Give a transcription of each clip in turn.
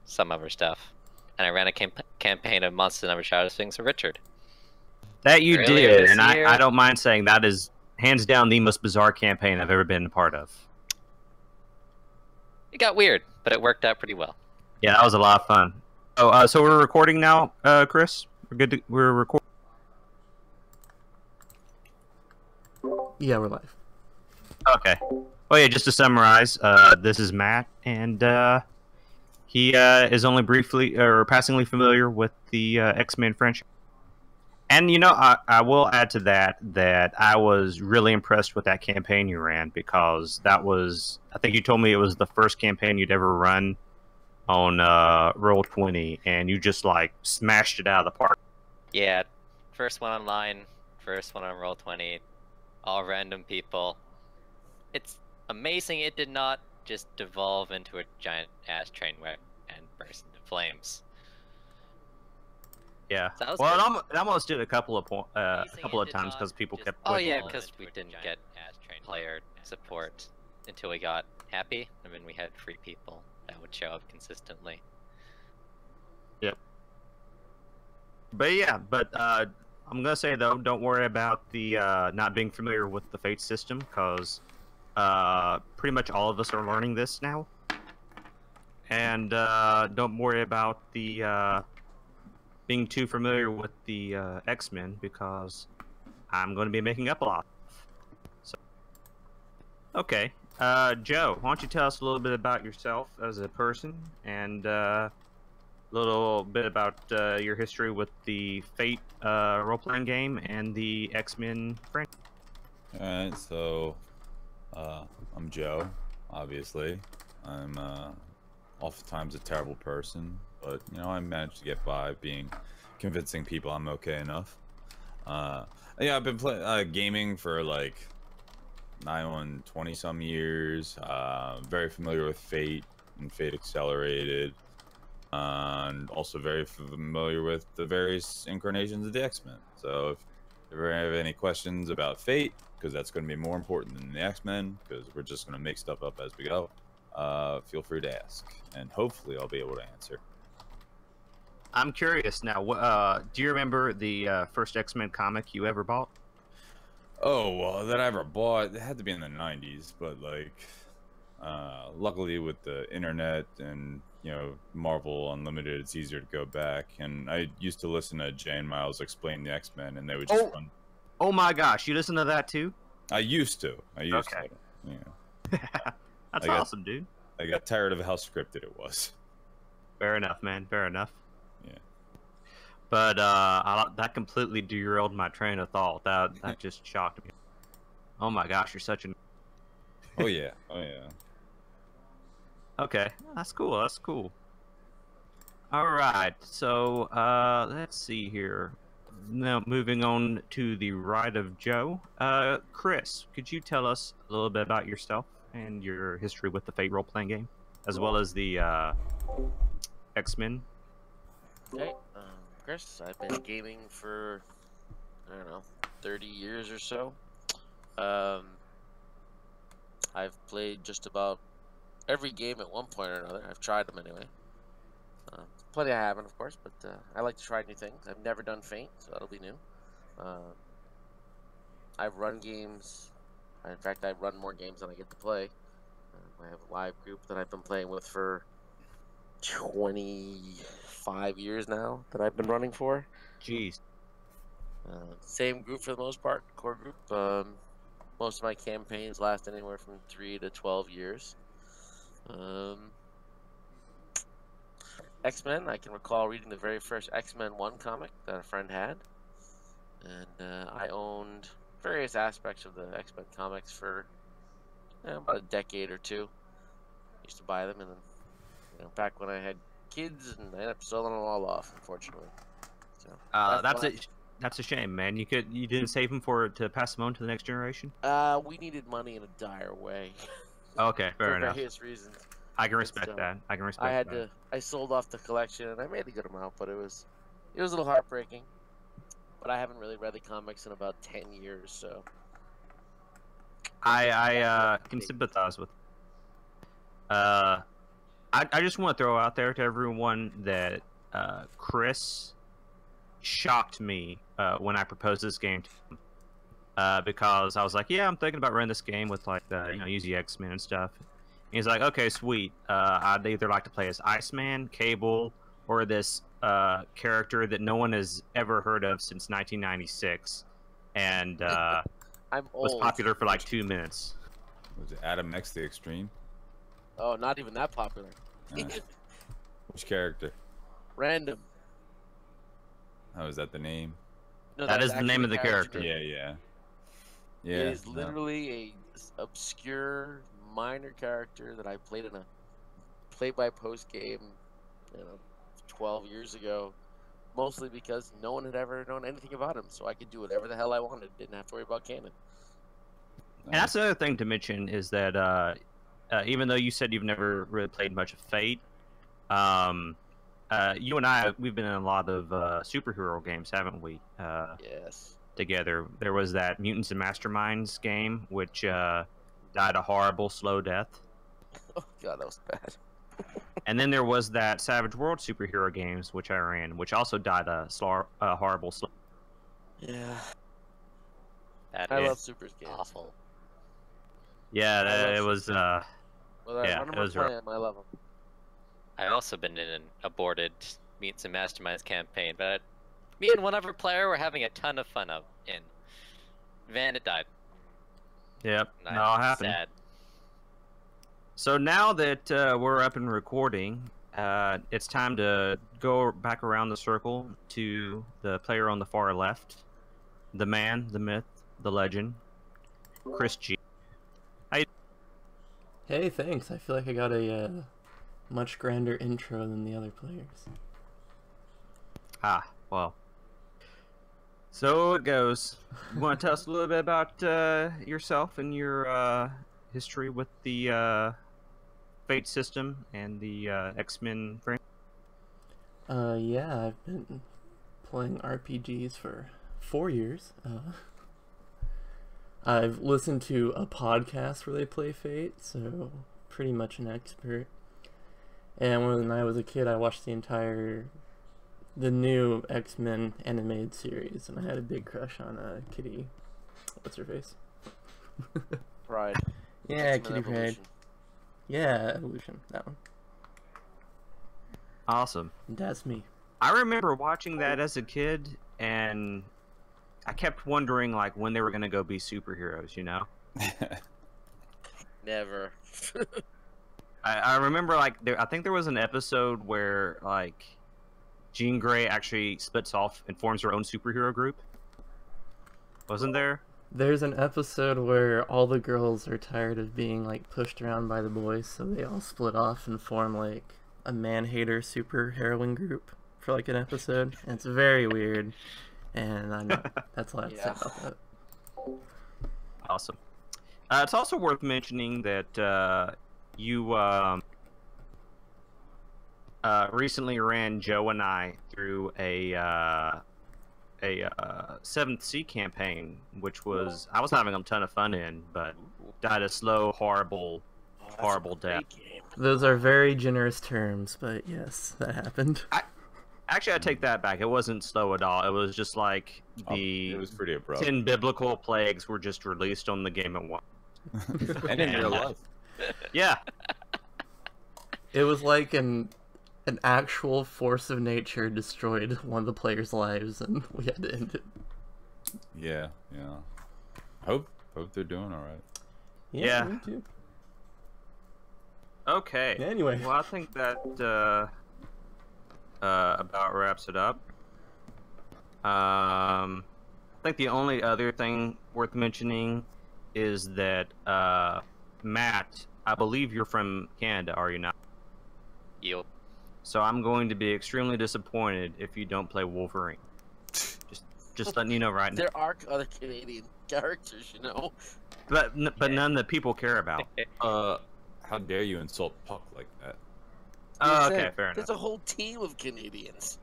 some other stuff. And I ran a campaign of Monster Number Shadow Sphinx with Richard. That you Earlier did, this and year- I don't mind saying that is hands down the most bizarre campaign I've ever been a part of. It got weird, but it worked out pretty well. Yeah, that was a lot of fun. Oh, so we're recording now, Chris? We're good. We're recording. Yeah, we're live. Okay. Oh yeah, just to summarize, this is Matt, and he is only briefly or passingly familiar with the X-Men franchise. And you know, I will add to that I was really impressed with that campaign you ran, because that was, I think you told me it was the first campaign you'd ever run on Roll20, and you just like smashed it out of the park. Yeah, first one online, first one on Roll20, all random people. It's amazing it did not just devolve into a giant ass train wreck and burst into flames. Yeah. So that was Well, good. it almost did a couple of Amazing it did times not because people just kept. Oh quitting. yeah, because we didn't get player support until we got happy, and then we had free people that would show up consistently. Yep. But yeah, I'm gonna say though, don't worry about the not being familiar with the Fate system, because pretty much all of us are learning this now. And don't worry about the being too familiar with the X-Men, because I'm going to be making up a lot. So, okay, Joe, why don't you tell us a little bit about yourself as a person, and a little bit about your history with the Fate role-playing game and the X-Men franchise. Alright, so I'm Joe, obviously. I'm oftentimes a terrible person, but you know, I managed to get by being convincing people I'm okay enough. Yeah, I've been playing gaming for like 20 some years. Very familiar with Fate and Fate Accelerated, and also very familiar with the various incarnations of the X-Men. So if you ever have any questions about Fate, because that's going to be more important than the X-Men, because we're just going to make stuff up as we go, feel free to ask, and hopefully I'll be able to answer. I'm curious now, do you remember the first X-Men comic you ever bought? Oh, well, that I ever bought, it had to be in the 90s, but like, luckily with the internet and, you know, Marvel Unlimited, it's easier to go back. And I used to listen to Jay and Miles explain the X-Men, and they would just run. Oh my gosh, you listen to that too? I used to. Okay. Yeah. That's awesome, dude. I got tired of how scripted it was. Fair enough, man. Fair enough. Yeah. But that completely derailed my train of thought. That just shocked me. Oh my gosh, you're such an. Oh yeah. Oh yeah. Okay, that's cool. That's cool. All right, so let's see here. Now moving on to the right of Joe. Chris, could you tell us a little bit about yourself and your history with the Fate role-playing game, as well as the X-Men? Okay, Chris, I've been gaming for, I don't know, 30 years or so. I've played just about every game at one point or another. I've tried them anyway. Plenty I haven't, of course, but I like to try new things. I've never done Fate, so that'll be new. I've run games. In fact, I run more games than I get to play. I have a live group that I've been playing with for 25 years now that I've been running for. Jeez. Same group for the most part, core group. Most of my campaigns last anywhere from 3 to 12 years. X-Men, I can recall reading the very first X-Men 1 comic that a friend had. And I owned various aspects of the X-Men comics for about a decade or two. Used to buy them, and then, you know, back when I had kids, and I ended up selling them all off, unfortunately. So that's a shame, man. You didn't save them to pass them on to the next generation. We needed money in a dire way. Okay, fair for enough. various reasons. I can respect that. I can respect that. I sold off the collection, and I made a good amount, but it was a little heartbreaking. But I haven't really read the comics in about 10 years, so. I can sympathize with. I I just want to throw out there to everyone that Chris shocked me when I proposed this game to him. Because I was like, yeah, I'm thinking about running this game with like use the X-Men and stuff. And he's like, okay, sweet. I'd either like to play as Iceman, Cable, or this character that no one has ever heard of since 1996, and I'm was old. popular for like 2 minutes. Was it Adam X the Extreme? Oh, not even that popular. Which character? Random. Oh, is that the name? No, That that's is the name actually of the character. Yeah. It is no. literally a obscure minor character that I played in a play-by-post game, 12 years ago, mostly because no one had ever known anything about him, so I could do whatever the hell I wanted. Didn't have to worry about canon. And that's another thing to mention is that even though you said you've never really played much of Fate, you and I, we've been in a lot of superhero games, haven't we? Yes. Together. There was that Mutants and Masterminds game, which died a horrible, slow death. Oh god, that was bad. And then there was that Savage World superhero games, which I ran, which also died a horrible, slow. Yeah. That I is love Super games. awful. Yeah, love it was. Whether Yeah, I run it them or was play rough. them, I love them. I've also been in an aborted Meets and Masterminds campaign, but me and one other player were having a ton of fun in. Van, it died. Yep, And no, I'm it happened. sad. So now that we're up and recording, it's time to go back around the circle to the player on the far left, the man, the myth, the legend, Chris G. Hey, thanks. I feel like I got a much grander intro than the other players. Ah, well. So it goes. You want to tell us a little bit about yourself and your history with the Fate system and the X-Men franchise? Yeah, I've been playing RPGs for 4 years. I've listened to a podcast where they play Fate, so pretty much an expert. And when I was a kid, I watched the new X-Men animated series, and I had a big crush on Kitty. What's her face? Pride. Yeah, X-Men Kitty Pryde. Evolution. Yeah, Evolution, that one. Awesome. That's me. I remember watching that as a kid, and I kept wondering like when they were gonna go be superheroes. Never. I remember like I think there was an episode where like Jean Grey actually splits off and forms her own superhero group. Wasn't there? There's an episode where all the girls are tired of being like pushed around by the boys, so they all split off and form like a man-hater super heroine group for like an episode. And it's very weird, and that's all I have to say about that. Awesome. It's also worth mentioning that you recently ran Joe and I through a 7th Sea campaign, which was I was having a ton of fun in, but died a slow, horrible death. Those are very generous terms, but yes, that happened. Actually, I take that back. It wasn't slow at all. It was just like It was pretty abrupt. 10 biblical plagues were just released on the game at once. And in real life. Yeah. It was like an actual force of nature destroyed one of the players' lives, and we had to end it. Yeah. Hope they're doing all right. Yeah. Me too. Okay. Anyway. Well, I think that about wraps it up. I think the only other thing worth mentioning is that Matt, I believe you're from Canada, are you not? You. So I'm going to be extremely disappointed if you don't play Wolverine. Just letting you know right now. There are other Canadian characters, But none that people care about. How dare you insult Puck like that? Oh, You okay, said fair enough. There's a whole team of Canadians.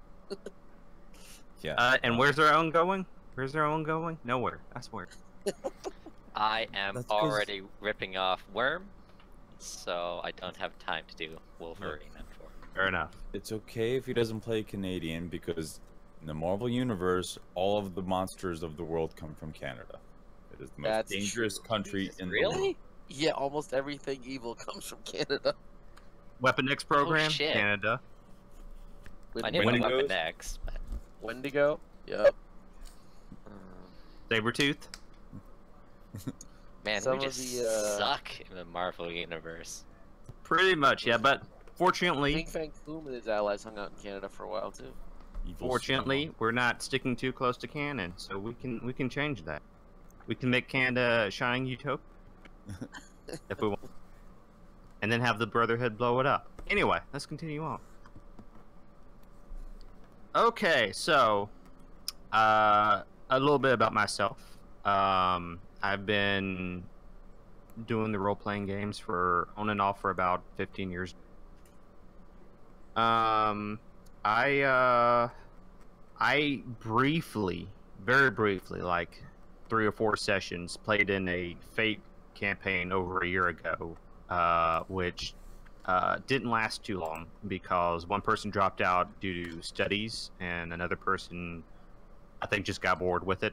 Yeah. And where's their own going? Where's their own going? Nowhere. I swear. I am That's 'cause- already ripping off Worm, so I don't have time to do Wolverine at 4. Fair enough. It's okay if he doesn't play Canadian because in the Marvel Universe, all of the monsters of the world come from Canada. It is the most That's dangerous true. country in the Really? world. Yeah, almost everything evil comes from Canada. Weapon X program, shit. Canada. I knew about Wendigos? Weapon X, but Wendigo. Yep. Sabretooth. man, Some we of just the, suck in the Marvel universe. Pretty much, yeah. But fortunately, King Fang Foom and his allies hung out in Canada for a while too. Evil fortunately, Snow. we're not sticking too close to canon, so we can change that. We can make Canada a shining utopia if we want, and then have the Brotherhood blow it up. Anyway, let's continue on. Okay, so a little bit about myself. I've been doing the role-playing games for on and off for about 15 years. I briefly, very briefly, like 3 or 4 sessions, played in a Fate campaign over a year ago, which didn't last too long because one person dropped out due to studies and another person, I think, just got bored with it.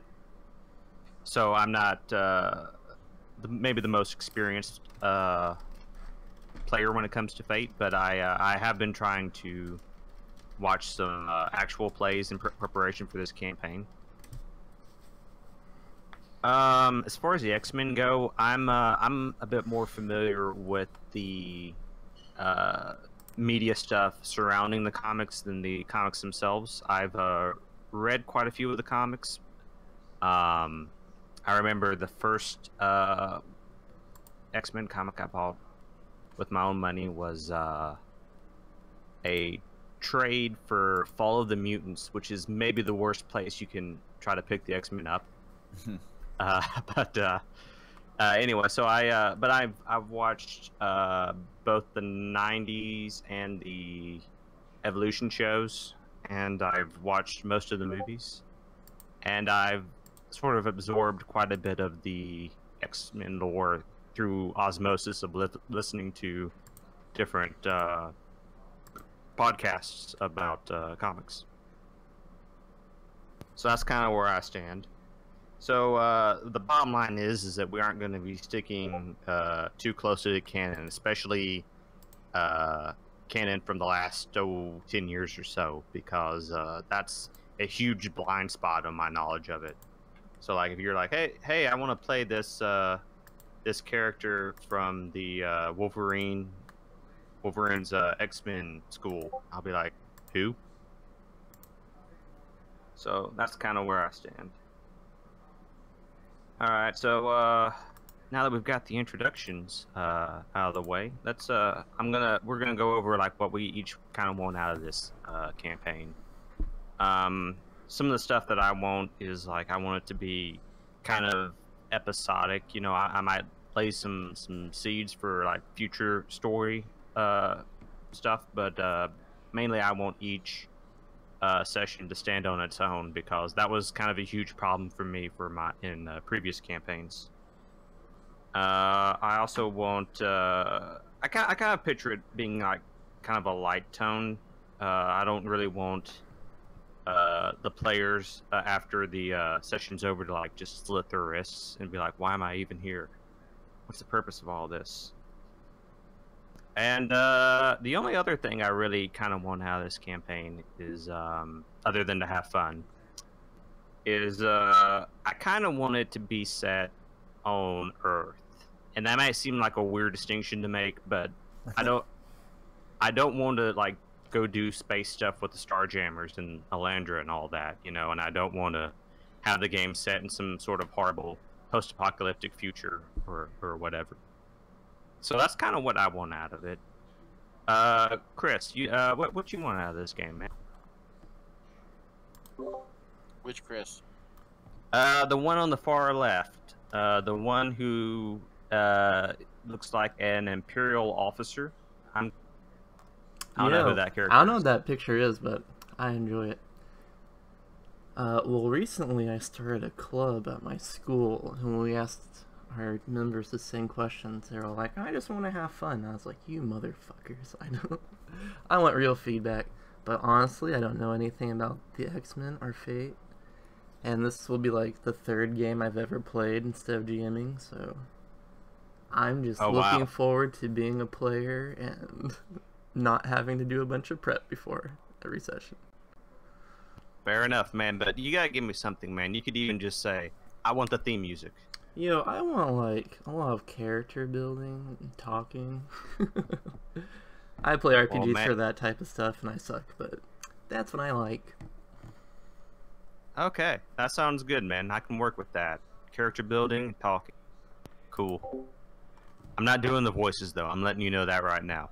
So I'm not maybe the most experienced player when it comes to Fate, but I have been trying to watch some actual plays in preparation for this campaign. As far as the X-Men go, I'm a bit more familiar with the media stuff surrounding the comics than the comics themselves. I've read quite a few of the comics. I remember the first X-Men comic I bought with my own money was a trade for Fall of the Mutants, which is maybe the worst place you can try to pick the X-Men up. Anyway, so I've watched both the 90s and the Evolution shows, and I've watched most of the movies, and I've sort of absorbed quite a bit of the X-Men lore through osmosis of listening to different podcasts about comics. So that's kind of where I stand. So the bottom line is that we aren't going to be sticking too close to the canon, especially canon from the last 10 years or so, because that's a huge blind spot on my knowledge of it. So like if you're like, hey, I want to play this this character from the Wolverine's X-Men school, I'll be like, who? So that's kind of where I stand. All right, so now that we've got the introductions out of the way, let's we're gonna go over like what we each kind of want out of this campaign. Some of the stuff that I want is like I want it to be kind of episodic. You know, I might play some seeds for like future story stuff, but mainly I want each session to stand on its own, because that was kind of a huge problem for me in previous campaigns. I also want I kind of picture it being like kind of a light tone. I don't really want the players after the session's over to like just slit their wrists and be like, why am I even here? What's the purpose of all this? And the only other thing I really kind of want out of this campaign is, other than to have fun, is I kind of want it to be set on Earth. And that might seem like a weird distinction to make, but I don't want to like go do space stuff with the Starjammers and Alandra and all that, you know, and I don't want to have the game set in some sort of horrible post-apocalyptic future or whatever. So that's kind of what I want out of it. Chris, you what you want out of this game, man? Which Chris? The one on the far left. The one who looks like an Imperial officer. I don't know who that character I don't know is. what that picture is, but I enjoy it. Well, recently I started a club at my school, and we asked our members the same questions. They were all like, I just want to have fun. I was like, you motherfuckers. I want real feedback. But honestly, I don't know anything about the X-Men or Fate. And this will be like the third game I've ever played instead of GMing, so I'm just looking forward to being a player and not having to do a bunch of prep before every session. Fair enough, man. But you gotta give me something, man. You could even just say, I want the theme music. Yo, I want like a lot of character building and talking. I play RPGs for that type of stuff, and I suck, but that's what I like. Okay, that sounds good, man. I can work with that. Character building, talking. Cool. I'm not doing the voices, though. I'm letting you know that right now.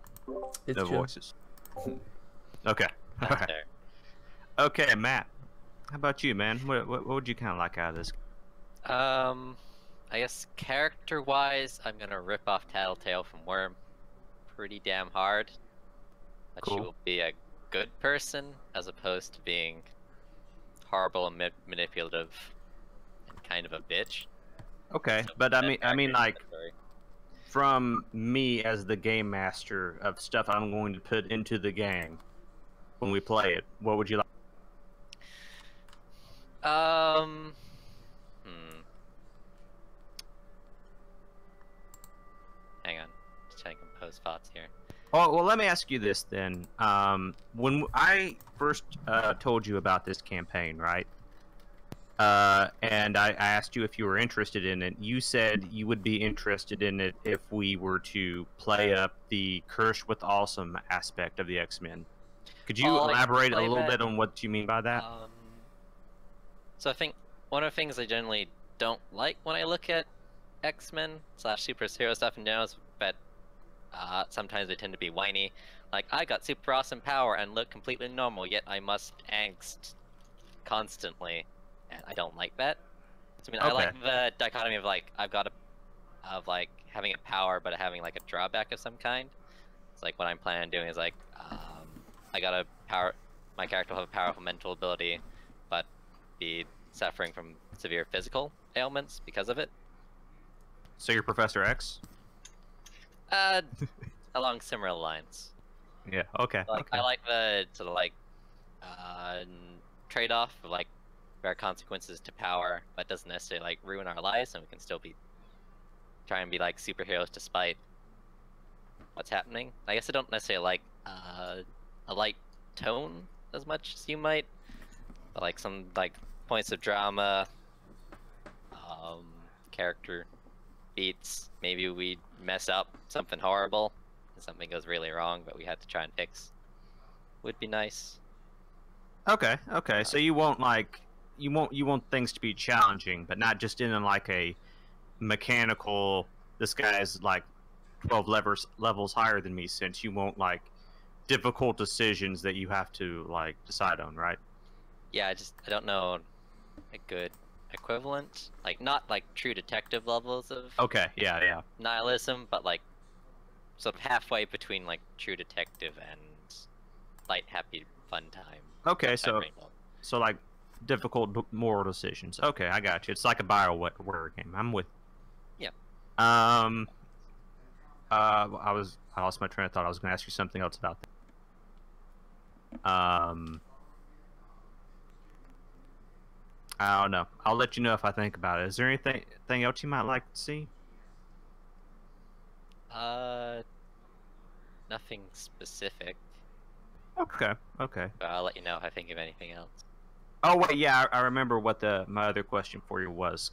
It's no true. Voices. Okay. All That's right. fair. Okay, Matt. How about you, man? What would you kind of like out of this? I guess character-wise, I'm gonna rip off Tattletale from Worm pretty damn hard. That she Cool. will be a good person as opposed to being horrible and manipulative and kind of a bitch. Okay, So but that I mean, character like, is very- from me as the game master of stuff I'm going to put into the game when we play it, what would you like? Hang on, just trying to compose thoughts here. Oh, well, let me ask you this then. When I first told you about this campaign, right? And I asked you if you were interested in it. You said you would be interested in it if we were to play up the Cursed with Awesome aspect of the X-Men. Could you Well, like, elaborate a play little that- bit on what you mean by that? So I think one of the things I generally don't like when I look at X-Men / superhero stuff in general is that sometimes they tend to be whiny. Like, I got super awesome power and look completely normal, yet I must angst constantly, and I don't like that. So, I mean, I Okay. like the dichotomy of like like having a power but having like a drawback of some kind. It's like what I'm planning on doing is like I got a power. My character will have a powerful mental ability, but be suffering from severe physical ailments because of it. So you're Professor X? Along similar lines. Yeah. Okay. Like, okay. I like the sort of like trade-off of like there are consequences to power, but doesn't necessarily like ruin our lives, and we can still be try and be like superheroes despite what's happening. I guess I don't necessarily like a light tone as much as you might, but like some like points of drama, character beats. Maybe we mess up something horrible, and something goes really wrong, but we had to try and fix. Would be nice. Okay. Okay. So you won't like you want things to be challenging, but not just in like a mechanical. This guy's like 12 levels higher than me. Since you won't like difficult decisions that you have to like decide on, right? Yeah, I don't know a good equivalent. Like, not like true detective levels of Okay. Yeah. Yeah. nihilism, but like sort of halfway between like true detective and light, happy, fun time. Okay. type So rainbow. like difficult moral decisions. Okay, I got you. It's like a BioWare game. I'm with. Yeah. I lost my train of thought. I was going to ask you something else about that. I don't know. I'll let you know if I think about it. Is there anything else you might like to see? Nothing specific, Okay. Okay. but I'll let you know if I think of anything else. Oh wait, yeah, I remember what my other question for you was.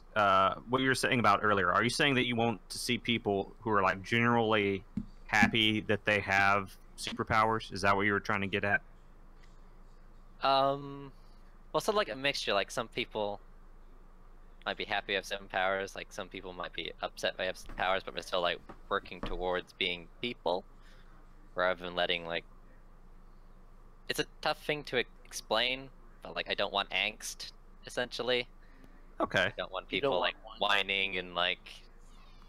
What you were saying about earlier. Are you saying that you want to see people who are like generally happy that they have superpowers? Is that what you were trying to get at? Well, sort of like a mixture. Like, some people might be happy to have certain powers. Like, some people might be upset by having powers, but we're still like working towards being people, rather than letting like. It's a tough thing to explain, but like I don't want angst. Essentially, Okay. I don't want You people don't like whining and like.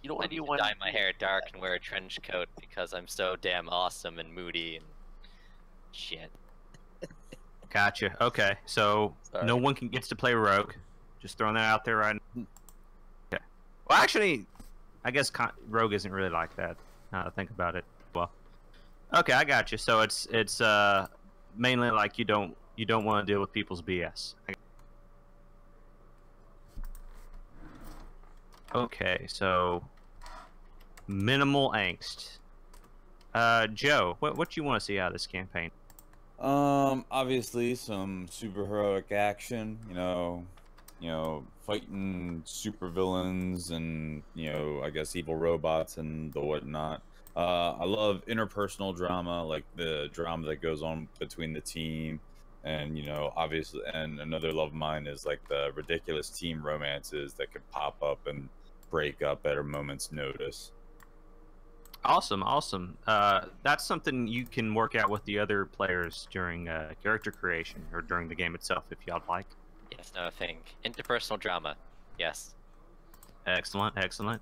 You don't I want need to anyone dye my hair dark and wear a trench coat because I'm so damn awesome and moody and shit. Gotcha. Okay. So Sorry. no one gets to play Rogue. Just throwing that out there right now. Okay. Well, actually, I guess Rogue isn't really like that. Now that I think about it. Well, okay, I got you. So it's mainly like you don't want to deal with people's BS. Okay, so minimal angst. Joe, what you want to see out of this campaign? Obviously some superheroic action, fighting supervillains and, I guess evil robots and the whatnot. I love interpersonal drama, like the drama that goes on between the team. And, obviously, and another love of mine is like the ridiculous team romances that could pop up and break up at a moment's notice. Awesome, awesome. That's something you can work out with the other players during character creation or during the game itself, if y'all like. Yes, no, I think interpersonal drama. Yes. Excellent, excellent.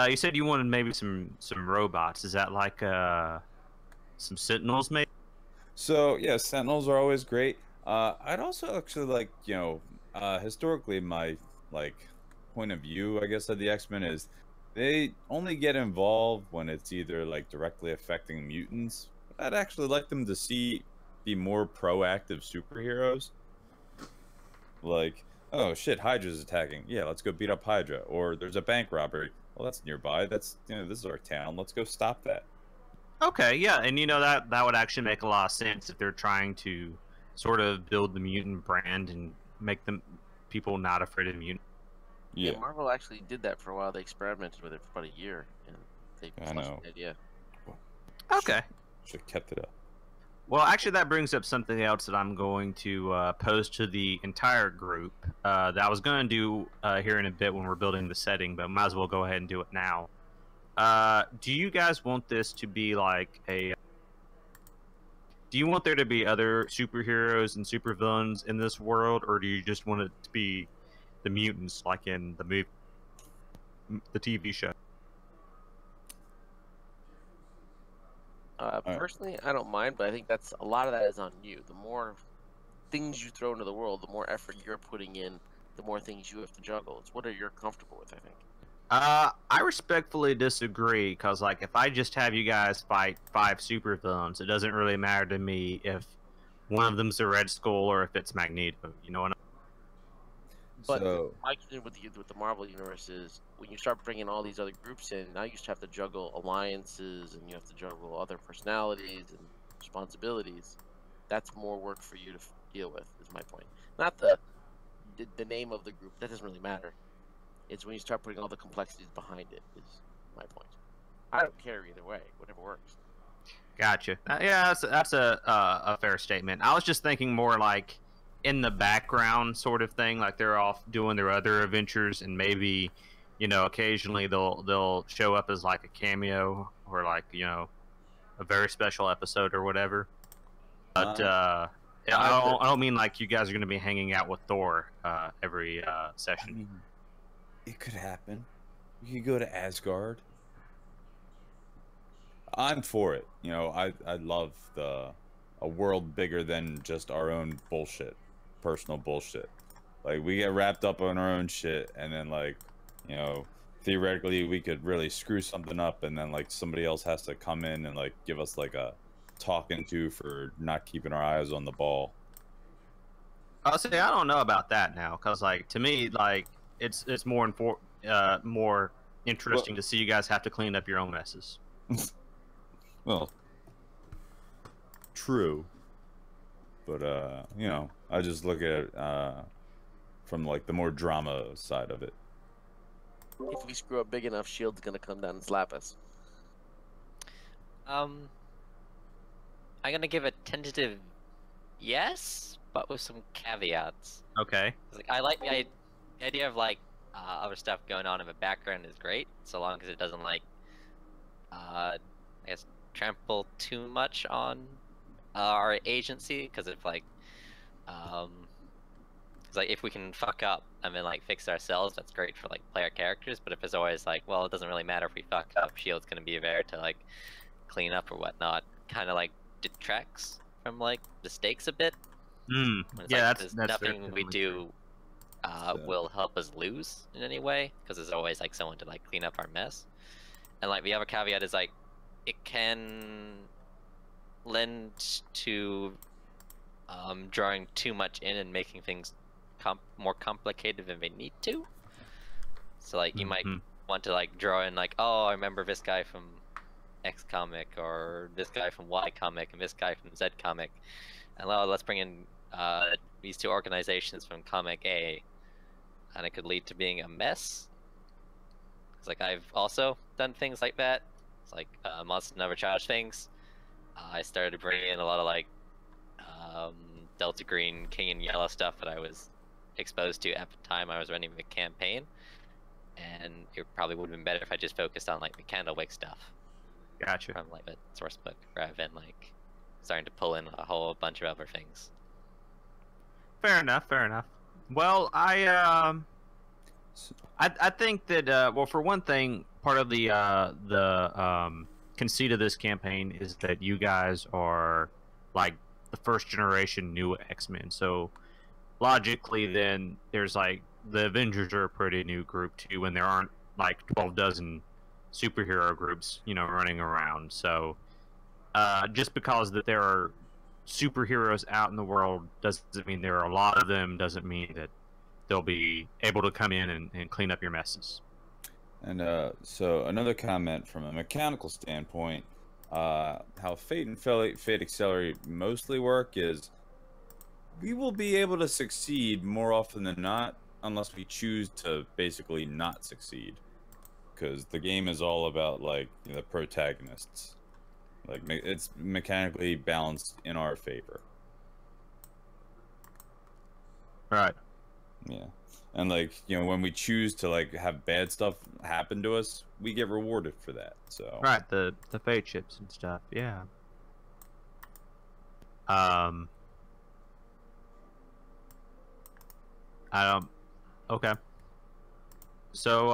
You said you wanted maybe some robots. Is that like some Sentinels, maybe? So yeah, Sentinels are always great. I'd also actually like, historically my point of view, I guess, of the X-Men is they only get involved when it's either like directly affecting mutants. I'd actually like them to be more proactive superheroes. Like, oh shit, Hydra's attacking. Yeah, let's go beat up Hydra. Or there's a bank robbery. Well, that's nearby. That's this is our town. Let's go stop that. Okay, yeah, and that would actually make a lot of sense if they're trying to sort of build the mutant brand and make them people not afraid of mutants. Yeah, Marvel actually did that for a while. They experimented with it for about a year, and they flushed the idea. Okay. Should have kept it up. Well, actually, that brings up something else that I'm going to pose to the entire group that I was going to do here in a bit when we're building the setting, but might as well go ahead and do it now. Do you guys want this to be like a... Do you want there to be other superheroes and supervillains in this world, or do you just want it to be the mutants like in the movie, the TV show? Personally, I don't mind, but I think that's a lot of that is on you. The more things you throw into the world, the more effort you're putting in, the more things you have to juggle. It's what you're comfortable with, I think. I respectfully disagree, because like if I just have you guys fight 5 supervillains, it doesn't really matter to me if one of them's a Red Skull or if it's Magneto. You know what I mean? But my concern with the Marvel universe is when you start bringing all these other groups in, now you just have to juggle alliances and you have to juggle other personalities and responsibilities. That's more work for you to deal with, is my point. Not the name of the group. That doesn't really matter. It's when you start putting all the complexities behind it, is my point. I don't care either way. Whatever works. Gotcha. Yeah, that's a fair statement. I was just thinking more like in the background sort of thing, like they're off doing their other adventures, and maybe, occasionally they'll show up as like a cameo or like, a very special episode or whatever. But I don't mean like you guys are going to be hanging out with Thor every session. I mean, it could happen. We could go to Asgard. I'm for it. I love a world bigger than just our own bullshit, personal bullshit. Like, we get wrapped up on our own shit, and then like, theoretically we could really screw something up, and then like somebody else has to come in and like give us like a talking to for not keeping our eyes on the ball. I'll say I don't know about that now, because like to me, like it's more interesting to see you guys have to clean up your own messes. Well, true, but I just look at it from like the more drama side of it. If we screw up big enough, Shield's gonna come down and slap us. I'm gonna give a tentative yes, but with some caveats. Okay. Like, I like the idea of like other stuff going on in the background is great, so long as it doesn't like I guess trample too much on our agency, because if like if we can fuck up and then like fix ourselves, that's great for like player characters. But if it's always like, well, it doesn't really matter if we fuck up, Shield's gonna be there to like clean up or whatnot, kind of like detracts from like the stakes a bit. Yeah, like, that's nothing we do will help us lose in any way, because there's always like someone to like clean up our mess. And like the other caveat is like it can lend to drawing too much in and making things more complicated than they need to. So like you might want to like draw in like, oh, I remember this guy from X comic, or this guy from Y comic, and this guy from Z comic, and well, let's bring in these two organizations from comic A, and it could lead to being a mess. It's like I've also done things like that. It's like Monster Never Charge things. I started to bring in a lot of like Delta Green, King and Yellow stuff that I was exposed to at the time I was running the campaign, and it probably would have been better if I just focused on like the Candlewick stuff. Gotcha. From like the source book, rather than like starting to pull in a whole bunch of other things. Fair enough. Fair enough. Well, I think that well, for one thing, part of the conceit of this campaign is that you guys are like the first generation new X-Men. So logically, then there's like the Avengers are a pretty new group too, and there aren't like 12 dozen superhero groups, you know, running around. So just because that there are superheroes out in the world doesn't mean there are a lot of them, doesn't mean that they'll be able to come in and clean up your messes. And so another comment from a mechanical standpoint, how Fate and Fate Accelerate mostly work is we will be able to succeed more often than not unless we choose to basically not succeed. Because the game is all about like the protagonists, like it's mechanically balanced in our favor. Right. Yeah, and like when we choose to like have bad stuff happen to us, we get rewarded for that. So right, the fate chips and stuff. Yeah. Okay. So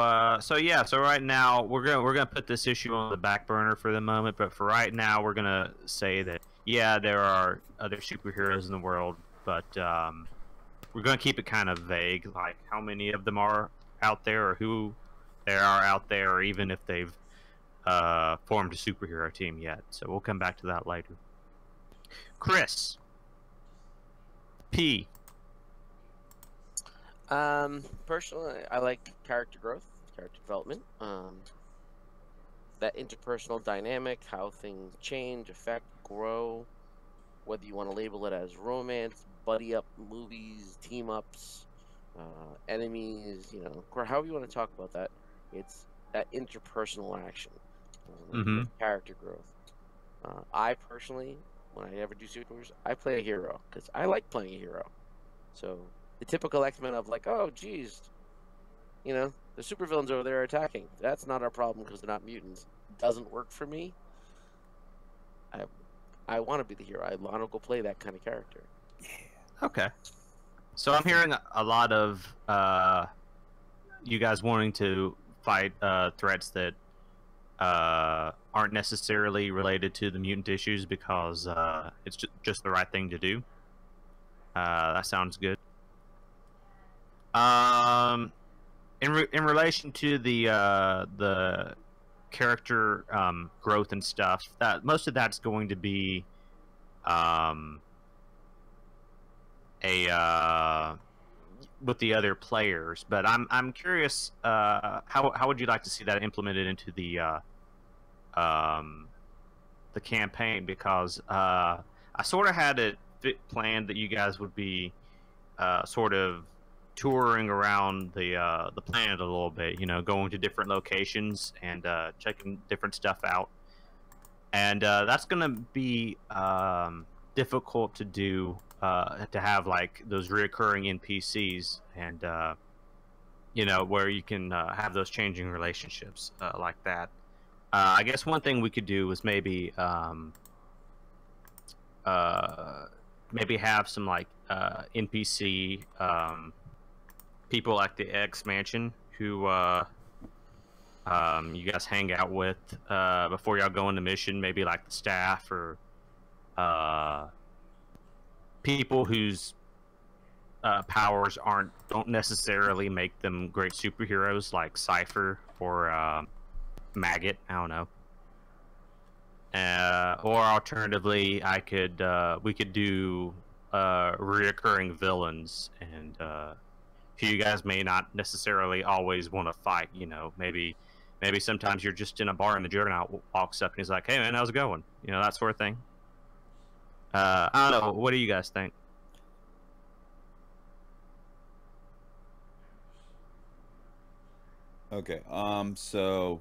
yeah, so right now we're gonna put this issue on the back burner for the moment, but for right now we're gonna say that yeah, there are other superheroes in the world, but we're gonna keep it kind of vague, like how many of them are out there, or who there are out there, or even if they've formed a superhero team yet. So we'll come back to that later. Chris P. Personally, I like character growth, character development. That interpersonal dynamic, how things change, affect, grow. Whether you want to label it as romance, buddy up movies, team ups, enemies, however you want to talk about that. It's that interpersonal action, character growth. I personally, when I ever do superheroes, I play a hero because I like playing a hero. So the typical X-Men of like, oh, geez, the supervillains over there are attacking. That's not our problem because they're not mutants. Doesn't work for me. I want to be the hero. I want to go play that kind of character. Okay. So I'm hearing a lot of you guys wanting to fight threats that aren't necessarily related to the mutant issues because it's just the right thing to do. That sounds good. In relation to the character growth and stuff, that most of that's going to be with the other players. But I'm curious, how would you like to see that implemented into the campaign? Because I sort of had it planned that you guys would be sort of touring around the planet a little bit, going to different locations and checking different stuff out, and that's gonna be difficult to do, to have like those reoccurring NPCs and where you can have those changing relationships like that. I guess one thing we could do was maybe have some like NPC people at the X Mansion who you guys hang out with before y'all go on the mission, maybe like the staff or people whose powers don't necessarily make them great superheroes like Cypher or Maggot. I don't know. Or alternatively, we could do reoccurring villains, and you guys may not necessarily always want to fight. You know, maybe sometimes you're just in a bar and the Juggernaut walks up and he's like, "Hey man, how's it going?" You know, that sort of thing. I don't know. What do you guys think? Okay. So,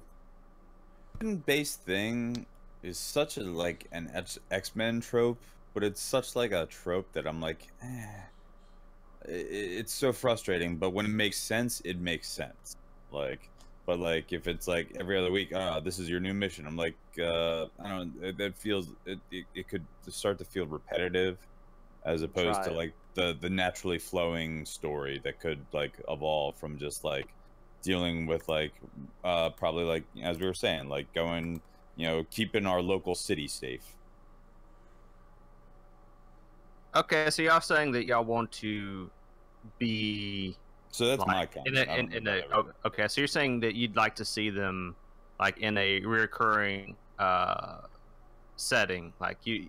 based thing is such a like an X-Men trope, but it's such like a trope that I'm like, it's so frustrating. But when it makes sense, it makes sense. Like, but like if it's like every other week, this is your new mission. I'm like, I don't know. That feels it could start to feel repetitive, as opposed to like the naturally flowing story that could like evolve from just like dealing with like probably like as we were saying, like going, you know, keeping our local city safe. Okay, so y'all saying that y'all want to be So that's my like comment. okay, so you're saying that you'd like to see them like in a recurring setting, like you'd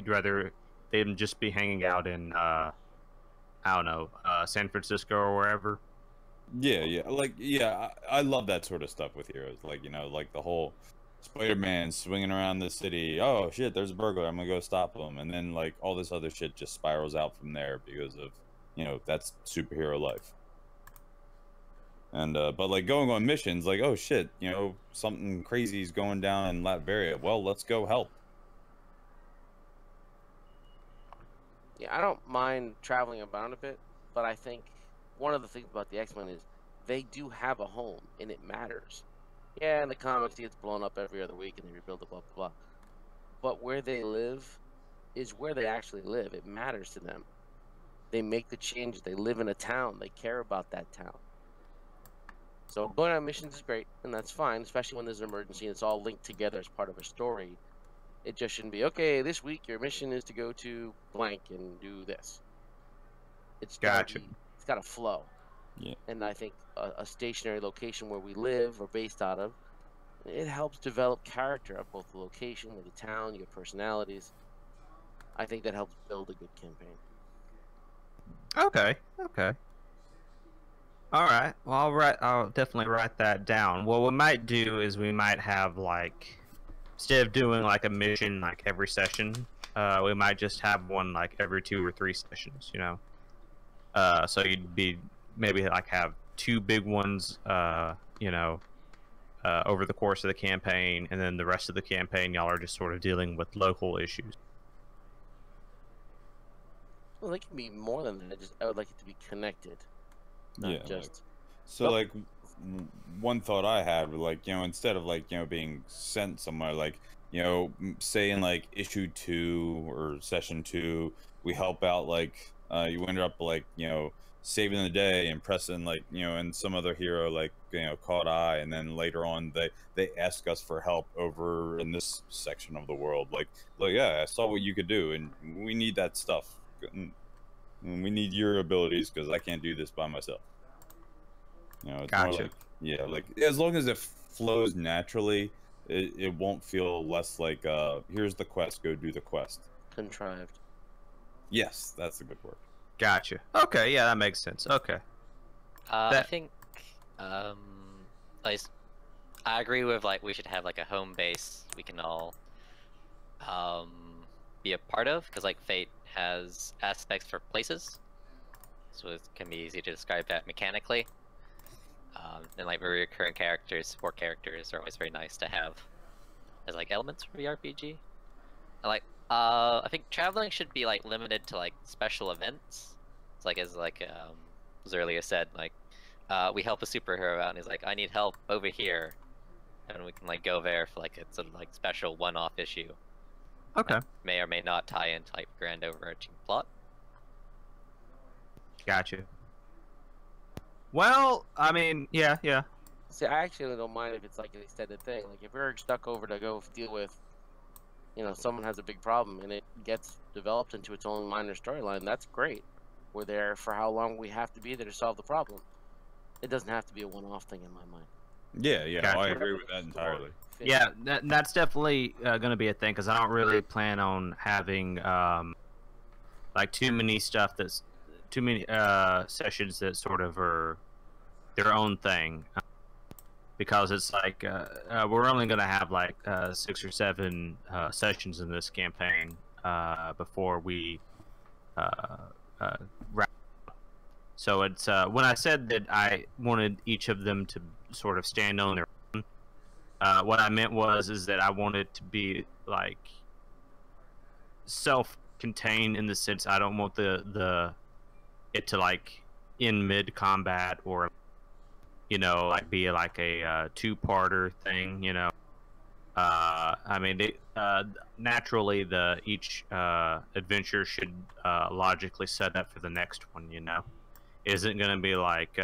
rather them just be hanging out in I don't know, San Francisco or wherever. Yeah, like I love that sort of stuff with heroes, like, you know, like the whole Spider-Man swinging around the city. Oh shit, there's a burglar, I'm gonna go stop him, and then like all this other shit just spirals out from there because of, you know, that's superhero life. And but like going on missions, like, oh shit, you know, something crazy is going down in Latveria, well, let's go help. Yeah, I don't mind traveling around a bit, but I think one of the things about the X-Men is they do have a home, and it matters. Yeah, in the comics, he gets blown up every other week, and they rebuild it, blah, blah, blah. But where they live is where they actually live. It matters to them. They make the changes. They live in a town. They care about that town. So going on missions is great, and that's fine, especially when there's an emergency and it's all linked together as part of a story. It just shouldn't be, okay, this week your mission is to go to blank and do this. It's Gotcha. It's got to flow. Yeah. And I think a stationary location where we live or based out of, it helps develop character of both the location or the town, your personalities. I think that helps build a good campaign. Okay. All right. Well, I'll definitely write that down. What we might do is we might have like, instead of doing like a mission like every session, we might just have one like every 2 or 3 sessions. You know. So you'd be maybe like have 2 big ones, you know, over the course of the campaign, and then the rest of the campaign y'all are just sort of dealing with local issues. Well, they can be more than that. I would like it to be connected. Not just. So like one thought I had was like, you know, instead of like, you know, being sent somewhere, like, you know, say in like issue 2 or session 2, we help out like you end up like, you know, saving the day, impressing like, you know, and some other hero like, you know, caught eye, and then later on they ask us for help over in this section of the world, like yeah, I saw what you could do and we need that stuff. We need your abilities because I can't do this by myself. You know, it's Gotcha. more like, yeah, like as long as it flows naturally, it won't feel less like here's the quest, go do the quest. Contrived. Yes, that's a good word. Gotcha. Okay, yeah, that makes sense. Okay. I think, like, I agree with like we should have like a home base we can all be a part of, because like Fate has aspects for places, so it can be easy to describe that mechanically. And like recurring characters, support characters are always very nice to have as like elements for the RPG. And like I think traveling should be like limited to like special events. It's like as earlier said, like we help a superhero out and he's like, I need help over here, and we can like go there for like a sort of like special one-off issue. Okay. That may or may not tie into like grand overarching plot. Gotcha. Well, I mean, yeah. See, I actually don't mind if it's like an extended thing. Like if we're stuck over to go deal with, you know, someone has a big problem and it gets developed into its own minor storyline, that's great. We're there for how long we have to be there to solve the problem. It doesn't have to be a one-off thing in my mind. Yeah, yeah, Gotcha. I agree with that entirely. Yeah, that's definitely going to be a thing because I don't really plan on having like too many sessions that sort of are their own thing, because it's like we're only going to have like 6 or 7 sessions in this campaign before we wrap. So it's when I said that I wanted each of them to sort of stand on their own, what I meant is that I wanted to be like self-contained in the sense I don't want it to like in mid-combat or like be like a 2-parter thing. I mean, naturally each adventure should logically set up for the next one. It isn't going to be like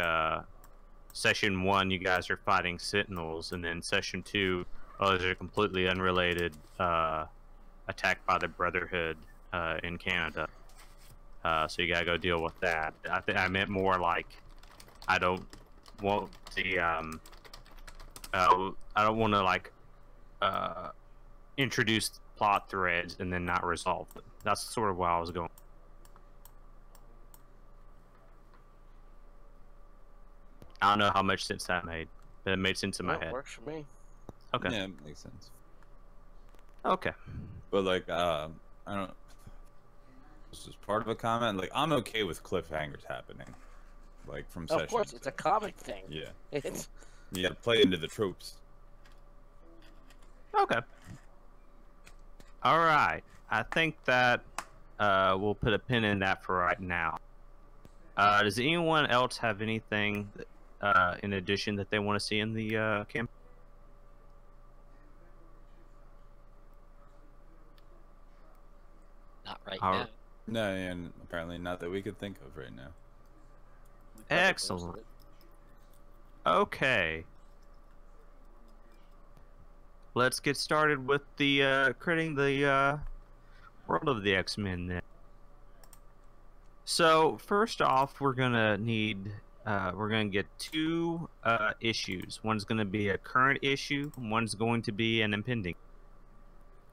session 1 you guys are fighting sentinels, and then session 2 those are completely unrelated attack by the Brotherhood in Canada, so you gotta go deal with that. I meant more like I don't want the I don't want to like introduce plot threads and then not resolve them. That's sort of where I was going. I don't know how much sense that made, but it made sense in my head. Works for me. Okay. Yeah, it makes sense. Okay. But like, I don't. This is part of a comment. Like, I'm okay with cliffhangers happening, like from sessions. Of course, it's a comic thing. Yeah. It's You gotta play into the tropes. Okay. All right. I think that we'll put a pin in that for right now. Does anyone else have anything in addition that they want to see in the campaign? Not right All now. right. No, and apparently not that we could think of right now. Excellent. Okay. Let's get started with the creating the world of the X-Men then. So first off, we're gonna get 2 issues. One's gonna be a current issue, and one's going to be an impending.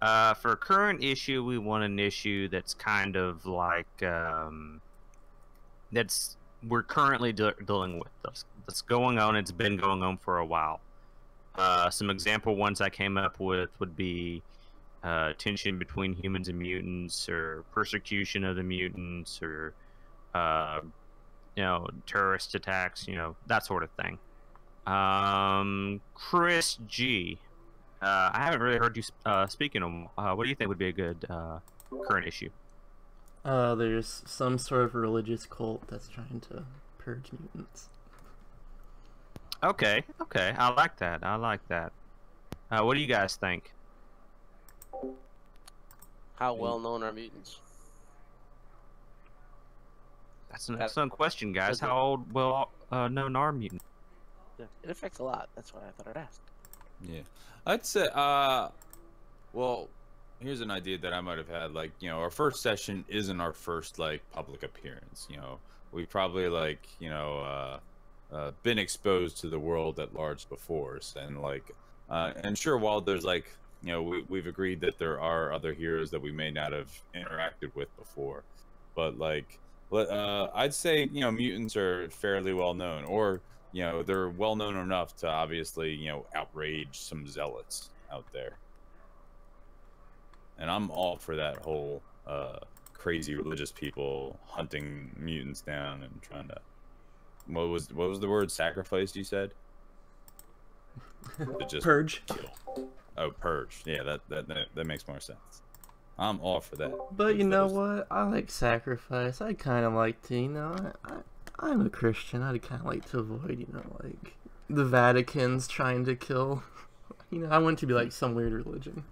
For a current issue, we want an issue that's kind of like we're currently dealing with that's going on. It's been going on for a while. Some example ones I came up with would be tension between humans and mutants, or persecution of the mutants, or terrorist attacks, that sort of thing. Chris G, I haven't really heard you speaking on. What do you think would be a good current issue? There's some sort of religious cult that's trying to purge mutants. Okay, I like that. What do you guys think? how well known are mutants? That's an excellent question, guys. How old known are mutants? It affects a lot. That's why I thought I'd ask. Yeah, I'd say. Well, here's an idea that I might have had. Like, our first session isn't our first like public appearance. We probably like been exposed to the world at large before us, and like, and sure, while there's like, we've agreed that there are other heroes that we may not have interacted with before, but like, I'd say mutants are fairly well known, or they're well known enough to obviously outrage some zealots out there. And I'm all for that whole crazy religious people hunting mutants down and trying to what was the word sacrifice you said? To just Purge. kill. Oh, purge. Yeah, that makes more sense. I'm all for that. But you know what? I like sacrifice. I kind of like to, I'm a Christian. I'd kind of like to avoid, like the Vatican's trying to kill. I want it to be like some weird religion.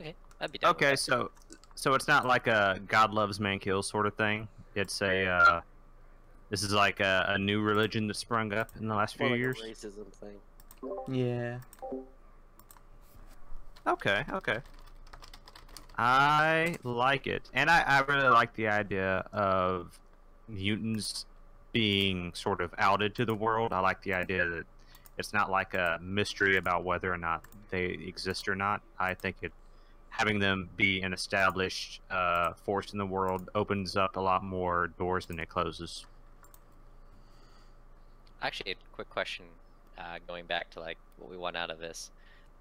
Okay, I'd be down with Okay, that. so it's not like a God loves man kills sort of thing. It's a this is like a new religion that sprung up in the last few More like years. a racism thing. Yeah. Okay. I like it, and I really like the idea of mutants being sort of outed to the world. I like the idea that it's not like a mystery about whether or not they exist or not. I think having them be an established force in the world opens up a lot more doors than it closes. Actually, a quick question, going back to like what we want out of this.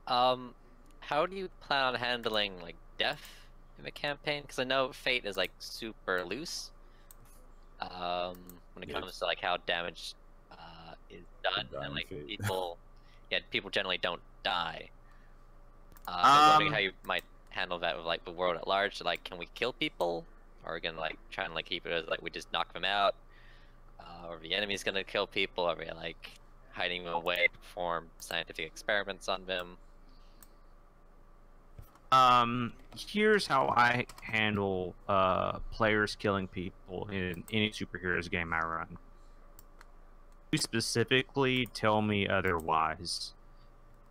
How do you plan on handling like death in the campaign? Because I know Fate is like super loose. When it comes to like how damage is done, and like Fate. people generally don't die. I'm wondering how you might handle that with like the world at large. So, like, can we kill people? Or are we gonna like try and like keep it as like we just knock them out? Or the enemy's gonna kill people? Are we like hiding them away to perform scientific experiments on them? Here's how I handle players killing people in any superheroes game I run. You specifically tell me otherwise.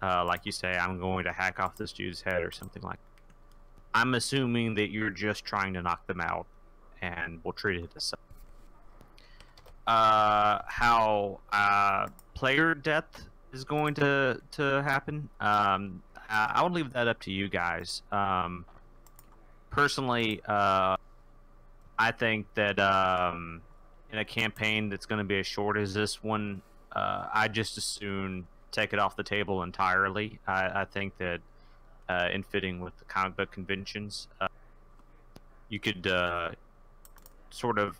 Like you say, I'm going to hack off this dude's head or something like that. I'm assuming that you're just trying to knock them out, and we'll treat it as such. How player death is going to happen, I would leave that up to you guys. Personally, I think that in a campaign that's going to be as short as this one, I just as soon take it off the table entirely. I think that in fitting with the comic book conventions, you could sort of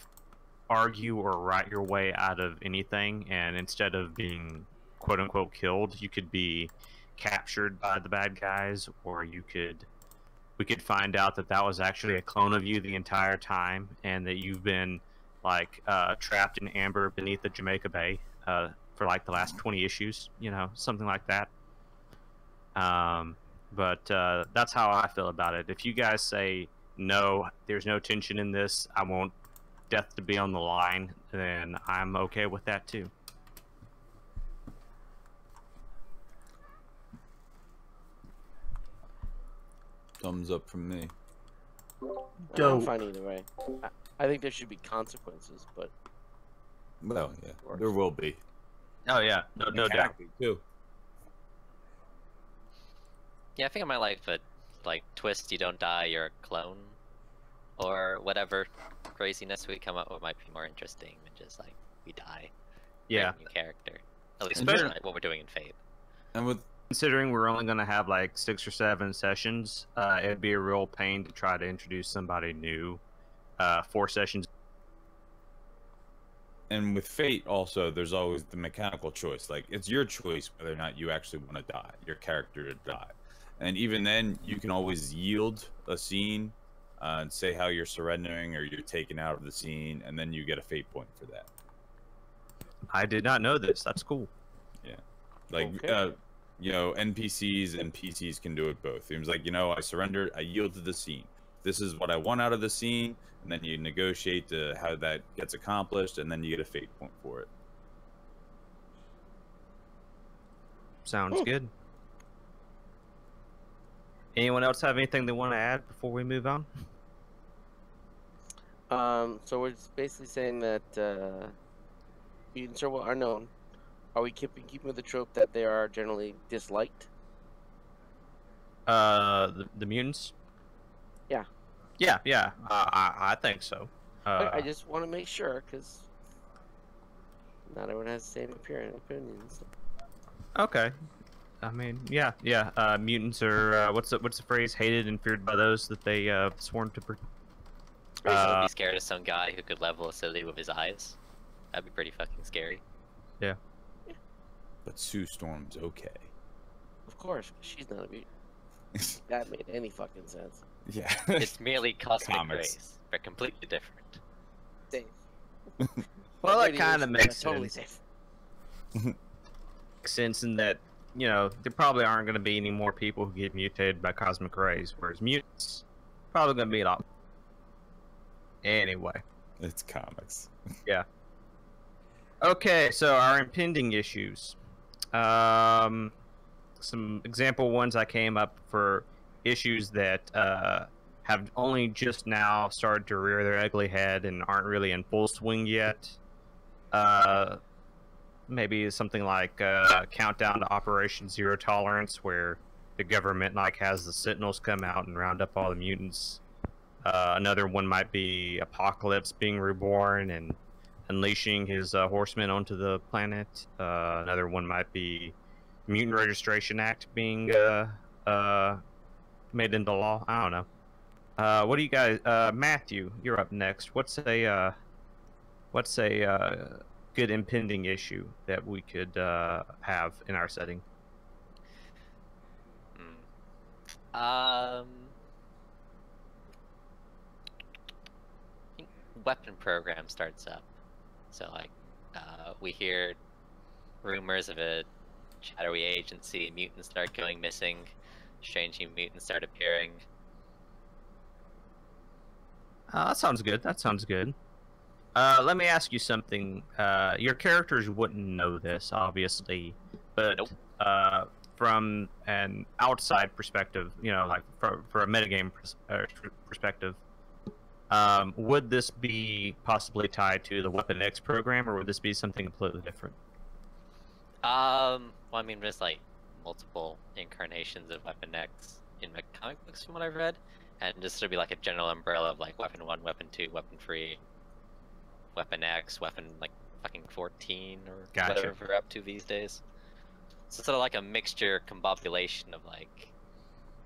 argue or write your way out of anything, and instead of being quote unquote killed, you could be captured by the bad guys, or we could find out that that was actually a clone of you the entire time, and that you've been like trapped in amber beneath the Jamaica Bay for like the last 20 issues, something like that. But that's how I feel about it. If you guys say no, there's no tension in this, I want death to be on the line, then I'm okay with that too. Thumbs up from me. Go. I'm fine either way. I think there should be consequences, but Well, yeah, there will be. Oh yeah, no doubt. Too. Yeah, I think I might like the like twist. You don't die, you're a clone, or whatever craziness we come up with might be more interesting than just like we die. Yeah. New character. At least Especially- like what we're doing in Fate. And with Considering we're only going to have like 6 or 7 sessions, it'd be a real pain to try to introduce somebody new. 4 sessions. And with Fate, also, there's always the mechanical choice. Like, it's your choice whether or not you actually want to die, your character to die. And even then, you can always yield a scene and say how you're surrendering or you're taken out of the scene, and then you get a Fate point for that. I did not know this. That's cool. Yeah. Like, Okay. NPCs and PCs can do it both. It was like, I surrendered, I yield to the scene. This is what I want out of the scene, and then you negotiate how that gets accomplished, and then you get a Fate point for it. Sounds good. Anyone else have anything they want to add before we move on? So we're just basically saying that mutants are known. Are we keeping with the trope that they are generally disliked? The mutants? Yeah. Yeah. I think so. I just want to make sure, because not everyone has the same opinions. Okay. I mean, yeah. Mutants are what's the phrase? Hated and feared by those that they sworn to. I'd be scared of some guy who could level a city with his eyes. That'd be pretty fucking scary. Yeah. But Sue Storm's okay. Of course, she's not a mutant. That made any fucking sense. Yeah. It's merely cosmic Comics. rays, but completely different. Safe. Well, that Radiation, kind of makes totally sense. safe. Sense in that there probably aren't going to be any more people who get mutated by cosmic rays, whereas mutants probably going to be a lot. Anyway. It's comics. Okay, so our impending issues. Some example ones I came up for issues that have only just now started to rear their ugly head and aren't really in full swing yet. Maybe something like Countdown to Operation Zero Tolerance, where the government like has the Sentinels come out and round up all the mutants. Another one might be Apocalypse being reborn and unleashing his horsemen onto the planet. Another one might be Mutant Registration Act being made into law. I don't know. What do you guys? Matthew, you're up next. What's a good impending issue that we could have in our setting? I think weapon program starts up. So like, we hear rumors of a shadowy agency. Mutants start going missing. Strange new mutants start appearing. That sounds good. That sounds good. Let me ask you something. Your characters wouldn't know this, obviously, but Nope. From an outside perspective, you know, like for a metagame perspective, would this be possibly tied to the Weapon X program, or would this be something completely different? Well, I mean, there's like multiple incarnations of Weapon X in the comic books from what I've read, and just to be like a general umbrella of like Weapon 1, Weapon 2, Weapon 3, Weapon X, Weapon like fucking 14 or Gotcha. whatever we're up to these days. So it's sort of like a mixture, combobulation of like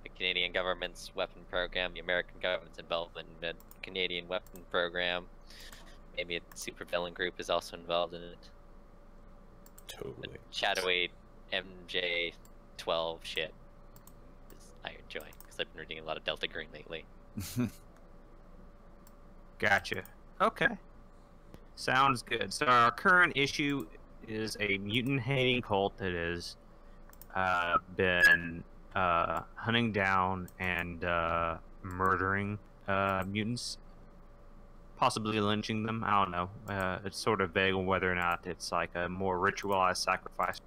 the Canadian government's weapon program, the American government's involvement in the Canadian weapon program. Maybe a supervillain group is also involved in it. Totally. Shadowy MJ12 shit is I enjoy because I've been reading a lot of Delta Green lately. Gotcha. Okay. Sounds good. So our current issue is a mutant-hating cult that has been hunting down and murdering mutants, possibly lynching them. I don't know. It's sort of vague on whether or not it's like a more ritualized sacrifice.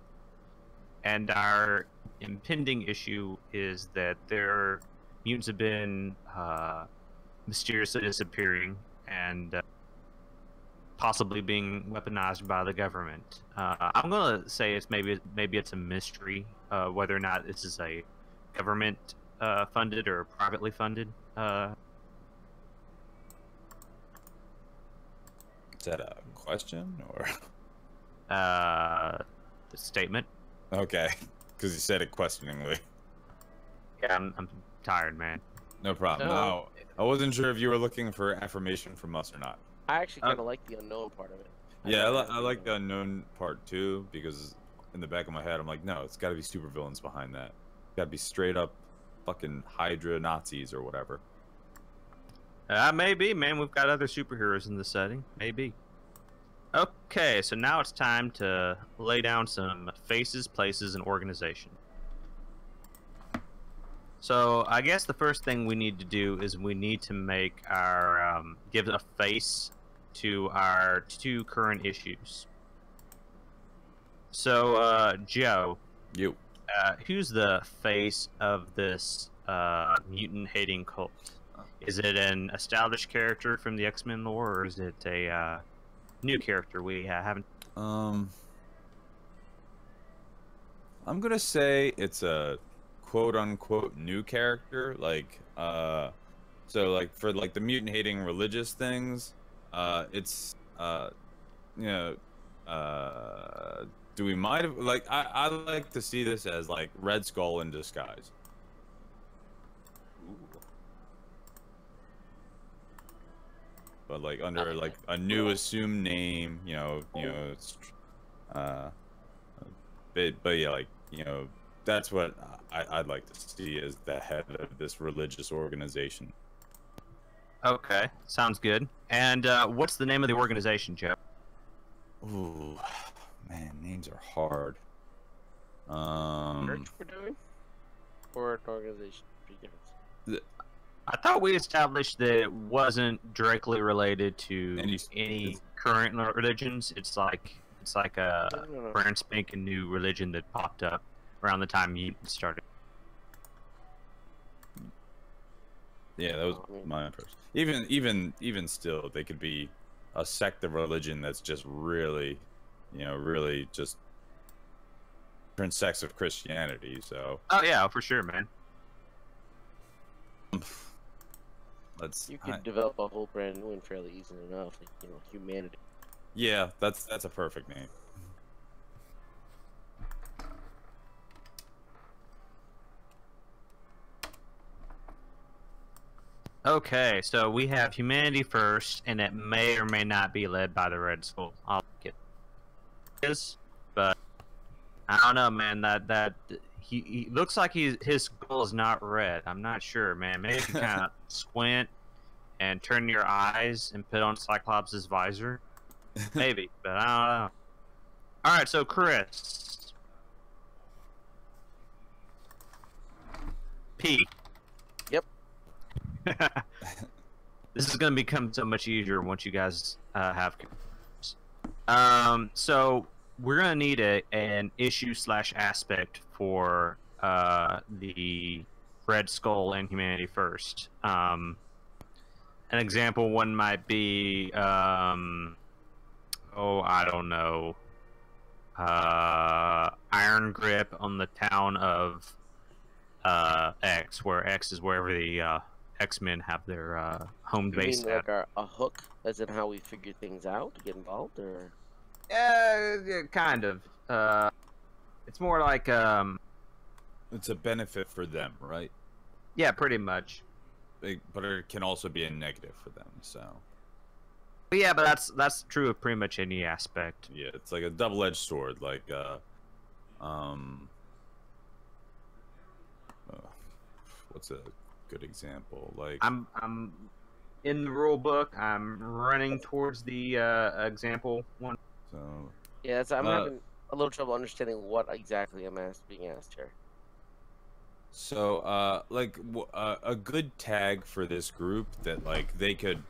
And our impending issue is that their mutants have been mysteriously disappearing and possibly being weaponized by the government. I'm gonna say it's maybe it's a mystery whether or not this is a government funded or privately funded. Is that a question or? Statement. Okay, because you said it questioningly. Yeah, I'm tired, man. No problem. No. No, I wasn't sure if you were looking for affirmation from us or not. I actually kind of like the unknown part of it. Yeah, I like the unknown part too, because in the back of my head, I'm like, no, it's got to be supervillains behind that. Got to be straight up fucking Hydra Nazis or whatever. Maybe, man. We've got other superheroes in the setting. Maybe. Okay, so now it's time to lay down some faces, places, and organization. So I guess the first thing we need to do is we need to make our give a face to our two current issues. So Joe, You. who's the face of this mutant-hating cult? Is it an established character from the X-Men lore, or is it a new character we haven't? I'm gonna say it's a quote-unquote new character, like so like for like the mutant-hating religious things, it's you know, do we might have like I like to see this as like Red Skull in disguise. But like under like a new assumed name, it's but yeah, like, that's what I'd like to see as the head of this religious organization. Okay, sounds good. And what's the name of the organization, Joe? Ooh, man, names are hard. Church we're doing? Or an organization? Big difference. I thought we established that it wasn't directly related to any current religions. It's like a No. brand spanking new religion that popped up around the time mutants started. Yeah, that was my impression. Even still, they could be a sect of religion that's just really, really just different sects of Christianity. So. Oh yeah, for sure, man. You could develop a whole brand new one fairly easily enough, like, humanity. Yeah, that's a perfect name. Okay, so we have humanity first, and it may or may not be led by the Red Skull. I'll get this, but I don't know, man. That he looks like his skull is not red. I'm not sure, man. Maybe if you kind of squint and turn your eyes and put on Cyclops' visor, maybe. But I don't know. All right, so Chris, P. Yep. This is going to become so much easier once you guys have. So we're going to need an issue/aspect for the Red Skull and Humanity First. An example one might be, I don't know, Iron Grip on the town of X, where X is wherever the X-Men have their home base. You mean like a hook, as in how we figure things out to get involved, or? Yeah, kind of. It's more like It's a benefit for them, right? yeah, pretty much. But it can also be a negative for them. So. But yeah, but that's true of pretty much any aspect. Yeah, it's like a double-edged sword. Like, what's a good example? Like, I'm in the rule book. I'm running towards the example one. so. Yeah, I'm having a little trouble understanding what exactly I'm being asked here. So, a good tag for this group that like they could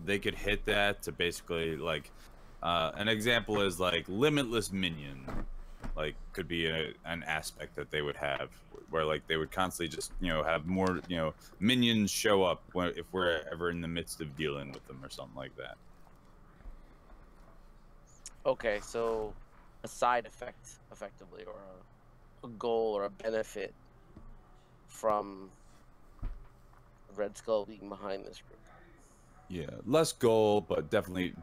hit that to basically like, an example is like limitless minion, like could be an aspect that they would have where like they would constantly just have more minions show up if we're ever in the midst of dealing with them or something like that. Okay, so a side effect, effectively, or a goal or a benefit from Red Skull being behind this group. Yeah, less goal, but definitely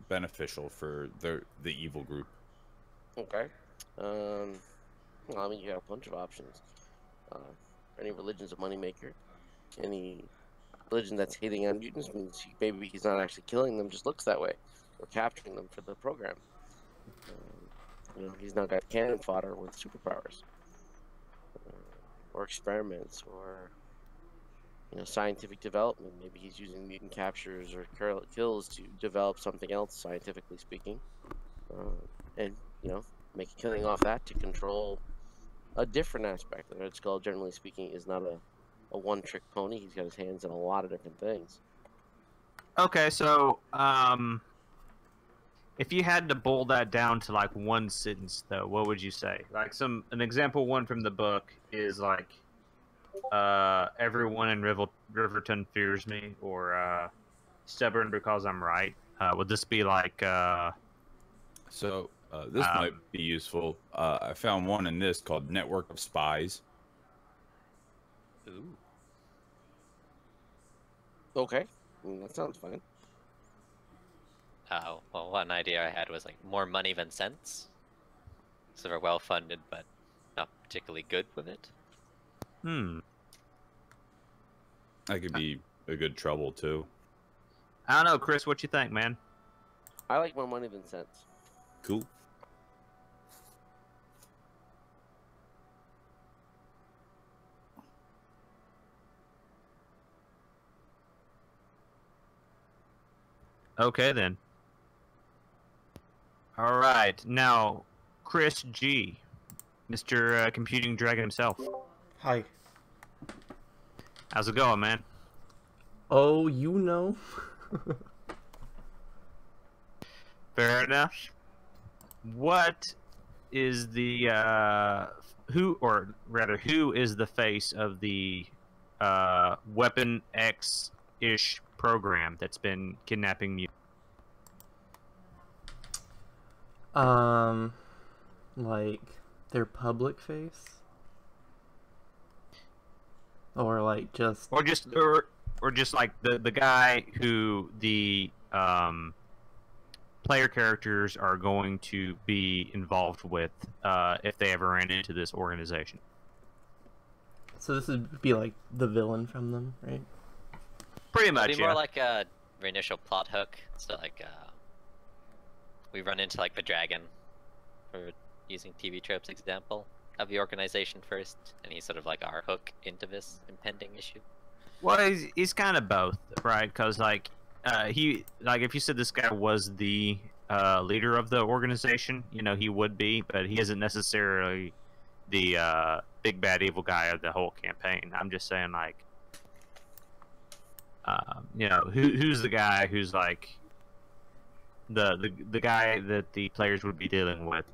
beneficial for the evil group. Okay. Well, I mean, you have a bunch of options. Any religion's a moneymaker. Any religion that's hating on mutants means maybe he's not actually killing them, just looks that way. Or capturing them for the program. He's now got cannon fodder with superpowers. Or experiments, or scientific development. Maybe he's using mutant captures or kills to develop something else, scientifically speaking, and make a killing off that to control a different aspect. The Red Skull, generally speaking, is not a one-trick pony. He's got his hands in a lot of different things. Okay, so if you had to boil that down to like one sentence, though, what would you say? Like an example one from the book is like, everyone in Riverton fears me, or stubborn because I'm right. Would this be like? So this might be useful. I found one in this called Network of Spies. Ooh. Okay, that sounds fine. Well, one idea I had was like more money than sense. So they're well funded, but not particularly good with it. That could be a good trouble too. I don't know, Chris. What you think, man? I like more money than sense. Cool. Okay then. All right, now Chris G, Mr. Computing Dragon himself. Hi. How's it going, man? Oh, Fair enough. What is the who is the face of the Weapon X-ish program that's been kidnapping mutants? Like their public face, or like just or just like the guy who the player characters are going to be involved with if they ever ran into this organization. so this would be like the villain from them, right? Pretty It'd much, be more like a initial plot hook. So like, we run into like the dragon, for using TV tropes example of the organization first, and he's sort of like our hook into this impending issue. Well, he's kind of both, right? Because like if you said this guy was the leader of the organization, you know, he would be, but he isn't necessarily the big bad evil guy of the whole campaign. I'm just saying, like, you know, who's the guy who's like the guy that the players would be dealing with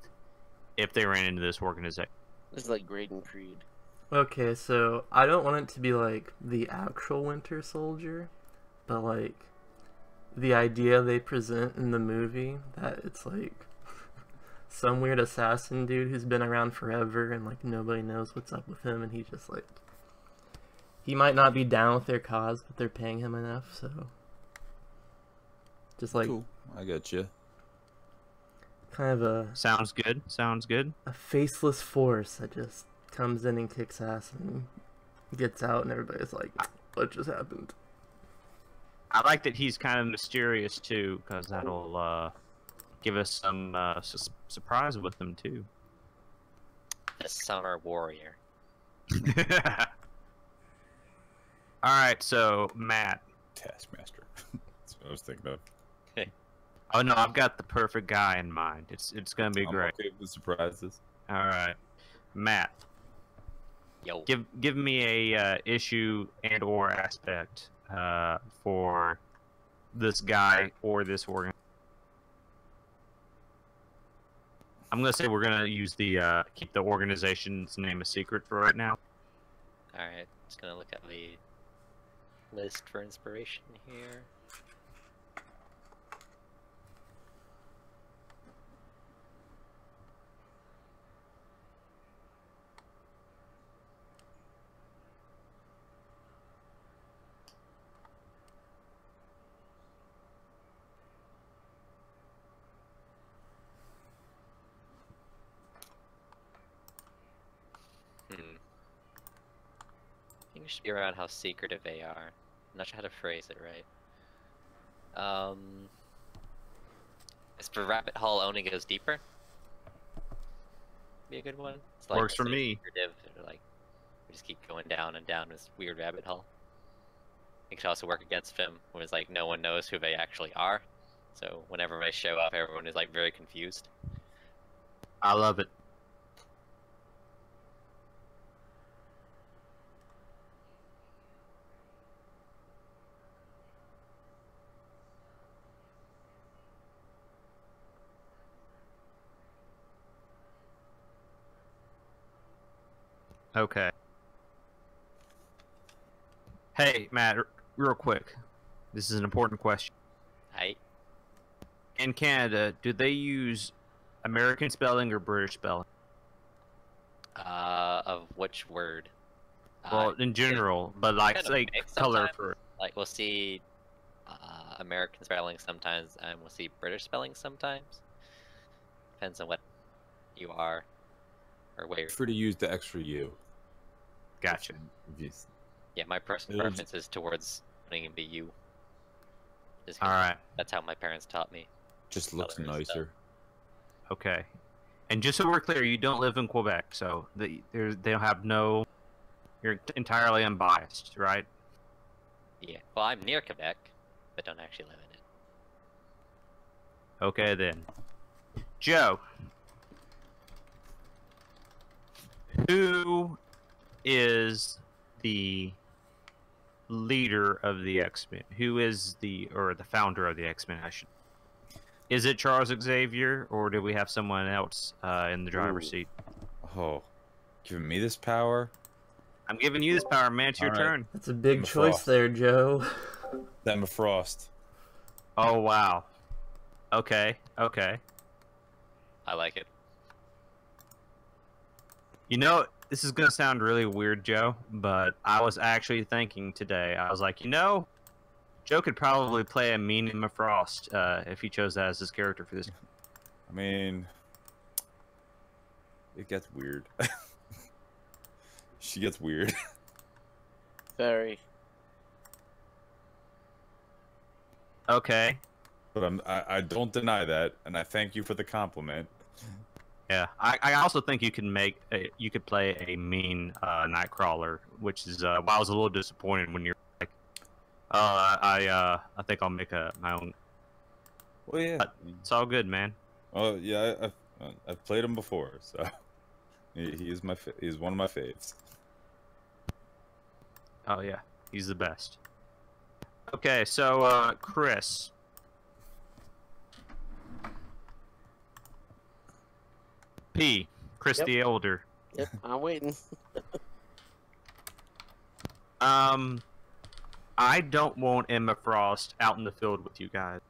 if they ran into this organization. This is like Graydon Creed. Okay, so I don't want it to be like the actual Winter Soldier, but like the idea they present in the movie that it's like some weird assassin dude who's been around forever and like nobody knows what's up with him, and he's just like, he might not be down with their cause, but they're paying him enough, so just like Cool. I get you. kind of Sounds good. Sounds good. a faceless force that just comes in and kicks ass and gets out, and everybody's like, what just happened? I like that he's kind of mysterious too, because that'll give us some surprise with him too. The Summer Warrior. All right, so Matt. Taskmaster. That's what I was thinking of. Oh no, I've got the perfect guy in mind. It's gonna be I'm great. okay with surprises. All right, Matt. Yo. Give me a issue and or aspect for this guy or this organ. I'm gonna say we're gonna use the keep the organization's name a secret for right now. Alright, just gonna look at the list for inspiration here. I think it should be around how secretive they are. I'm not sure how to phrase it right. As for Rabbit Hole only goes deeper. Be a good one. It's like Works for instead of me. secretive, they're like we just keep going down and down this weird rabbit hole. It could also work against them when it's like no one knows who they actually are. So whenever they show up, everyone is like very confused. I love it. Okay. Hey, Matt, real quick. This is an important question. Right? In Canada, do they use American spelling or British spelling? Of which word? Well, in general, but like, kind of say, mixed color sometimes. for. Like we'll see American spelling sometimes, and we'll see British spelling sometimes. Depends on what you are or where. Free to use the extra U. Gotcha. If you- Yeah, my personal It is- preference is towards putting in the U. Just 'cause All right. That's how my parents taught me. Just looks Color and stuff. nicer. Okay. And just so we're clear, you don't live in Quebec, so they'll have no. You're entirely unbiased, right? Yeah. Well, I'm near Quebec, but don't actually live in it. Okay then. Joe. Who is the leader of the X-Men? Who is the founder of the X-Men? Is it Charles Xavier, or do we have someone else in the driver's Ooh. seat? Oh, giving me this power? I'm giving you this power, man. It's your All right. turn. That's a big Emma choice Frost. there, Joe. Emma Frost. Oh wow. Okay. Okay. I like it. You know, this is gonna sound really weird, Joe, but I was actually thinking today. I was like, you know, Joe could probably play a mean Emma Frost if he chose that as his character for this. I mean, it gets weird. She gets weird. Very. Okay. But I don't deny that, and I thank you for the compliment. Yeah. I also think you could play a mean Nightcrawler, which is why I was a little disappointed when you're like, I think I'll make my own. Well, yeah. It's all good, man. Well, yeah. I've played him before, so he is he's one of my faves. Oh yeah, he's the best. Okay, so Chris. Chris Yep. the Elder. Yep, I'm waiting. I don't want Emma Frost out in the field with you guys.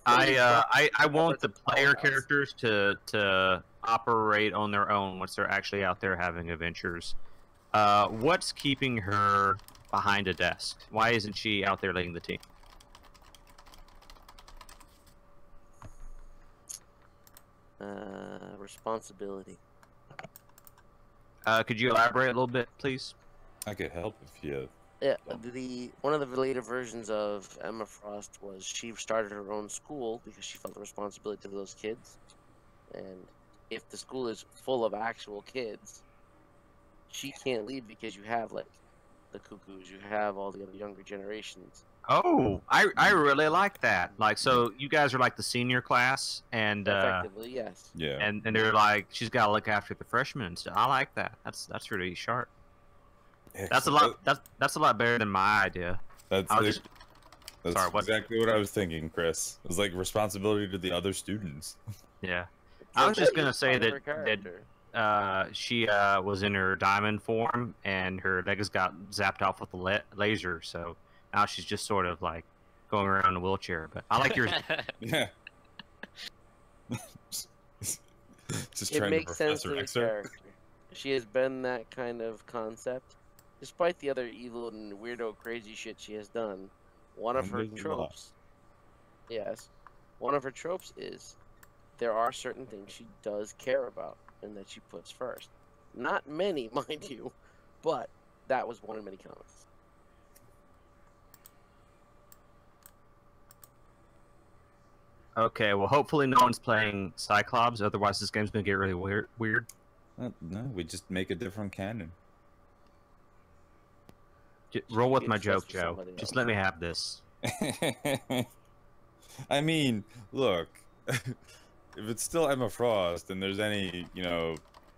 I want the player characters to operate on their own once they're actually out there having adventures. What's keeping her behind a desk? Why isn't she out there leading the team? Responsibility. Could you elaborate a little bit, please? I could help if you. Yeah, one of the later versions of Emma Frost was she started her own school because she felt the responsibility to those kids, and if the school is full of actual kids, she can't leave because you have like the Cuckoos, you have all the other younger generations. Oh, I really like that. Like, so you guys are like the senior class, and Effectively, yes. Yeah. and they're like, she's got to look after the freshmen and stuff. I like that. That's really sharp. That's a lot. That's a lot better than my idea. That's I'll like, just- that's sorry, what? exactly what I was thinking, Chris. It was like responsibility to the other students. Yeah. I was just gonna say Part of her that character. she was in her diamond form and her legs got zapped off with a laser, so now she's just sort of like going around in a wheelchair. But I like yours. Yeah. Just It trying makes to sense Professor to the X her. character. She has been that kind of concept, despite the other evil and weirdo crazy shit she has done. One of And her there's a lot. tropes, yes, one of her tropes is there are certain things she does care about and that she puts first. Not many, mind you, but that was one of many comics. Okay, well, hopefully no one's playing Cyclops. Otherwise, this game's gonna get really weird. No, we just make a different canon. Roll with Get my obsessed joke, with Joe. somebody Just else. let me have this. I mean, look, if it's still Emma Frost and there's any,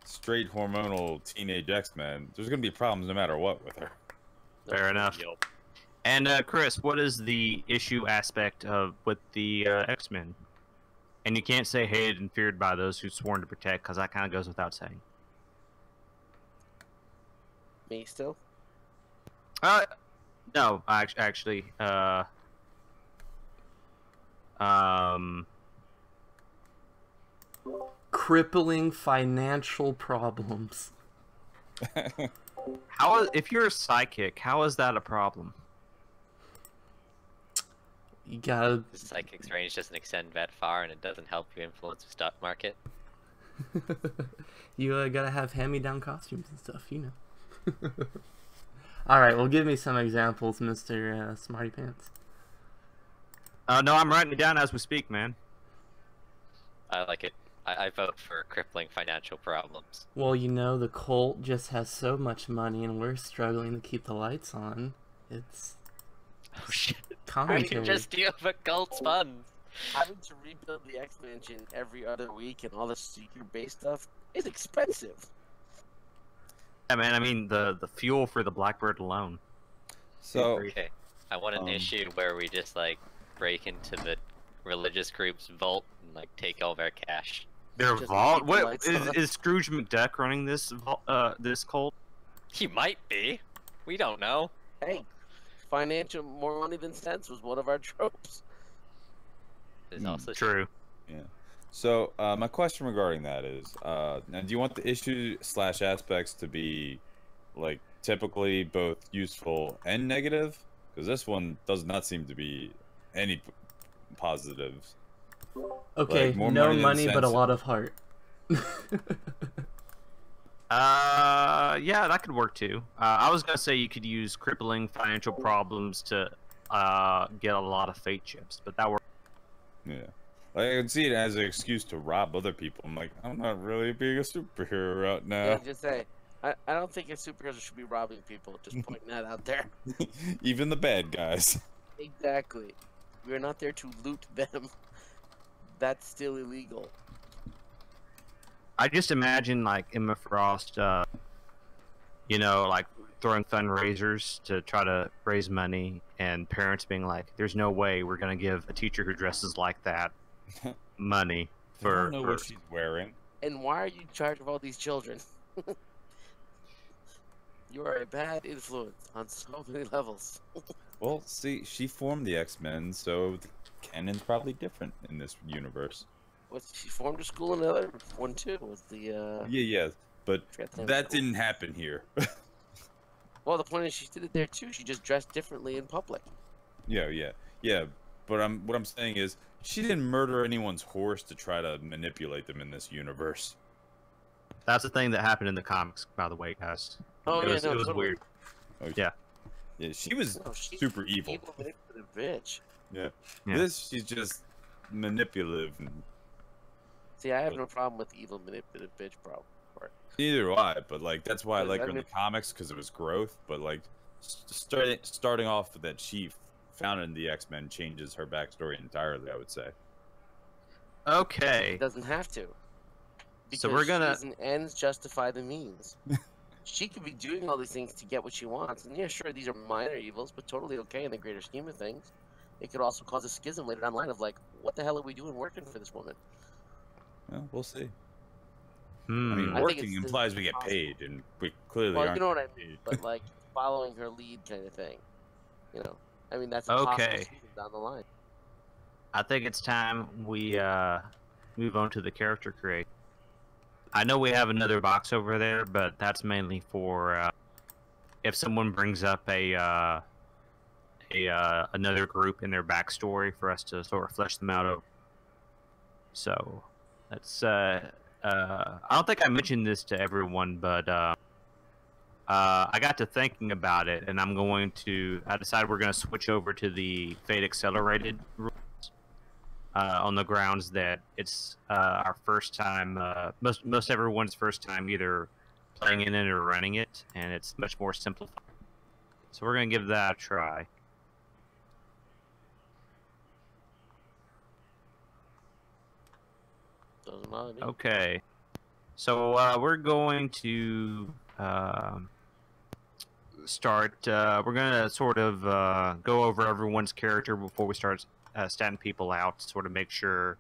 straight hormonal teenage X-Men, there's gonna be problems no matter what with her. Fair enough. Yup. And Chris, what is the issue aspect of with the X-Men? And you can't say hated and feared by those who sworn to protect, because that kind of goes without saying. Me still? No, actually, Crippling financial problems. if you're a psychic, how is that a problem? You gotta. The psychic's range doesn't extend that far, and it doesn't help you influence the stock market. You gotta have hand-me-down costumes and stuff, you know. All right, well, give me some examples, Mr. Smarty Pants. No, I'm writing it down as we speak, man. I like it. I vote for crippling financial problems. Well, you know, the cult just has so much money, and we're struggling to keep the lights on. It's Oh shit! How do commentary. you just deal with cult's funds? Having to rebuild the X-Mansion every other week and all the secret-based stuff is expensive. Yeah, man. I mean, the fuel for the Blackbird alone. So, Okay, I want an issue where we just like break into the religious group's vault and like take all their cash. Their Just vault? keep the What lights is, on. is Scrooge McDuck running this this cult? He might be. We don't know. Hey, financial more money than sense was one of our tropes. There's also True. Yeah. So my question regarding that is, now do you want the issue slash aspects to be like typically both useful and negative? Because this one does not seem to be any positives. Okay, more no money than money, but a sense. lot of heart. Yeah, that could work too. I was gonna say you could use crippling financial problems to get a lot of fate chips, but that works. Yeah. Like, I can see it as an excuse to rob other people. I'm like, I'm not really being a superhero right Yeah, now. just say. I don't think a superhero should be robbing people. Just pointing that out there. Even the bad guys. Exactly. We're not there to loot them. That's still illegal. I just imagine like Emma Frost, you know, like throwing fundraisers to try to raise money, and parents being like, "There's no way we're gonna give a teacher who dresses like that money I for." don't know what she's wearing. And why are you in charge of all these children? You are a bad influence on so many levels. Well, see, she formed the X-Men, so the canon's probably different in this universe. She formed a school in another one too. Was the Yeah, but forgot the name of that the school. didn't happen here. Well, the point is she did it there too. She just dressed differently in public. Yeah. But what I'm saying is, she didn't murder anyone's horse to try to manipulate them in this universe. That's the thing that happened in the comics, by the way, guys. Oh, it yeah, was, no, it was totally. weird. Oh, Yeah. Yeah, she was No, she's super evil. Evil manipulative bitch. Yeah. Yeah. This, she's just manipulative. And See, I have no problem with evil manipulative bitch problem. neither do I, but like that's why I But, like I her in the mean- comics because it was growth. But like starting off with that she founded the X-Men changes her backstory entirely. I would say. Okay. It doesn't have to. So we're gonna- Reason ends justify the means. She could be doing all these things to get what she wants, and yeah, sure, these are minor evils, but totally okay in the greater scheme of things. It could also cause a schism later down the line of like, what the hell are we doing working for this woman? Well, we'll see. Hmm. I mean, I think working it's implies we get possible. paid, and we clearly Well, aren't. you know what I getting mean, paid. but like following her lead kind of thing. You know, I mean that's a Okay. possible schism down the line. I think it's time we move on to the character create. I know we have another box over there, but that's mainly for if someone brings up a another group in their backstory for us to sort of flesh them out. So that's I don't think I mentioned this to everyone, but I got to thinking about it, and I decided we're going to switch over to the Fate Accelerated rules. On the grounds that it's our first time, most everyone's first time either playing in it or running it, and it's much more simplified. So we're gonna give that a try. Doesn't bother me. Okay, so we're going to start. We're gonna sort of go over everyone's character before we start statting people out. Sort of make sure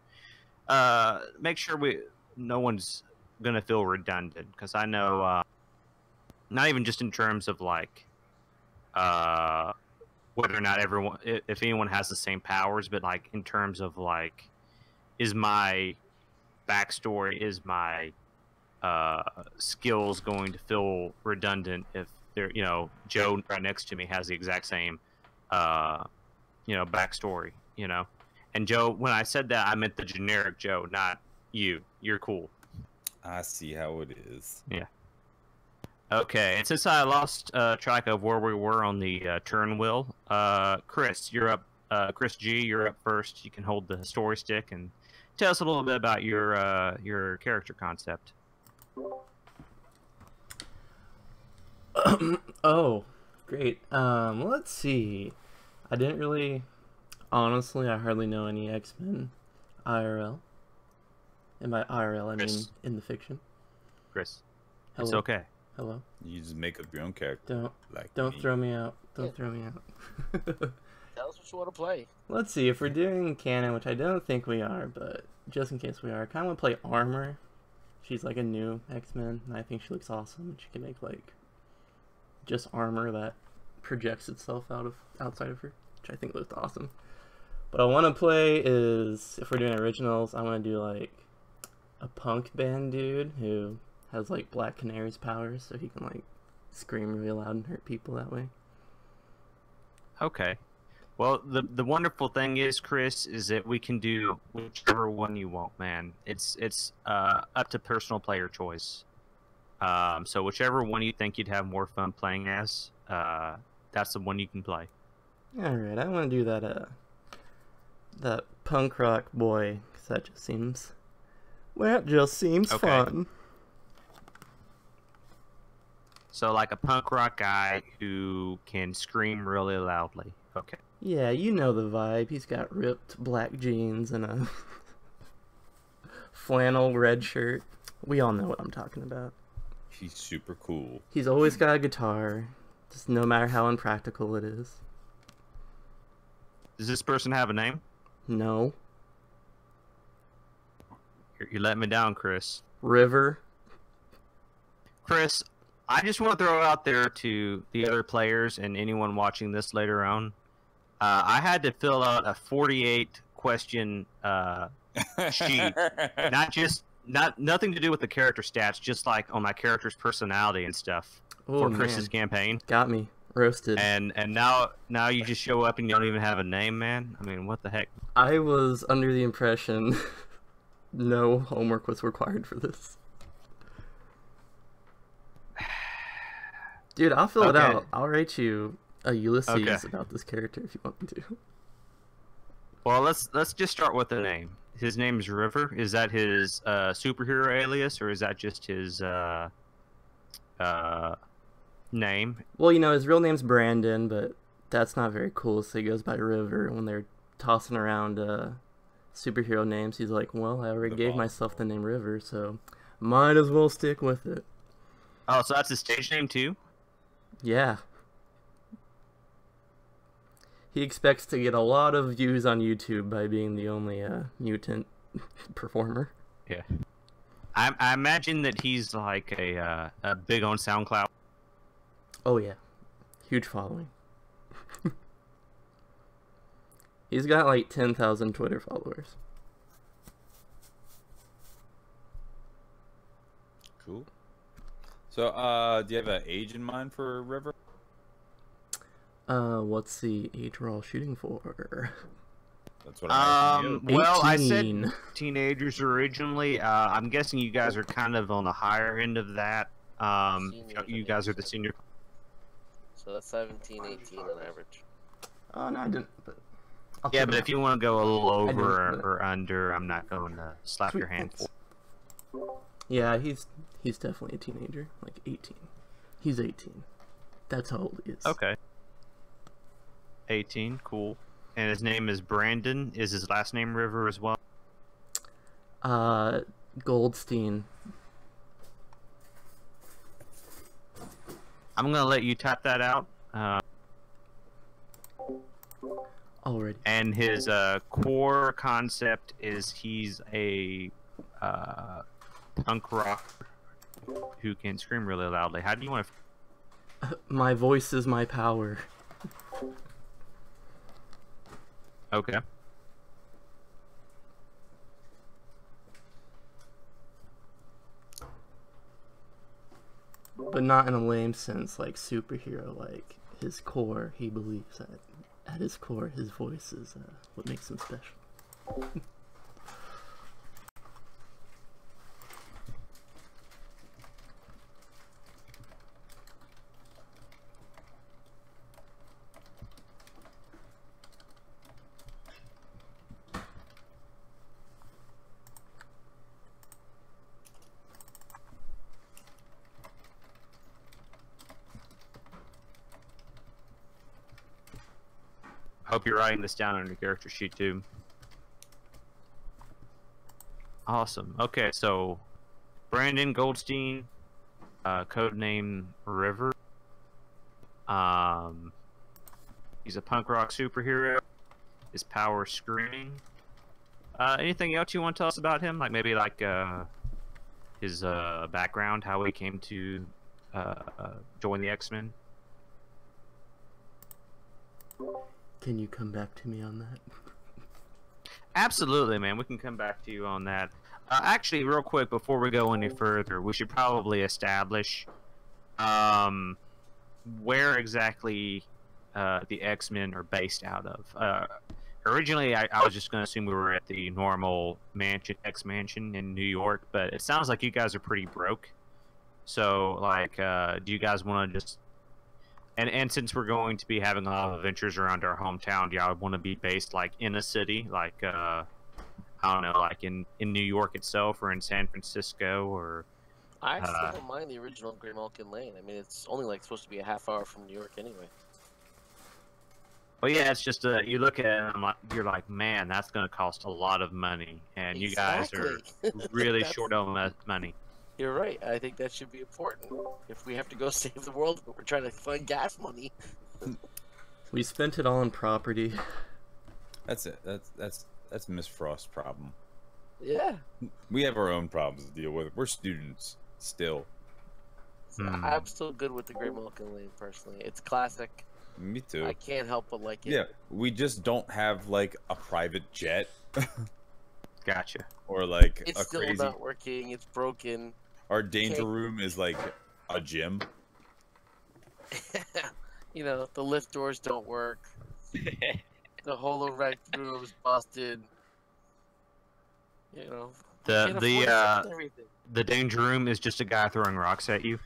no one's gonna feel redundant, because I know not even just in terms of like whether or not if anyone has the same powers, but like in terms of like, is my backstory, is my skills going to feel redundant if they're, Joe right next to me has the exact same backstory, and Joe, when I said that, I meant the generic Joe, not you. You're cool. I see how it is. Okay, and since I lost track of where we were on the turn wheel, Chris, you're up. Chris G, you're up first. You can hold the story stick and tell us a little bit about your character concept. Oh, great. Let's see. Honestly, I hardly know any X-Men IRL. And by IRL, I mean Chris. in the fiction. Chris, Hello. it's okay. Hello. You just make up your own character. Don't Me. throw me out. Don't throw me out. Tell us what you want to play. Let's see, if we're doing canon, which I don't think we are, but just in case we are, I kind of want to play Armor. She's like a new X-Men, and I think she looks awesome. She can make like just armor that projects itself outside of her, which I think looked awesome. What I want to play is, if we're doing originals, I want to do like a punk band dude who has like Black Canary's powers, so he can like scream really loud and hurt people that way. Okay. Well, the wonderful thing is, Chris, is that we can do whichever one you want, man. It's up to personal player choice. So whichever one you think you'd have more fun playing as, that's the one you can play. All right, I want to do that punk rock boy, because that just seems Okay. fun. So like a punk rock guy who can scream really loudly. Okay. Yeah, you know the vibe. He's got ripped black jeans and a flannel red shirt. We all know what I'm talking about. He's super cool. He's always got a guitar, just no matter how impractical it is. Does this person have a name? No. You're letting me down, Chris. River. Chris, I just want to throw out there to the other players and anyone watching this later on. I had to fill out a 48 question sheet, nothing to do with the character stats, just like on my character's personality and stuff for Chris's campaign. Got me. Roasted. And now you just show up and you don't even have a name, man. I mean, what the heck? I was under the impression no homework was required for this. Dude, I'll fill it out. I'll write you a Ulysses about this character if you want me to. Well, let's just start with the name. His name is River. Is that his superhero alias, or is that just his name? Well, you know, his real name's Brandon, but that's not very cool, so he goes by River. When they're tossing around superhero names, he's like, well, I already gave myself the name River, so might as well stick with it. Oh, so that's his stage name too? Yeah. He expects to get a lot of views on YouTube by being the only mutant performer. Yeah. I imagine that he's like a big on SoundCloud. Oh yeah, huge following. He's got like 10,000 Twitter followers. Cool. So, do you have an age in mind for River? What's the age we're all shooting for? That's what I'm asking you. Well, 18. I said teenagers originally. I'm guessing you guys are kind of on the higher end of that. You guys are the senior. So that's 17, 18 on average. Oh no, I didn't. But Yeah, but if you want to go a little over or under, I'm not going to slap your hand. Yeah, he's definitely a teenager, like 18. He's 18. That's how old he is. Okay. 18, cool. And his name is Brandon. Is his last name River as well? Goldstein. I'm gonna let you type that out. Already. And his core concept is he's a punk rock who can scream really loudly. How do you want to? My voice is my power. Okay. But not in a lame sense, like superhero. Like his core, he believes that at his core, his voice is what makes him special. Hope you're writing this down on your character sheet too. Awesome. Okay, so Brandon Goldstein, codename River. He's a punk rock superhero. His power is screaming. Anything else you want to tell us about him? Like maybe like his background, how he came to join the X-Men? Can you come back to me on that? Absolutely, man. We can come back to you on that. Actually, real quick, before we go any further, we should probably establish where exactly the X-Men are based out of. Originally, I was just going to assume we were at the normal X-Mansion in New York, but it sounds like you guys are pretty broke. So, like, do you guys want to just... And since we're going to be having a lot of adventures around our hometown, do y'all want to be based, like, in a city? Like, I don't know, like in New York itself or in San Francisco or... I actually don't mind the original Graymalkin Lane. I mean, it's only, like, supposed to be a half hour from New York anyway. Well, yeah, it's just you look at it and you're like, man, that's going to cost a lot of money, and you guys are really short on money. You're right. I think that should be important. If we have to go save the world, but we're trying to find gas money. We spent it all on property. That's it. That's Miss Frost's problem. Yeah. We have our own problems to deal with. We're students still. I'm still good with the Graymalkin Lane personally. It's classic. Me too. I can't help but like it. Yeah, we just don't have like a private jet. Gotcha. Or like it's a still crazy. not working. It's broken. Our danger room is like a gym. You know, the lift doors don't work. The holorect room is busted. You know, the danger room is just a guy throwing rocks at you.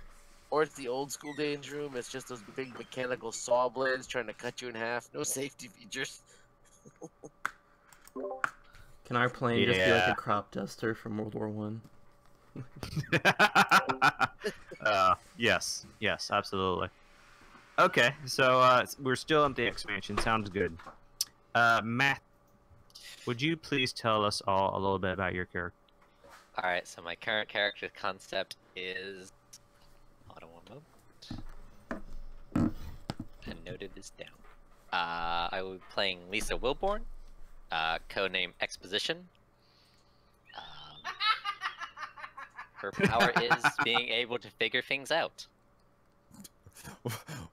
or it's the old school danger room. It's just those big mechanical saw blades trying to cut you in half. No safety features. Can our plane just be like a crop duster from World War One? Yes, absolutely. Okay, so we're still at the expansion. Sounds good. Matt, would you please tell us all a little bit about your character? Alright, so my current character concept is... Hold on one moment. I noted this down. I will be playing Lisa Wilborn, codename Exposition. Her power is being able to figure things out.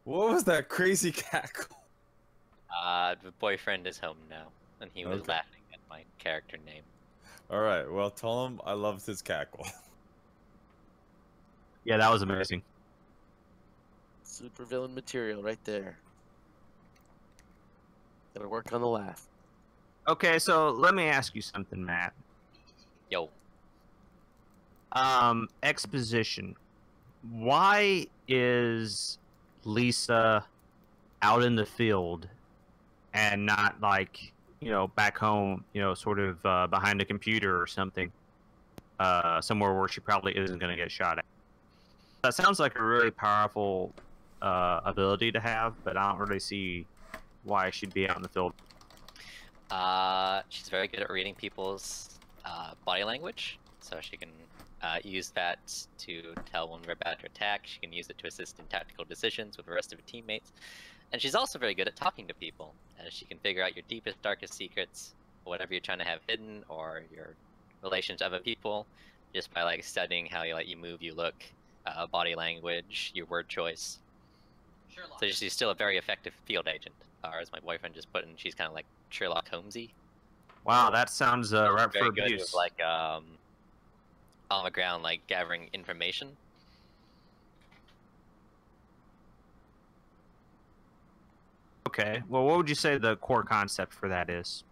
What was that crazy cackle? The boyfriend is home now, and he was laughing at my character name. Alright, well tell him I loved his cackle. Yeah, that was amazing. Super villain material right there. Gotta work on the laugh. Okay, so let me ask you something, Matt. Yo. Exposition. Why is Lisa out in the field and not like, you know, back home, you know, sort of behind a computer or something, somewhere where she probably isn't going to get shot at? That sounds like a really powerful ability to have, but I don't really see why she'd be out in the field. She's very good at reading people's body language, so she can use that to tell when we're about to attack. She can use it to assist in tactical decisions with the rest of her teammates. And she's also very good at talking to people, as she can figure out your deepest, darkest secrets, whatever you're trying to have hidden, or your relations to other people, just by like studying how you move, you look, body language, your word choice. Sherlock. So she's still a very effective field agent, or as my boyfriend just put in, she's kind of like Sherlock Holmesy. Wow, that sounds right very for good abuse. with, like on the ground, like gathering information. Okay, well, what would you say the core concept for that is?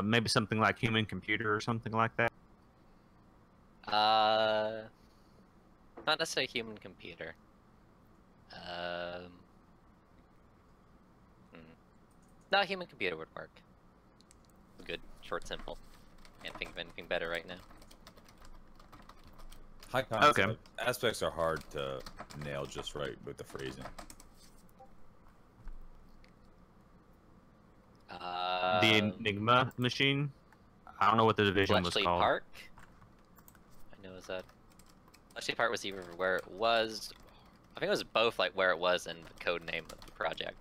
Maybe something like human computer or something like that? Not necessarily human computer. Not human computer would work. Good, short, simple. Can't think of anything better right now. High concept aspects are hard to nail just right with the phrasing. The Enigma machine? I don't know what the division was Bletchley called. Park? I know is that... Bletchley Park was either where it was, I think it was both like where it was and the code name of the project.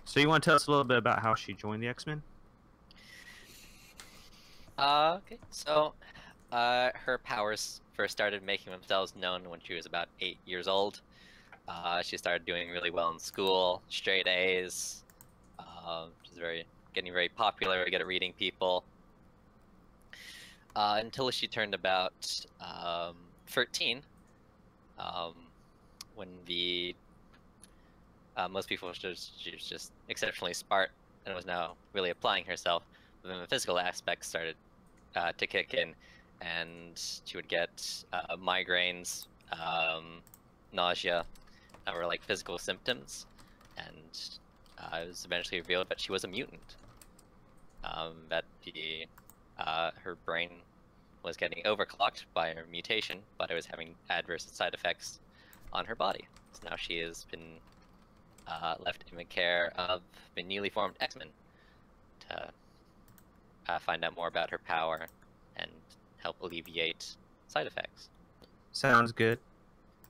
So you want to tell us a little bit about how she joined the X-Men? Okay. So, her powers first started making themselves known when she was about 8 years old. She started doing really well in school, straight A's. She's getting very popular, good at reading people. Until she turned about 13, when most people she was just exceptionally smart and was now really applying herself. But then the physical aspects started to kick in, and she would get migraines, nausea, were like physical symptoms, and it was eventually revealed that she was a mutant. That her brain was getting overclocked by her mutation, but it was having adverse side effects on her body. So now she has been left in the care of the newly formed X-Men to find out more about her power and help alleviate side effects. Sounds good.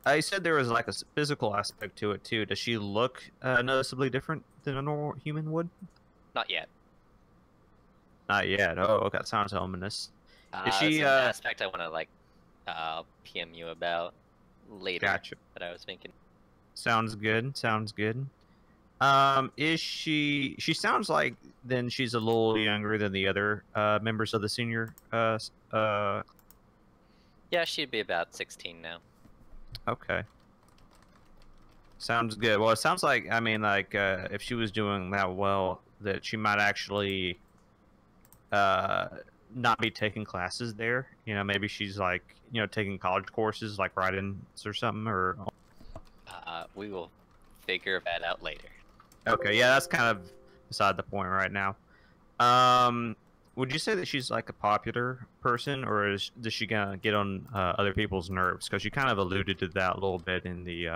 You said there was like a physical aspect to it too. Does she look noticeably different than a normal human would? Not yet. Not yet. Oh, okay. That sounds ominous. Is she? It's an aspect I want to like PM you about later. Gotcha. That I was thinking. Sounds good. Sounds good. Is she? She sounds like then she's a little younger than the other members of the senior. Yeah, she'd be about 16 now. Okay. Sounds good. Well, it sounds like if she was doing that well, that she might actually not be taking classes there. You know, maybe she's like taking college courses like write-ins or something. Or We will figure that out later. okay, yeah, that's kind of beside the point right now. Would you say that she's like a popular person, or does she gonna get on other people's nerves? Because you kind of alluded to that a little bit in the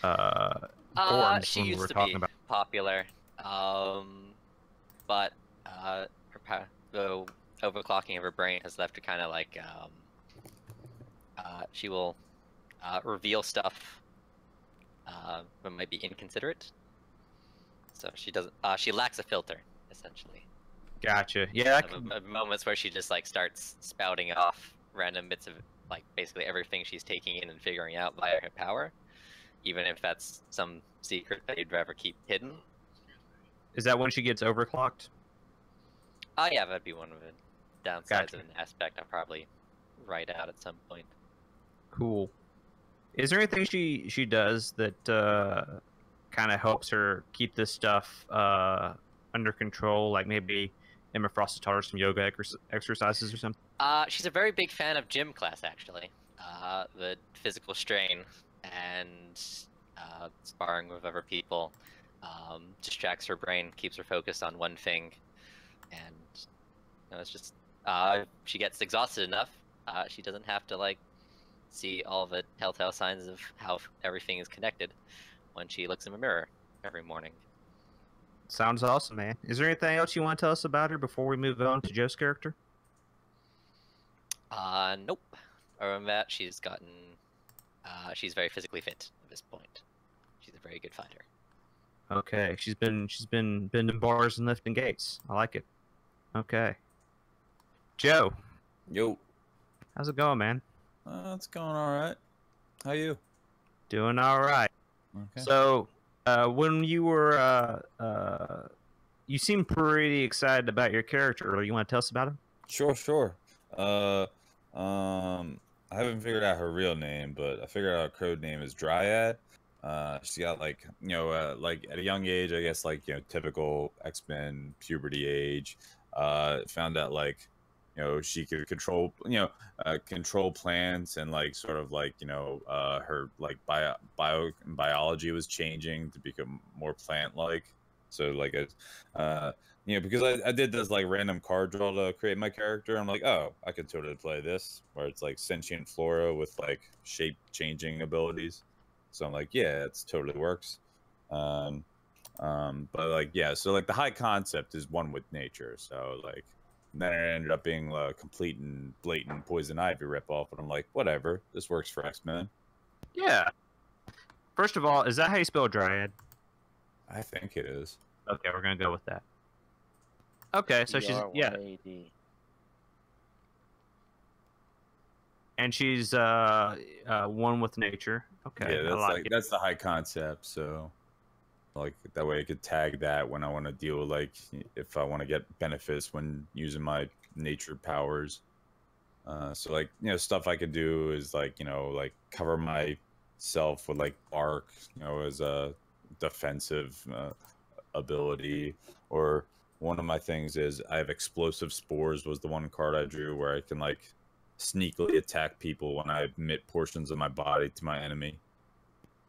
forums She when we used were to talking be about. popular, but the overclocking of her brain has left her kind of like she will reveal stuff that might be inconsiderate. So she doesn't. She lacks a filter, essentially. Gotcha. Yeah. Moments where she just like starts spouting off random bits of like basically everything she's taking in and figuring out via her power, even if that's some secret that you'd rather keep hidden. Is that when she gets overclocked? Oh yeah, that'd be one of the downsides Gotcha. of an aspect I'll probably write out at some point. Cool. Is there anything she does that kind of helps her keep this stuff under control? Like maybe Emma Frost has taught her some yoga exercises or something? She's a very big fan of gym class, actually. The physical strain and sparring with other people distracts her brain, keeps her focused on one thing, and it's just she gets exhausted enough. She doesn't have to like see all the telltale signs of how everything is connected when she looks in the mirror every morning. Sounds awesome, man. Is there anything else you want to tell us about her before we move on to Joe's character? Nope. Other than that, she's very physically fit at this point. She's a very good fighter. Okay, she's been bending bars and lifting gates. I like it. Okay. Joe, Yo, how's it going, man? it's going all right. How you? Doing all right. Okay. So, when you were, you seem pretty excited about your character earlier. You want to tell us about him? Sure. I haven't figured out her real name, but I figured out her code name is Dryad. She got like like at a young age, I guess like typical X-Men puberty age. Found out like she could control control plants and like sort of like her like biology was changing to become more plant like. So like because I did this like random card draw to create my character. I'm like, oh, I could totally play this where it's like sentient flora with like shape changing abilities. So I'm like, yeah, it totally works. But like, yeah, so like the high concept is one with nature. So like, then it ended up being a complete and blatant Poison Ivy ripoff. But I'm like, whatever. This works for X-Men. Yeah. First of all, is that how you spell Dryad? I think it is. Okay, we're gonna go with that. Okay, so she's D-R-Y-A-D. and she's one with nature. Okay, Yeah, that's I like it. that's the high concept. So, like that way I could tag that when I want to deal with like if I want to get benefits when using my nature powers. So like stuff I could do is like like cover myself with like bark, as a defensive ability. Or one of my things is I have explosive spores was the one card I drew where I can like sneakily attack people when I emit portions of my body to my enemy.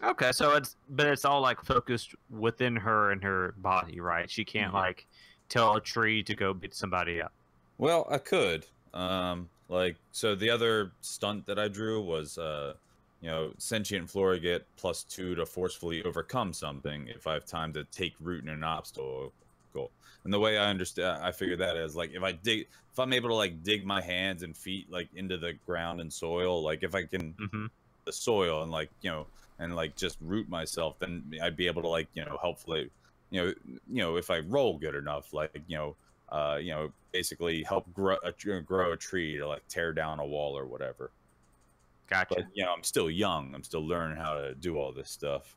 Okay, so it's all like focused within her and her body, right? She can't like tell a tree to go beat somebody up. Well, I could. Like so the other stunt that I drew was sentient flora get +2 to forcefully overcome something if I have time to take root in an obstacle. And the way I understand, I figure that is like if I'm able to like dig my hands and feet like into the ground and soil, like if I can the soil and like and like just root myself, then I'd be able to like helpfully if I roll good enough, like basically help grow a tree to like tear down a wall or whatever. Gotcha. But I'm still young. I'm still learning how to do all this stuff.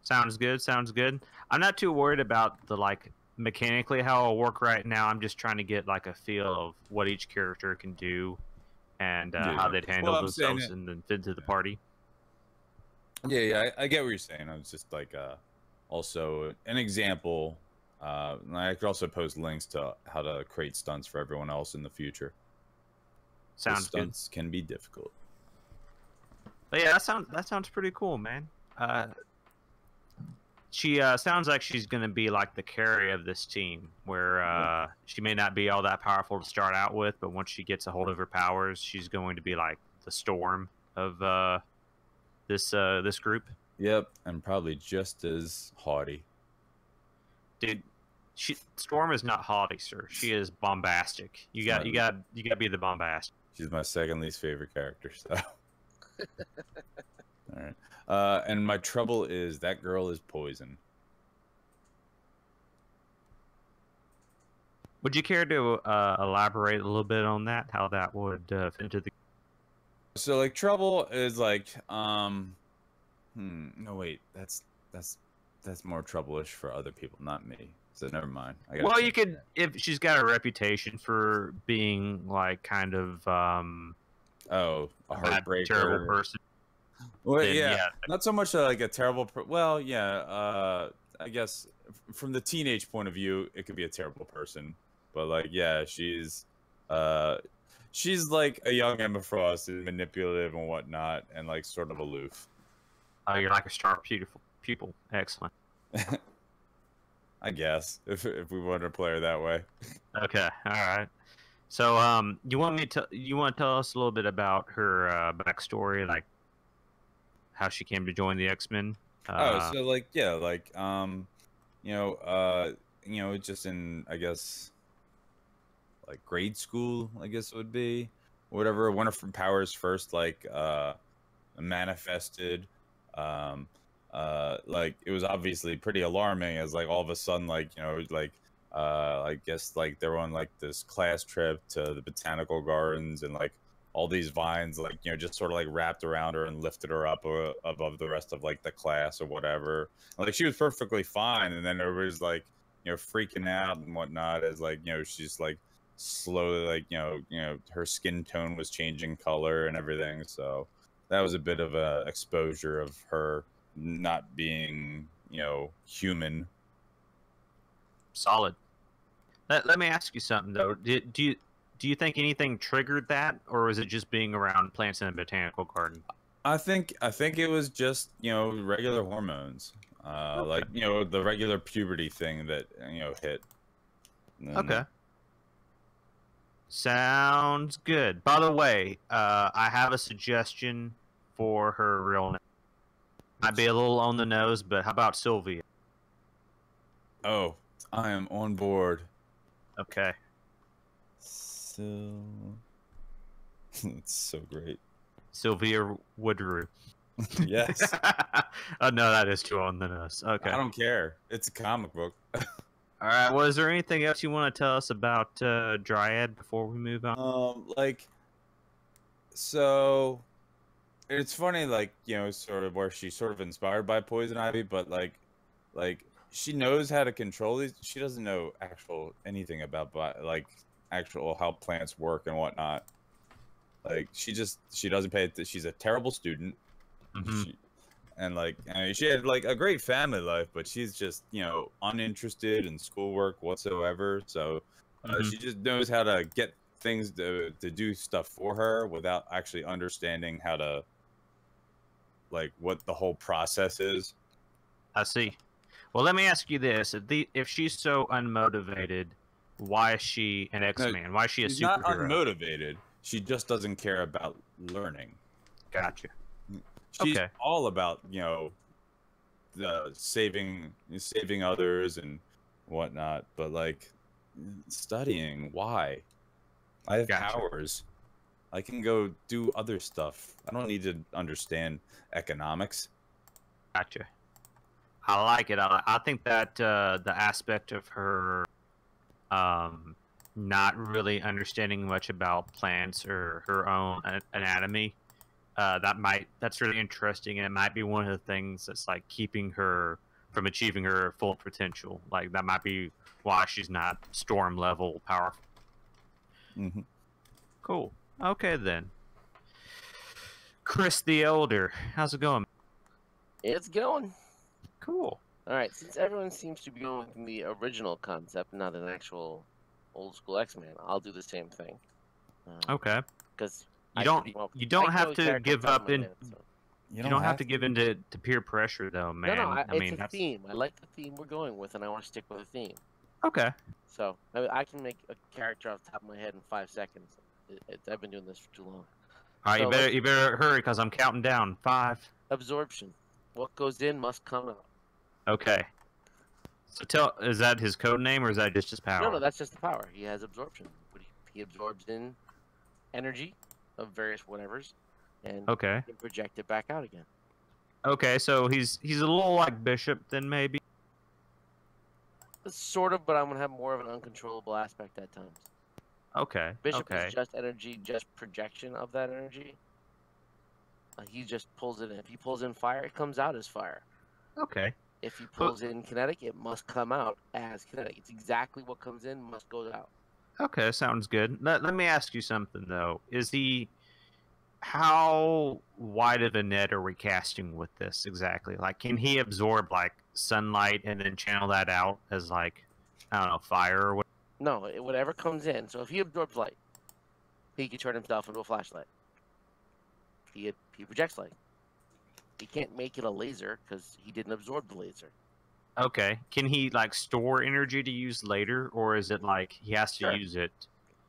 Sounds good. Sounds good. I'm not too worried about the like mechanically how it'll work right now. I'm just trying to get like a feel of what each character can do and how they'd handle themselves and then fit into the party. Yeah, I get what you're saying. I was just like also an example. I could also post links to how to create stunts for everyone else in the future. Sounds good. Stunts can be difficult. But yeah, that sounds pretty cool, man. She sounds like she's gonna be like the carry of this team, where she may not be all that powerful to start out with, but once she gets a hold of her powers, she's going to be like the Storm of this group. Yep, and probably just as haughty. Dude, Storm is not haughty, sir. She is bombastic. You got to be the bombastic. She's my second least favorite character. So, all right. And my trouble is that girl is poison. Would you care to elaborate a little bit on that? How that would fit into the? So like trouble is like no wait, that's more trouble-ish for other people, not me. So never mind. Well, you could if she's got a reputation for being like kind of a heartbreaker, terrible person. Well, yeah, not so much like a terrible. Well, yeah, I guess from the teenage point of view, it could be a terrible person. But like, yeah, she's like a young Emma Frost, is manipulative and whatnot, and like sort of aloof. Oh, you're like a sharp pupil. Excellent. I guess if we wanted to play her that way. Okay, all right. So, you want to tell us a little bit about her backstory, like how she came to join the X-Men? So like yeah, like just in I guess like grade school, I guess it would be whatever. One of her powers first like manifested. Like it was obviously pretty alarming as like all of a sudden like I guess like they were on like this class trip to the botanical gardens and like all these vines like just sort of like wrapped around her and lifted her up above the rest of like the class or whatever. Like she was perfectly fine, and then everybody's like freaking out and whatnot as like she's like slowly like her skin tone was changing color and everything. So that was a bit of a exposure of her not being human. Solid. Let me ask you something though. Do you think anything triggered that, or was it just being around plants in a botanical garden? I think it was just regular hormones, okay. Like the regular puberty thing that hit. Okay. Sounds good. By the way, I have a suggestion for her real name. Might be a little on the nose, but how about Sylvia? Oh, I am on board. Okay. It's so great. Sylvia Woodrue. Yes. Oh no, that is too on the nose. Okay. I don't care. It's a comic book. All right. Well, is there anything else you want to tell us about Dryad before we move on? Like, so it's funny, like, you know, sort of where she's sort of inspired by Poison Ivy, but like she knows how to control these. She doesn't know anything about like actual how plants work and whatnot. Like she doesn't pay it. She's a terrible student. And like, I mean, she had like a great family life, but she's just, you know, uninterested in schoolwork whatsoever. So she just knows how to get things to do stuff for her without actually understanding how to, like, what the whole process is. I see. Well, let me ask you this: if she's so unmotivated, why is she an X-Man? Why is she a She's superhero? not unmotivated. She just doesn't care about learning. Gotcha. She's Okay. all about, you know, saving others and whatnot, but like studying, why? I have Gotcha. powers. I can go do other stuff. I don't need to understand economics. Gotcha. I like it. I think that the aspect of her not really understanding much about plants or her own anatomy, that's really interesting, and it might be one of the things that's like keeping her from achieving her full potential. Like that might be why she's not storm level powerful. Mm-hmm. Cool. Okay then. Chris the Elder, how's it going? It's going. Cool. All right, since everyone seems to be going with the original concept, not an actual old school X-Man, I'll do the same thing. Okay. Because You don't have to give up in. You don't have to give in to peer pressure though, man. No, I mean, it's a theme. I like the theme we're going with, and I want to stick with the theme. Okay. So I can make a character off the top of my head in 5 seconds. I've been doing this for too long. All right, So you better hurry because I'm counting down. 5. Absorption. What goes in must come out. Okay. So is that his code name or is that just his power? No, that's just the power. He has absorption. He absorbs in energy of various whatevers, and Okay. can project it back out again. Okay, so he's a little like Bishop then maybe. Sort of, but I'm gonna have more of an uncontrollable aspect at times. Okay. Bishop okay. is just energy, just projection of that energy. He just pulls it in. If he pulls in fire, it comes out as fire. Okay. If he pulls in kinetic, it must come out as kinetic. It's exactly what comes in must go out. Okay, sounds good. Let me ask you something though. How wide of a net are we casting with this exactly? Like, can he absorb like sunlight and then channel that out as like, I don't know, fire or what? No, whatever comes in. So if he absorbs light, he can turn himself into a flashlight. He projects light. He can't make it a laser because he didn't absorb the laser. Okay. Can he like store energy to use later, or is it like he has to Sure. use it?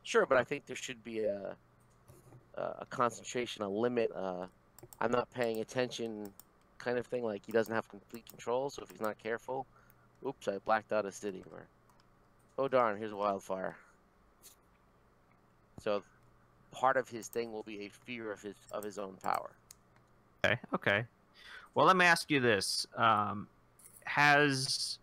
Sure, but I think there should be a concentration, a limit. I'm not paying attention, kind of thing. Like he doesn't have complete control, so if he's not careful, oops, I blacked out a city. Where, oh darn, here's a wildfire. So part of his thing will be a fear of his own power. Okay. Okay. Well, let me ask you this: has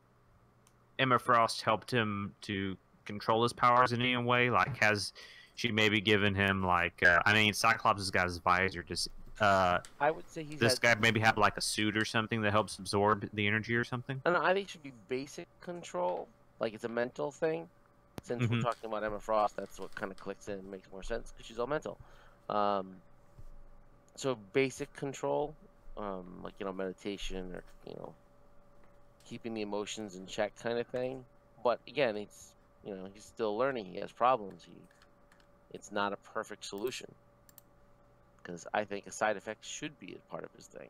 Emma Frost helped him to control his powers in any way? Like, has she maybe given him like? I mean, Cyclops has got his visor. Does I would say this guy maybe have like a suit or something that helps absorb the energy or something? And I think it should be basic control, like it's a mental thing. Since we're talking about Emma Frost, that's what kind of clicks in and makes more sense because she's all mental. So basic control, like meditation or keeping the emotions in check, kind of thing. But again, it's he's still learning. He has problems. It's not a perfect solution because I think a side effect should be a part of his thing.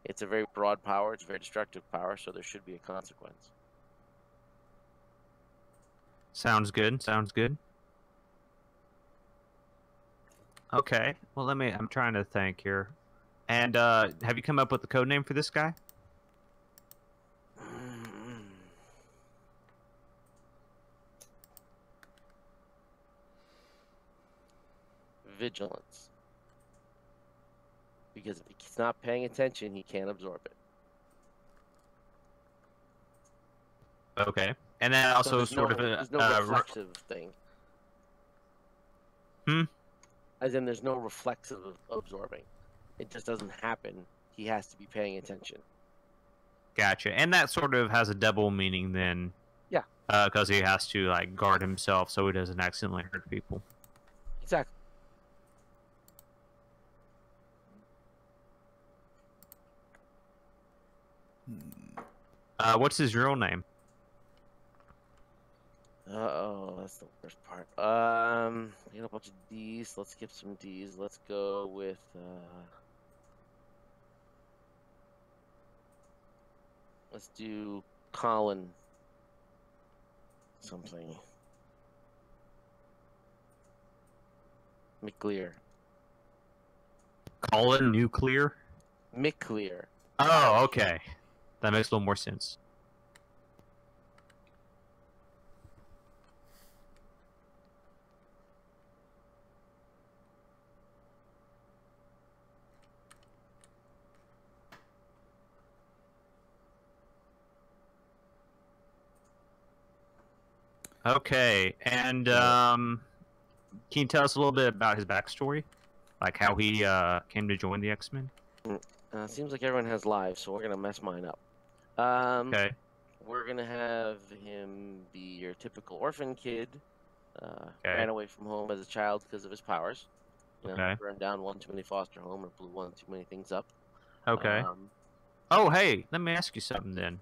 It's a very broad power. It's a very destructive power, so there should be a consequence. Sounds good. Sounds good. Okay. Well, I'm trying to think here. And have you come up with the code name for this guy? vigilance. Because if he's not paying attention, he can't absorb it. Okay. And then So also there's sort no, of a there's no reflexive thing. As in, there's no reflexive absorbing. It just doesn't happen. He has to be paying attention. Gotcha. And that sort of has a double meaning then. Yeah. Because he has to like guard himself so he doesn't accidentally hurt people. Exactly. What's his real name? Oh, that's the worst part. We got a bunch of D's. Let's skip some D's. Let's go with let's do Colin something. McClear. Colin Nuclear? McClear. Oh, okay. That makes a little more sense. Okay, and can you tell us a little bit about his backstory? Like how he came to join the X-Men? Seems like everyone has lives, so we're gonna mess mine up. Okay. We're gonna have him be your typical orphan kid. Okay. Ran away from home as a child because of his powers. You know, Okay. burned down one too many foster home or blew one too many things up. Okay. Oh, hey, let me ask you something then.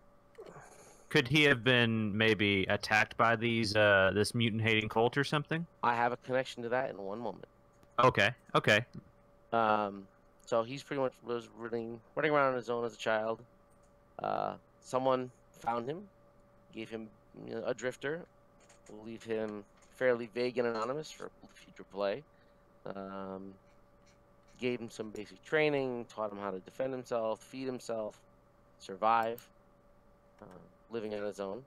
Could he have been maybe attacked by these this mutant hating cult or something? I have a connection to that in one moment. Okay. Okay. So he's pretty much was running around on his own as a child. Someone found him, gave him a drifter. We'll leave him fairly vague and anonymous for future play. Gave him some basic training, taught him how to defend himself, feed himself, survive, living on his own.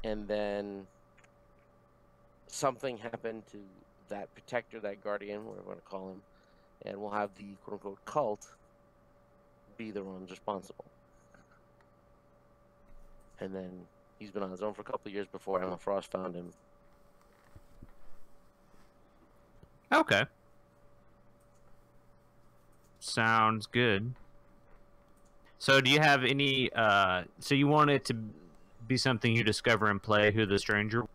And then something happened to that protector, that guardian, whatever you want to call him, and we'll have the quote-unquote cult be the ones responsible. And then he's been on his own for a couple of years before Emma Frost found him. Okay. Sounds good. So do you have any so you want it to be something you discover and play who the stranger?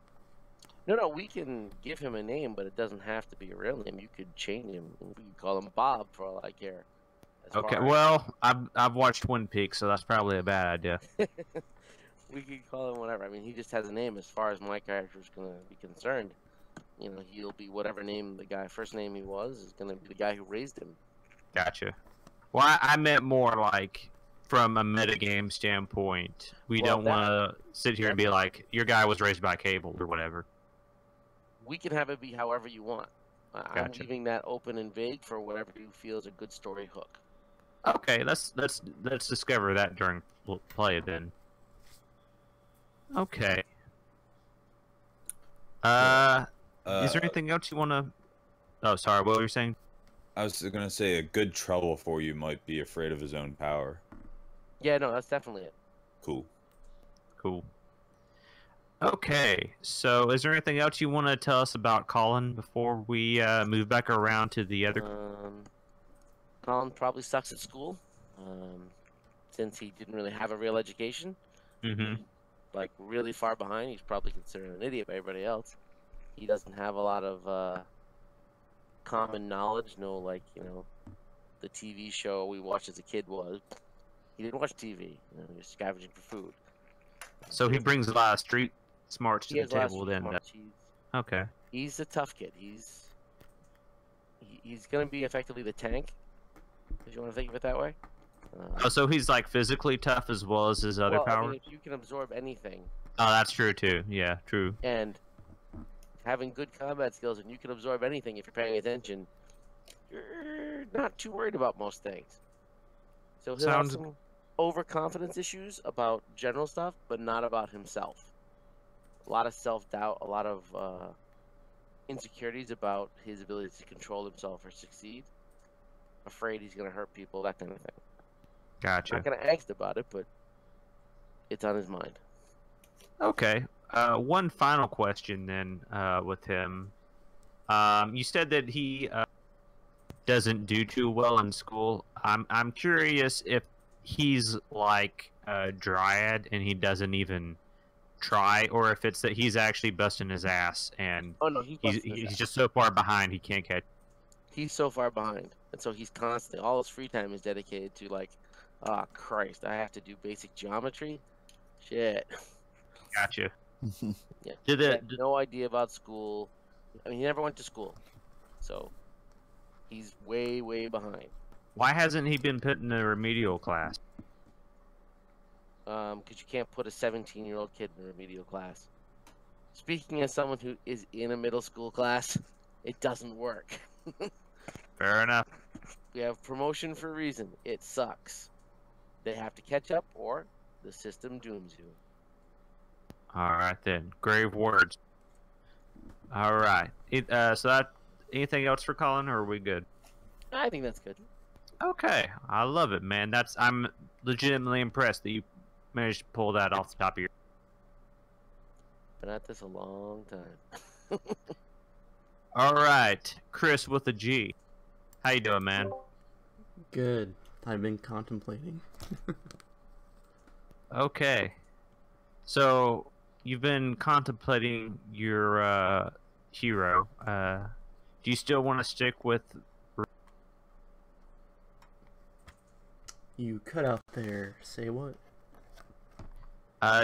No, we can give him a name, but it doesn't have to be a real name. You could change him. We could call him Bob for all I care. Okay, well, I've watched Twin Peaks, so that's probably a bad idea. We could call him whatever. I mean, he just has a name as far as my character is going to be concerned. You know, he'll be whatever name the guy, first name he was, is going to be the guy who raised him. Gotcha. Well, I meant more like from a metagame standpoint. We don't want to sit here and be like, your guy was raised by Cable or whatever. We can have it be however you want. I'm Gotcha. leaving that open and vague for whatever you feel is a good story hook. Okay, let's discover that during play then. Okay. Is there anything else you want to? Oh, sorry. What were you saying? I was gonna say a good trouble for you might be afraid of his own power. Yeah, no, that's definitely it. Cool. Cool. Okay, so is there anything else you want to tell us about Colin before we move back around to the other? Colin probably sucks at school, since he didn't really have a real education. Like really far behind. He's probably considered an idiot by everybody else. He doesn't have a lot of common knowledge. No, like the TV show we watched as a kid was. He didn't watch TV. He was scavenging for food. So he brings a lot of street smarts to He the has a lot of table street then. smarts. Okay. He's a tough kid. He's gonna be effectively the tank, if you want to think of it that way. Oh, so he's like physically tough as well as his other well, power? I mean, if you can absorb anything, Oh, that's true too. Yeah, true. and having good combat skills, and you can absorb anything if you're paying attention, you're not too worried about most things. So he'll have some overconfidence issues about general stuff, but not about himself. A lot of self-doubt, a lot of insecurities about his ability to control himself or succeed. Afraid he's gonna hurt people, that kind of thing. Gotcha. Not gonna angst about it, but it's on his mind. Okay. One final question then with him. You said that he doesn't do too well in school. I'm curious if he's like a dryad and he doesn't even try, or if it's that he's actually busting his ass and Oh no, he's just so far behind he can't catch. He's so far behind, and so he's constantly all his free time is dedicated to like, ah, Christ, I have to do basic geometry. Shit. Gotcha. Yeah. Did He it? had no idea about school. I mean, he never went to school, so he's way, way behind. Why hasn't he been put in a remedial class? Because you can't put a 17-year-old kid in a remedial class. Speaking as someone who is in a middle school class, it doesn't work. Fair enough. We have promotion for a reason. It sucks. They have to catch up, or the system dooms you. All right then. Grave words. All right. So that. Anything else for Colin, or are we good? I think that's good. Okay. I love it, man. I'm legitimately impressed that you managed to pull that off the top of your. Been at this a long time. All right, Chris with a G. How you doing, man? Good. I've been contemplating. Okay. So you've been contemplating your hero. Do you still want to stick with? You cut out there. Say what?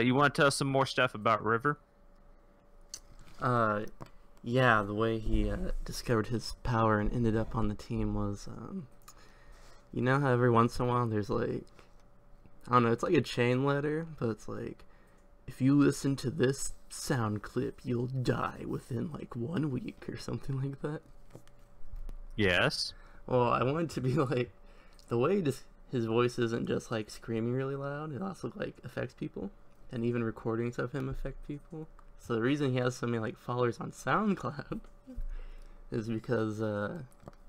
You want to tell us some more stuff about River? Yeah, the way he discovered his power and ended up on the team was, you know how every once in a while there's like, I don't know, it's like a chain letter, but it's like, if you listen to this sound clip, you'll die within like 1 week or something like that. Yes. Well, I want it to be like, the way his voice isn't just like screaming really loud, it also like affects people, and even recordings of him affect people. So the reason he has so many like followers on SoundCloud is because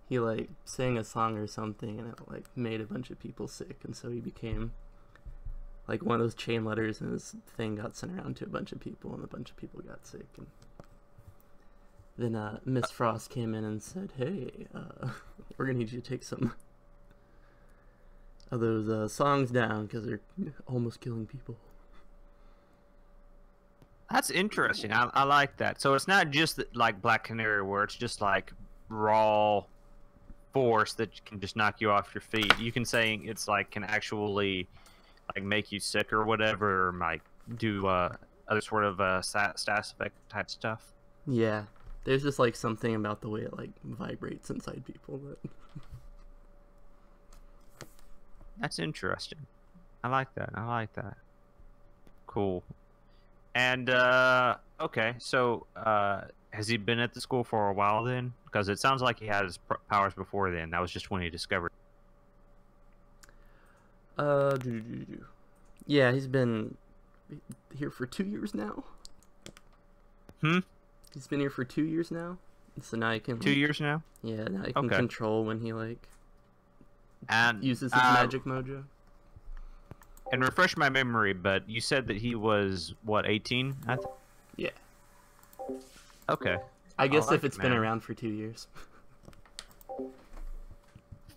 he like sang a song or something and it like made a bunch of people sick, and so he became like one of those chain letters, and his thing got sent around to a bunch of people, and a bunch of people got sick. And then Miss Frost came in and said, "Hey, we're gonna need you to take some of those songs down because they're almost killing people." That's interesting. I like that. So it's not just like Black Canary where it's just like raw force that can just knock you off your feet. You can say it's like can actually like make you sick or whatever, or like do other sort of status effect type stuff. Yeah, there's just like something about the way it like vibrates inside people that. That's interesting. I like that. I like that. Cool. And okay, so has he been at the school for a while then? Because it sounds like he had his powers before then. That was just when he discovered. Yeah, he's been here for 2 years now. He's been here for 2 years now. So now he can. 2 years now. Yeah, now he can Okay. control when he like And uses his magic mojo. And refresh my memory, but you said that he was what, 18? Yeah. Okay. I guess like if it's it, been man. around for 2 years.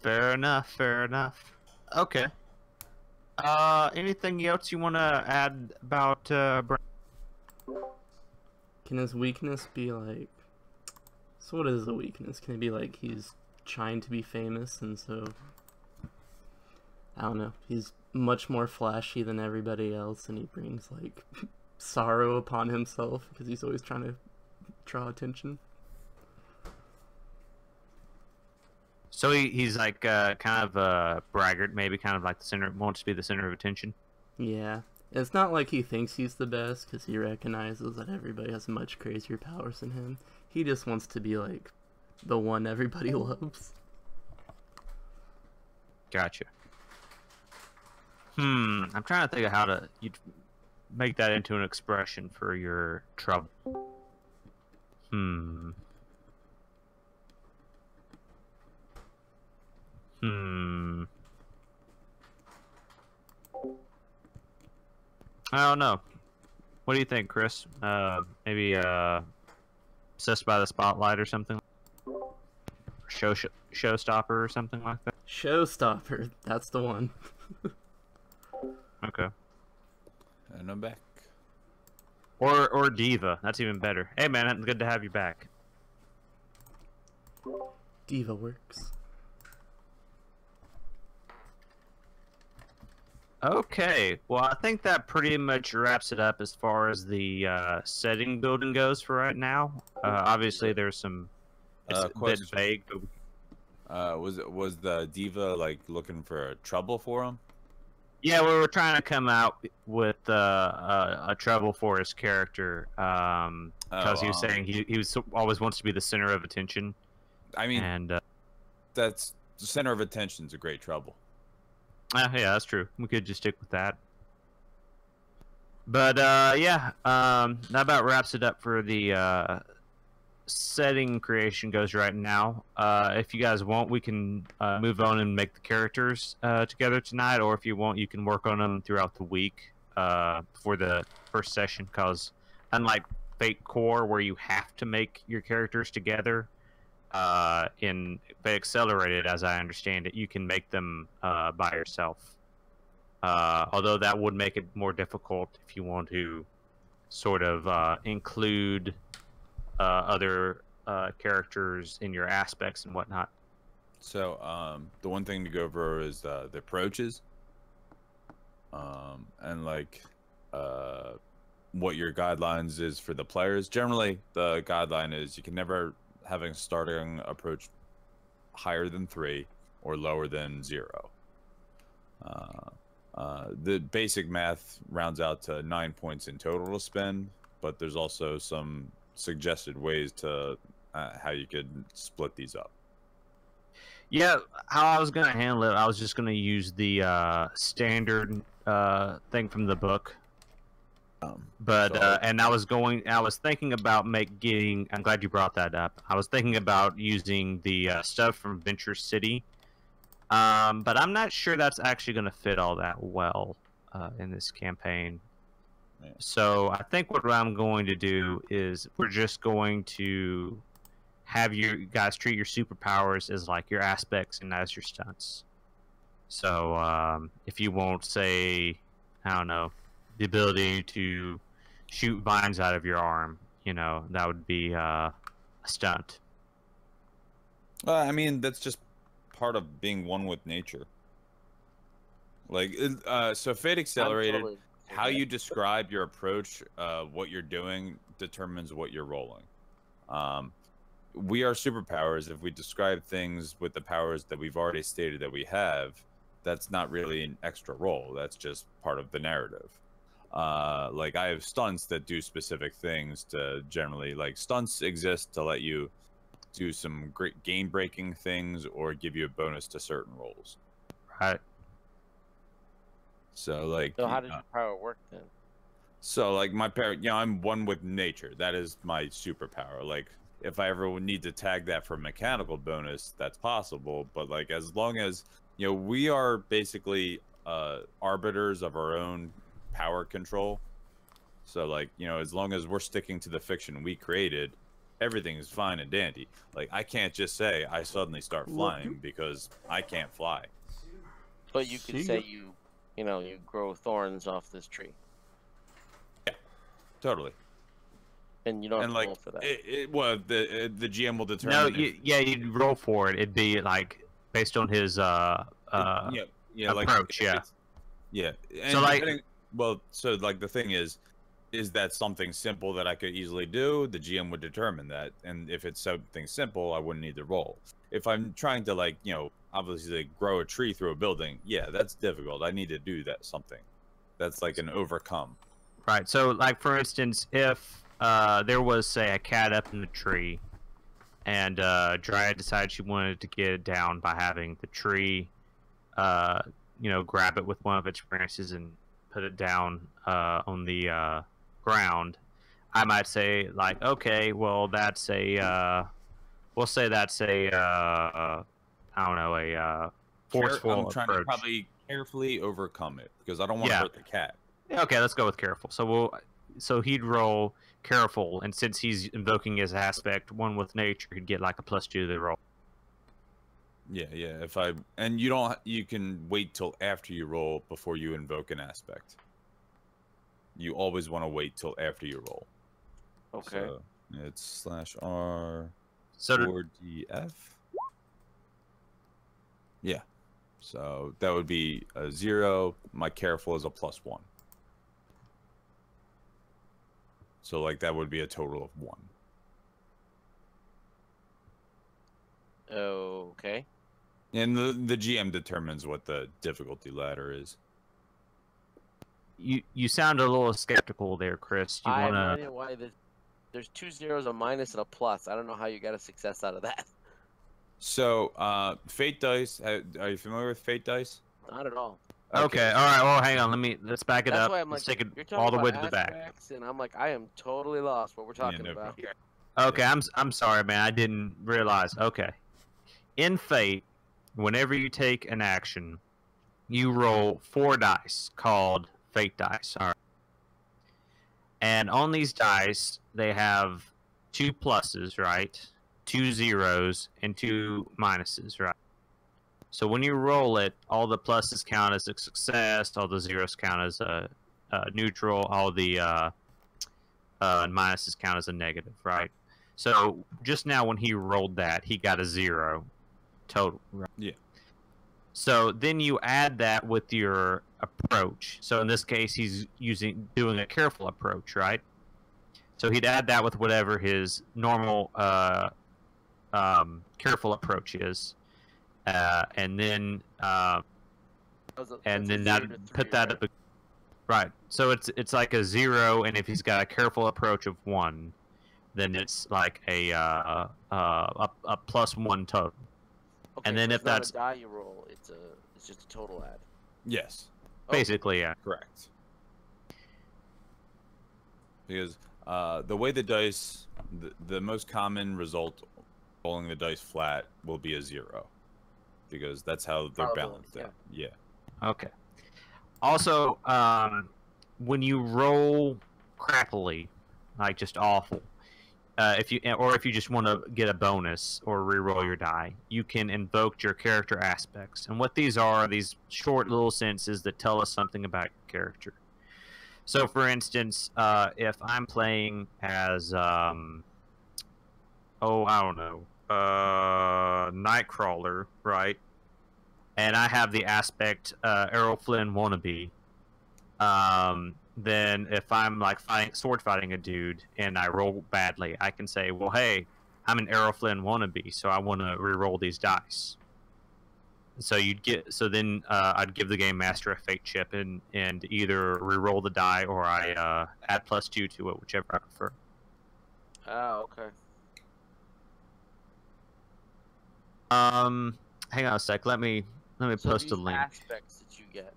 Fair enough. Fair enough. Okay. Anything else you want to add about Brian? Can his weakness be like? So what is a weakness? Can it be like he's trying to be famous, and so I don't know. He's much more flashy than everybody else, and he brings like sorrow upon himself because he's always trying to draw attention. So he's like kind of a braggart, maybe kind of like the center, wants to be the center of attention. Yeah. It's not like he thinks he's the best because he recognizes that everybody has much crazier powers than him. He just wants to be like the one everybody loves. Gotcha. I'm trying to think of how you'd make that into an expression for your trouble. I don't know. What do you think, Chris? Maybe obsessed by the spotlight or something. Showstopper or something like that. Showstopper. That's the one. Okay. And I'm back. Or Diva. That's even better. Hey man, it's good to have you back. Diva works. Okay, well, I think that pretty much wraps it up as far as the setting building goes for right now. Obviously, there's some. It's a bit Question. vague, but Was the diva like looking for trouble for him? yeah, we were trying to come out with a trouble for his character because he was saying he was always wants to be the center of attention, I mean, and that's the center of attention's a great trouble. yeah, that's true. We could just stick with that. But yeah, that about wraps it up for the setting creation goes right now. If you guys want, we can move on and make the characters together tonight, or if you want, you can work on them throughout the week for the first session. Because unlike Fate Core, where you have to make your characters together, in Fate Accelerated, as I understand it, you can make them by yourself. Although that would make it more difficult if you want to sort of include other characters in your aspects and whatnot. So the one thing to go over is the approaches, and like what your guidelines is for the players. Generally, the guideline is you can never have a starting approach higher than 3 or lower than 0. The basic math rounds out to 9 points in total to spend, but there's also some suggested ways to how you could split these up. Yeah, how I was gonna handle it, I was just gonna use the standard thing from the book. But So- and I was thinking about getting. I'm glad you brought that up. I was thinking about using the stuff from Venture City, but I'm not sure that's actually going to fit all that well in this campaign. Yeah. So I think what I'm going to do is we're just going to have you guys treat your superpowers as like your aspects and as your stunts. So if you won't say, I don't know, the ability to shoot vines out of your arm, you know, that would be a stunt. I mean, that's just part of being one with nature. Like, so Fate Accelerated, Totally- how you describe your approach, what you're doing, determines what you're rolling. We are superpowers. If we describe things with the powers that we've already stated that we have, that's not really an extra roll. That's just part of the narrative. Like I have stunts that do specific things to generally, like stunts exist to let you do some great game breaking things or give you a bonus to certain rolls. Right. So like, So how does your power work then? so like my power, you know, I'm one with nature. That is my superpower. Like if I ever would need to tag that for mechanical bonus, that's possible. But like as long as, you know, we are basically arbiters of our own power control. So like, you know, as long as we're sticking to the fiction we created, everything is fine and dandy. Like I can't just say I suddenly start flying because I can't fly. But you could say you know, you grow thorns off this tree, Totally. and you don't have And to like roll for that. well, the GM will determine. No, if- you'd roll for it. It'd be like based on his yeah, like approach, if yeah. it's- yeah. And So, like- depending- well, so like the thing is that something simple that I could easily do? The GM would determine that, and if it's something simple, I wouldn't need to roll. If I'm trying to, like, you know, obviously like, grow a tree through a building, yeah, that's difficult. I need to do that something. That's like an overcome. Right. So, like for instance, if there was, say, a cat up in the tree, and Dryad decided she wanted to get it down by having the tree, you know, grab it with one of its branches and put it down on the ground, I might say, like, okay, well, that's a, we'll say that's a, I don't know, a forceful I'm trying to approach. probably carefully overcome it because I don't want to Yeah. hurt the cat. Yeah, okay, let's go with careful. So he'd roll careful, and since he's invoking his aspect, one with nature, he'd get like a +2 to the roll. Yeah. And you can wait till after you roll before you invoke an aspect. You always want to wait till after you roll. Okay. So it's /R So 4DF. Yeah. So that would be a 0. My careful is a +1. So like that would be a total of 1. Okay. And the GM determines what the difficulty ladder is. you sound a little skeptical there, Chris. You I have no wanna? idea why there's 2 zeros, a minus, and a plus. I don't know how you got a success out of that. So Fate dice. Are you familiar with Fate dice? Not at all. Okay, all right. Well, hang on. Let's back it That's up. why I'm Let's like, take you're it talking all the way about to the back. aspects, and I'm like, I am totally lost what we're talking no about problem. here. Okay, I'm sorry, man. I didn't realize. Okay, in Fate, whenever you take an action, you roll 4 dice called Fate dice. All right. And on these dice, they have 2 pluses, right? 2 zeros and 2 minuses, right? So when you roll it, all the pluses count as a success, all the zeros count as a neutral, all the minuses count as a negative, right? So just now when he rolled that, he got a 0 total, right? Yeah. So then you add that with your approach. So in this case, he's doing a careful approach, right? So he'd add that with whatever his normal careful approach is, and then That's a that 0 to 3, put that right? up. Right. So it's like a 0, and if he's got a careful approach of 1, then it's like a +1 total. Okay, and then so if it's not that's- a die you roll, it's just a total add. Yes. Okay. Basically, yeah. Correct. Because the way the dice, the most common result rolling the dice flat will be a 0, because that's how they're Probability, balanced out. Yeah. Okay. Also, when you roll crappily, like just awful, if you just want to get a bonus or re-roll your die, you can invoke your character aspects. And what these are these short little sentences that tell us something about your character. So, for instance, if I'm playing as I don't know, Nightcrawler, right? And I have the aspect Errol Flynn wannabe. Then if I'm like sword fighting a dude and I roll badly, I can say, well, hey, I'm an Errol Flynn wannabe, so I want to re-roll these dice. So then I'd give the game master a fate chip and either re-roll the die or I add +2 to it, whichever I prefer. Oh, okay. Hang on a sec. Let me So post a these link. aspects that you get,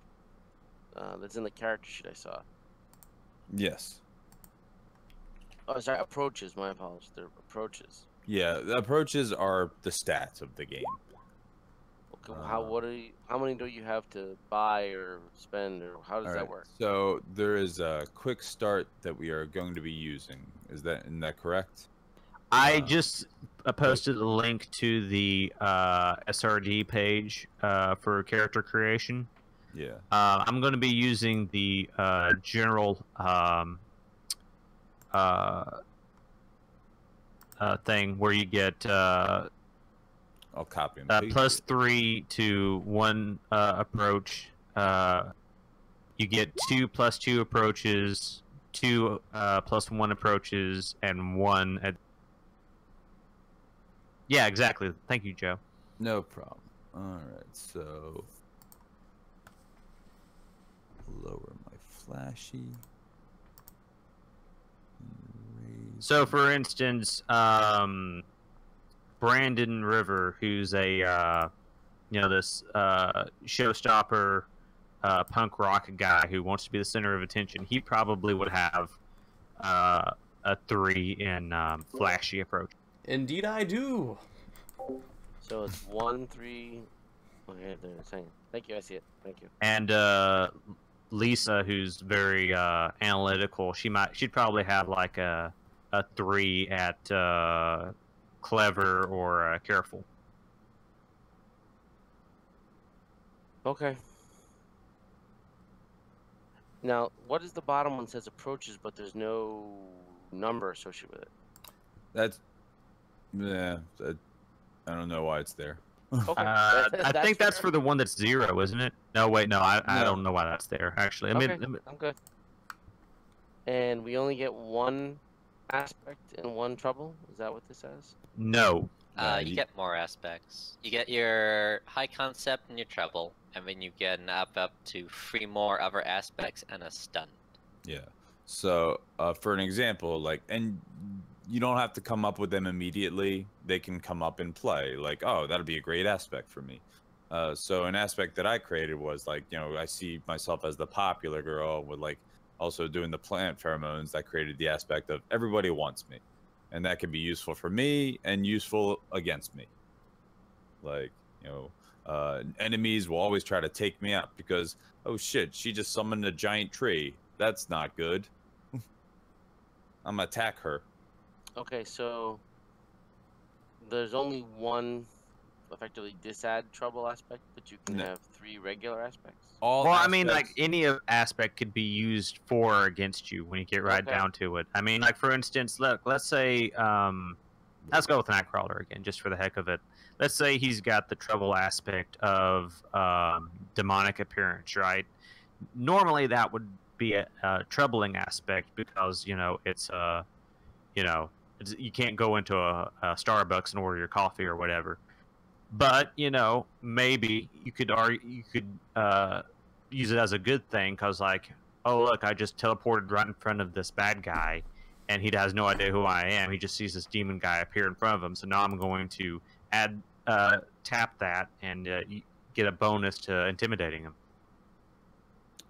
that's in the character sheet I saw. Yes. Oh, sorry, approaches. My apologies. They're approaches. Yeah. The approaches are the stats of the game. Okay, how many do you have to buy or spend, or how does that Alright, work? So there is a quick start that we are going to be using. Isn't that correct? I just posted a link to the SRD page for character creation. Yeah. I'm going to be using the general thing where you get I'll copy and paste. +3 to 1 approach. You get 2 +2 approaches, 2 +1 approaches, and 1 at. Yeah, exactly. Thank you, Joe. No problem. Alright, so lower my flashy. Raise So, for instance, Brandon River, who's a this showstopper punk rock guy who wants to be the center of attention, he probably would have a 3 in flashy approach. Indeed, I do. So it's 1, 3. Okay, there's hang on. Thank you. I see it. Thank you. And Lisa, who's very analytical, she'd probably have like a 3 at clever or careful. Okay. Now, what is the bottom one says approaches, but there's no number associated with it? That's yeah. I don't know why it's there. Okay. I think that's fair. for the one that's 0, isn't it? No, wait, no, I No. don't know why that's there. Actually, Okay, I'm good. And we only get one aspect and one trouble? Is that what this says? no. You get more aspects. You get your high concept and your treble, and then you get an up to 3 more other aspects and a stunt. Yeah. So, for an example, like, and you don't have to come up with them immediately. They can come up in play. Like, oh, that'll be a great aspect for me. So an aspect that I created was like, you know, I see myself as the popular girl with like also doing the plant pheromones. That created the aspect of everybody wants me. And that can be useful for me and useful against me. Like, you know, enemies will always try to take me out because, oh shit, she just summoned a giant tree. That's not good. I'm gonna attack her. Okay, so there's only one effectively disadd trouble aspect, but you can No. have 3 regular aspects. All Well, I mean, like aspects- any aspect could be used for or against you when you get right Okay. down to it. I mean, like for instance, let's say, let's go with Nightcrawler again, just for the heck of it. Let's say he's got the trouble aspect of demonic appearance, right? Normally, that would be a troubling aspect because it's you can't go into a Starbucks and order your coffee or whatever. But maybe you could use it as a good thing because, like, oh look, I just teleported right in front of this bad guy, and he has no idea who I am. He just sees this demon guy appear in front of him. So now I'm going to tap that and get a bonus to intimidating him.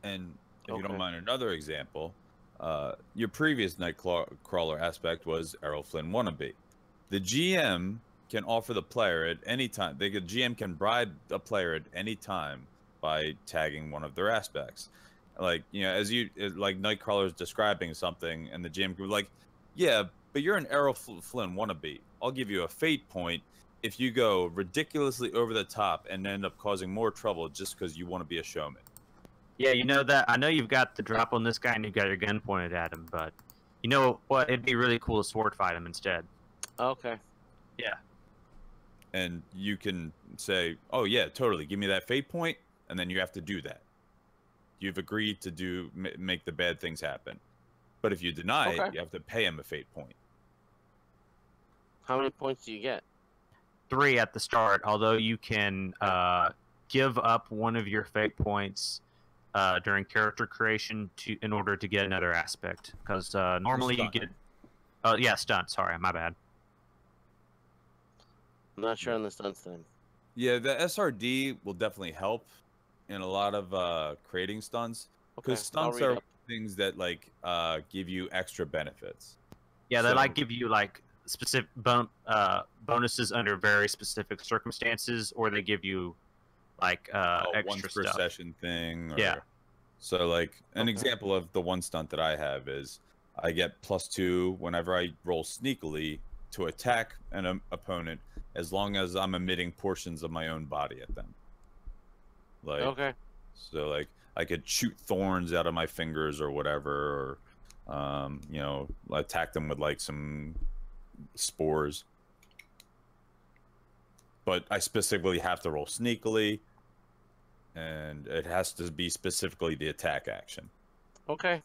And if you Okay. don't mind another example, your previous Nightcrawler aspect was Errol Flynn wannabe. The GM can offer the player at any time. The GM can bribe a player at any time by tagging one of their aspects. Like, as like Nightcrawler is describing something, and the GM could be like, yeah, but you're an Errol Flynn wannabe. I'll give you a fate point if you go ridiculously over the top and end up causing more trouble just because you want to be a showman. Yeah, you know that. I know you've got the drop on this guy and you've got your gun pointed at him, but you know what? It'd be really cool to sword fight him instead. Okay. Yeah. And you can say, oh yeah, totally, give me that fate point, and then you have to do that. You've agreed to make the bad things happen. But if you deny it, Okay. you have to pay him a fate point. How many points do you get? 3 at the start, although you can give up one of your fate points during character creation in order to get another aspect. Because normally you Stunt. get... stunt. Sorry, my bad. I'm not sure on the stunts then. Yeah, the SRD will definitely help in a lot of creating stunts. Okay. Because I'll stunts read are up. things that like give you extra benefits. Yeah, they So- like give you like specific bonuses under very specific circumstances, or they give you like A extra once per stuff. session thing. Or, Yeah. So like an Okay. example of the one stunt that I have is I get +2 whenever I roll sneakily to attack an opponent as long as I'm emitting portions of my own body at them. Like, Okay. so like I could shoot thorns out of my fingers or whatever, or attack them with like some spores. But I specifically have to roll sneakily, and it has to be specifically the attack action. Okay.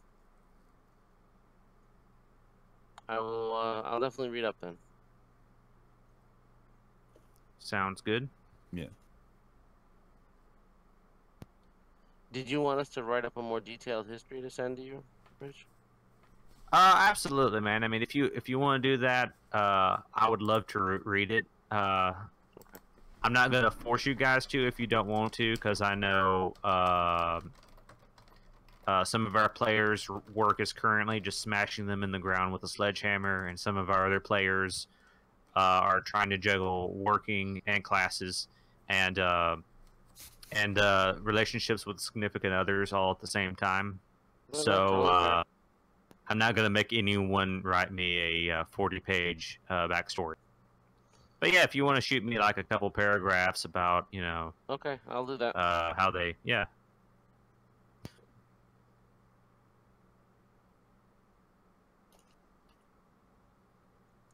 I will. I'll definitely read up then. Sounds good. Did you want us to write up a more detailed history to send to you, Rich? Absolutely, man. I mean, if you want to do that, I would love to read it. I'm not gonna force you guys to if you don't want to, because I know some of our players' work is currently just smashing them in the ground with a sledgehammer, and some of our other players are trying to juggle working and classes, and and relationships with significant others all at the same time. Well, So that's totally fair. I'm not gonna make anyone write me a 40-page backstory. But yeah, if you want to shoot me like a couple paragraphs about, you know, Okay, I'll do that. how they, yeah.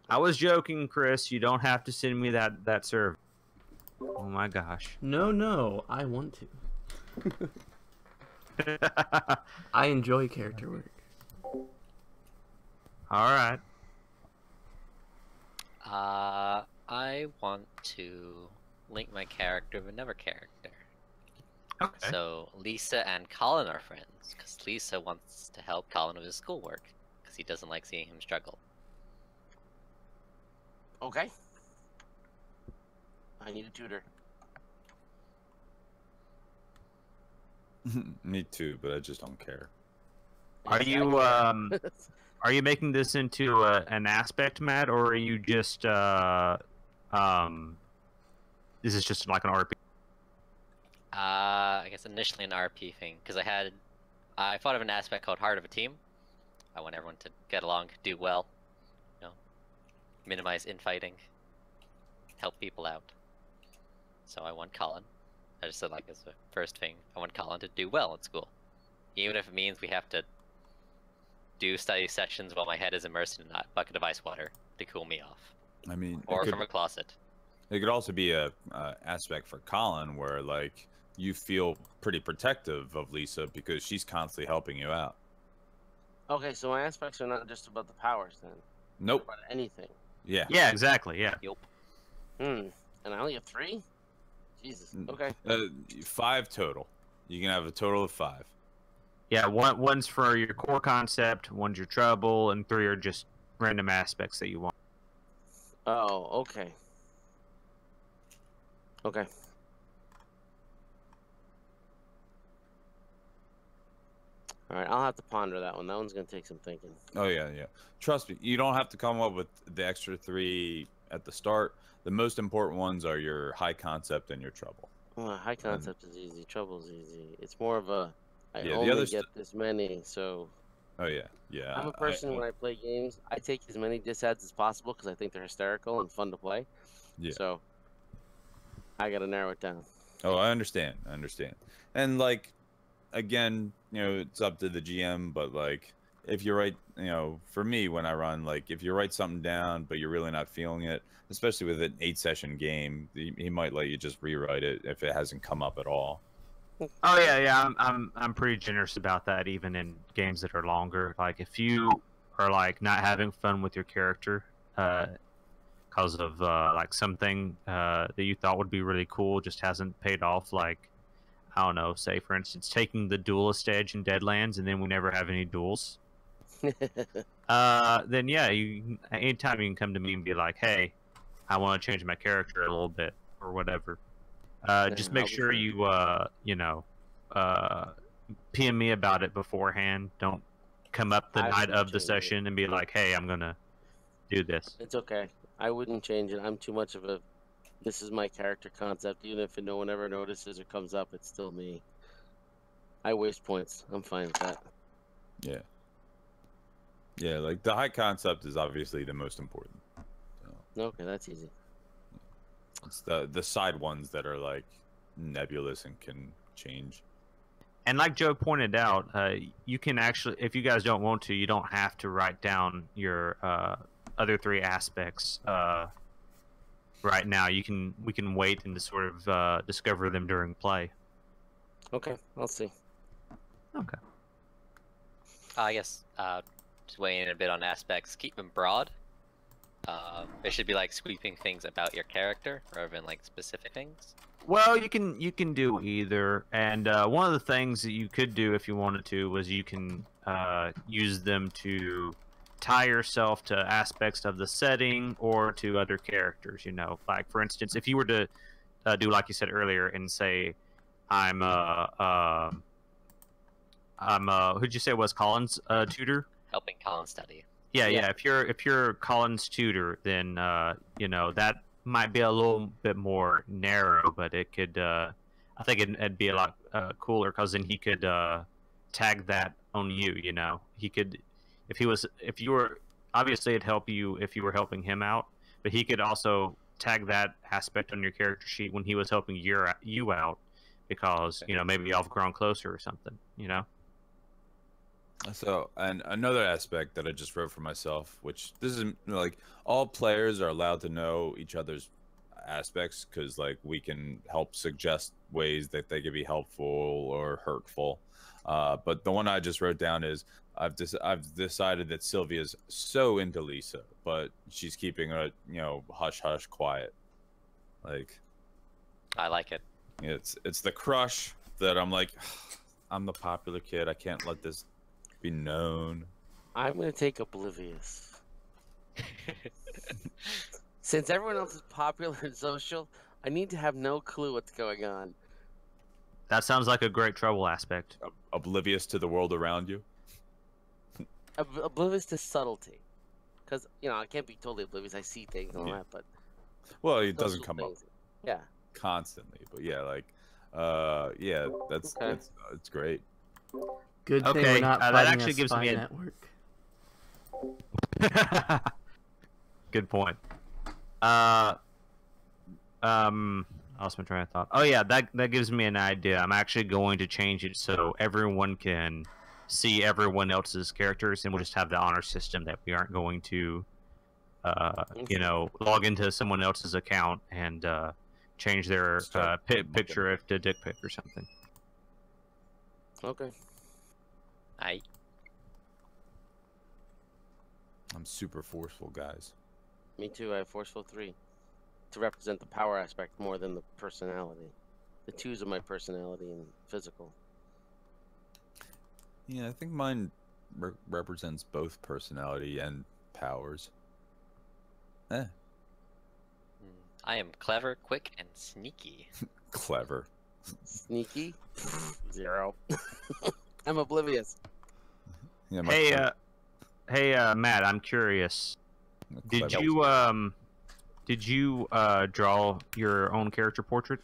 I was joking, Chris. You don't have to send me that survey. Oh my gosh. No, I want to. I enjoy character work. All right. I want to link my character with another character. Okay. So Lisa and Colin are friends because Lisa wants to help Colin with his schoolwork because he doesn't like seeing him struggle. Okay. I need a tutor. Me too, but I just don't care. Are you are you making this into an aspect, Matt, or are you just this is just like an RP? I guess initially an RP thing because I thought of an aspect called Heart of a Team. I want everyone to get along, do well, you know, minimize infighting, help people out. So I want Colin. I just said like as the first thing, I want Colin to do well at school, even if it means we have to do study sessions while my head is immersed in a bucket of ice water to cool me off, I mean, or from a closet. it could also be a aspect for Colin where like you feel pretty protective of Lisa because she's constantly helping you out. Okay, so my aspects are not just about the powers then. Nope. About anything. Yeah. Yeah, exactly. Yeah. And I only have 3? Jesus. Okay. 5 total. You can have a total of 5. Yeah. One's for your core concept, one's your trouble, and 3 are just random aspects that you want. Oh, okay. Okay. All right, I'll have to ponder that one. That one's gonna take some thinking. Oh yeah, yeah. Trust me, you don't have to come up with the extra 3 at the start. The most important ones are your high concept and your trouble. Well, high concept is easy. Trouble's easy. It's more of a I Yeah, the only other get this many. So Oh yeah, yeah. I'm a person when I play games, I take as many disads as possible because I think they're hysterical and fun to play. Yeah. So I gotta narrow it down. Oh, I understand. I understand. And like, again, you know, it's up to the GM, but like, if you write, you know, for me when I run, like, if you write something down but you're really not feeling it, especially with an 8-session game, he might let you just rewrite it if it hasn't come up at all. Oh yeah, yeah. I'm pretty generous about that, even in games that are longer. Like if you are like not having fun with your character, because of like something that you thought would be really cool just hasn't paid off. Like I don't know, say for instance, taking the duelist edge in Deadlands, and then we never have any duels. Then yeah, anytime you can come to me and be like, hey, I want to change my character a little bit or whatever. Just make sure you you know, PM me about it beforehand. Don't come up the night of the session and be like, hey, I'm gonna do this. It's okay. I wouldn't change it. I'm too much of a. This is my character concept. Even if no one ever notices or comes up, it's still me. I waste points. I'm fine with that. Yeah. Yeah, like the high concept is obviously the most important. So Okay, that's easy. it's the side ones that are like nebulous and can change. And like Joe pointed out, you can actually, if you guys don't want to, you don't have to write down your other 3 aspects right now. We can wait and to sort of discover them during play. Okay, I'll see. Okay. I guess just weighing in a bit on aspects, keep them broad. It should be like sweeping things about your character rather than like specific things. Well, you can do either, and one of the things that you could do if you wanted to was you can use them to tie yourself to aspects of the setting or to other characters. You know, like for instance, if you were to do like you said earlier and say, I'm who'd you say was Colin's tutor? Helping Colin study. Yeah. If you're Colin's tutor, then you know that might be a little bit more narrow, but it could I think it'd be a lot cooler because then he could tag that on you. You know, he could if you were obviously it'd help you if you were helping him out, but he could also tag that aspect on your character sheet when he was helping you out because maybe y'all have grown closer or something. So, and another aspect that I just wrote for myself, which this is like all players are allowed to know each other's aspects because like we can help suggest ways that they could be helpful or hurtful. But the one I just wrote down is I've decided that Sylvia's so into Lisa, but she's keeping her hush hush quiet. Like, I like it. it's the crush that I'm like, I'm the popular kid. I can't let this be known. I'm gonna take Oblivious. Since everyone else is popular and social, I need to have no clue what's going on. That sounds like a great trouble aspect. Oblivious to the world around you. Oblivious to subtlety, because I can't be totally oblivious. I see things and all that, but Well, it doesn't social come things. up Yeah. constantly, but yeah, like, yeah, that's Okay. it's great. Good thing Okay, we're not that fighting actually a gives spy me a- network. Good point. I lost my train of thought. Oh yeah, that gives me an idea. I'm actually going to change it so everyone can see everyone else's characters, and we'll just have the honor system that we aren't going to, log into someone else's account and change their Start picture if to dick pic or something. Okay. I'm super forceful, guys. Me too. I have Forceful 3 to represent the power aspect more than the personality. The 2s are my personality and physical. Yeah, I think mine represents both personality and powers. I am clever, quick, and sneaky. Clever. Sneaky? 0. I'm Oblivious. Yeah, Hey, Matt, I'm curious. Did you draw your own character portrait?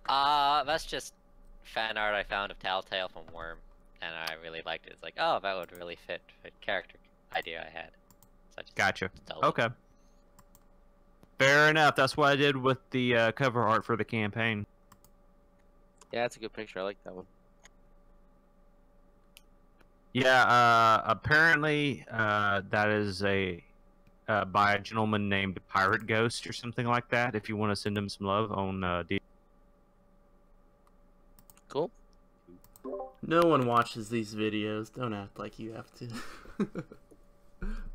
That's just fan art I found of Telltale from Worm, and I really liked it. It's like, oh, that would really fit the character idea I had. So I just Gotcha. stole it. Okay. Fair enough. That's what I did with the cover art for the campaign. Yeah, that's a good picture. I like that one. Yeah. Apparently, that is by a gentleman named Pirate Ghost or something like that. If you want to send him some love on Cool. No one watches these videos. Don't act like you have to.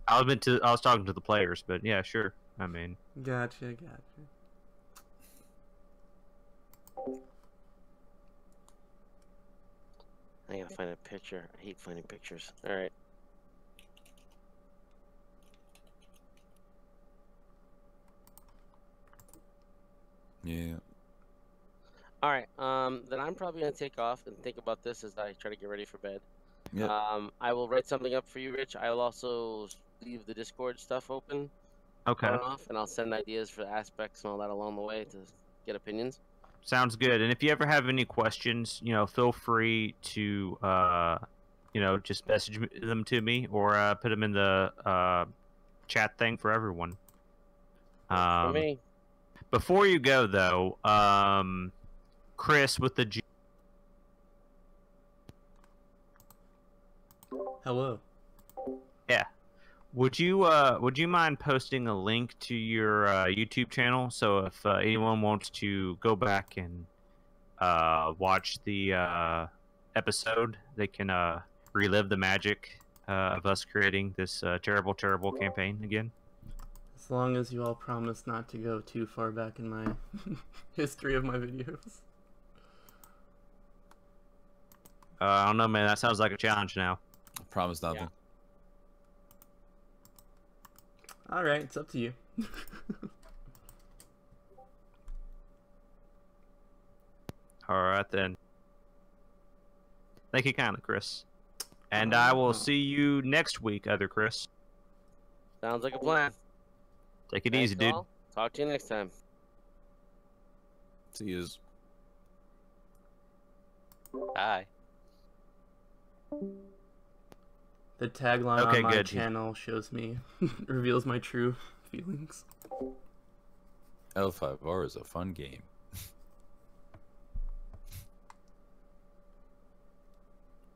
I was talking to the players, but yeah, sure. I mean, Gotcha. I gotta find a picture. I hate finding pictures. Alright. Yeah. Alright, then I'm probably gonna take off and think about this as I try to get ready for bed. Yeah. I will write something up for you, Rich. I will also leave the Discord stuff open okay. on and off, and I'll send ideas for the aspects and all that along the way to get opinions. Sounds good. And if you ever have any questions, feel free to, just message them to me or put them in the chat thing for everyone. For me. Before you go, though, Chris with the G. Hello. Yeah. Would you mind posting a link to your YouTube channel so if anyone wants to go back and watch the episode, they can relive the magic of us creating this terrible campaign again? As long as you all promise not to go too far back in my history of my videos. I don't know, man. That sounds like a challenge now. I promise nothing. Alright, it's up to you. All right, then. Thank you kindly, Chris. And I will see you next week, other Chris. Sounds like a plan. Take it Thanks, easy, dude. all. Talk to you next time. See yous. Bye. The tagline Okay, on my good. channel shows me, reveals my true feelings. L5R is a fun game.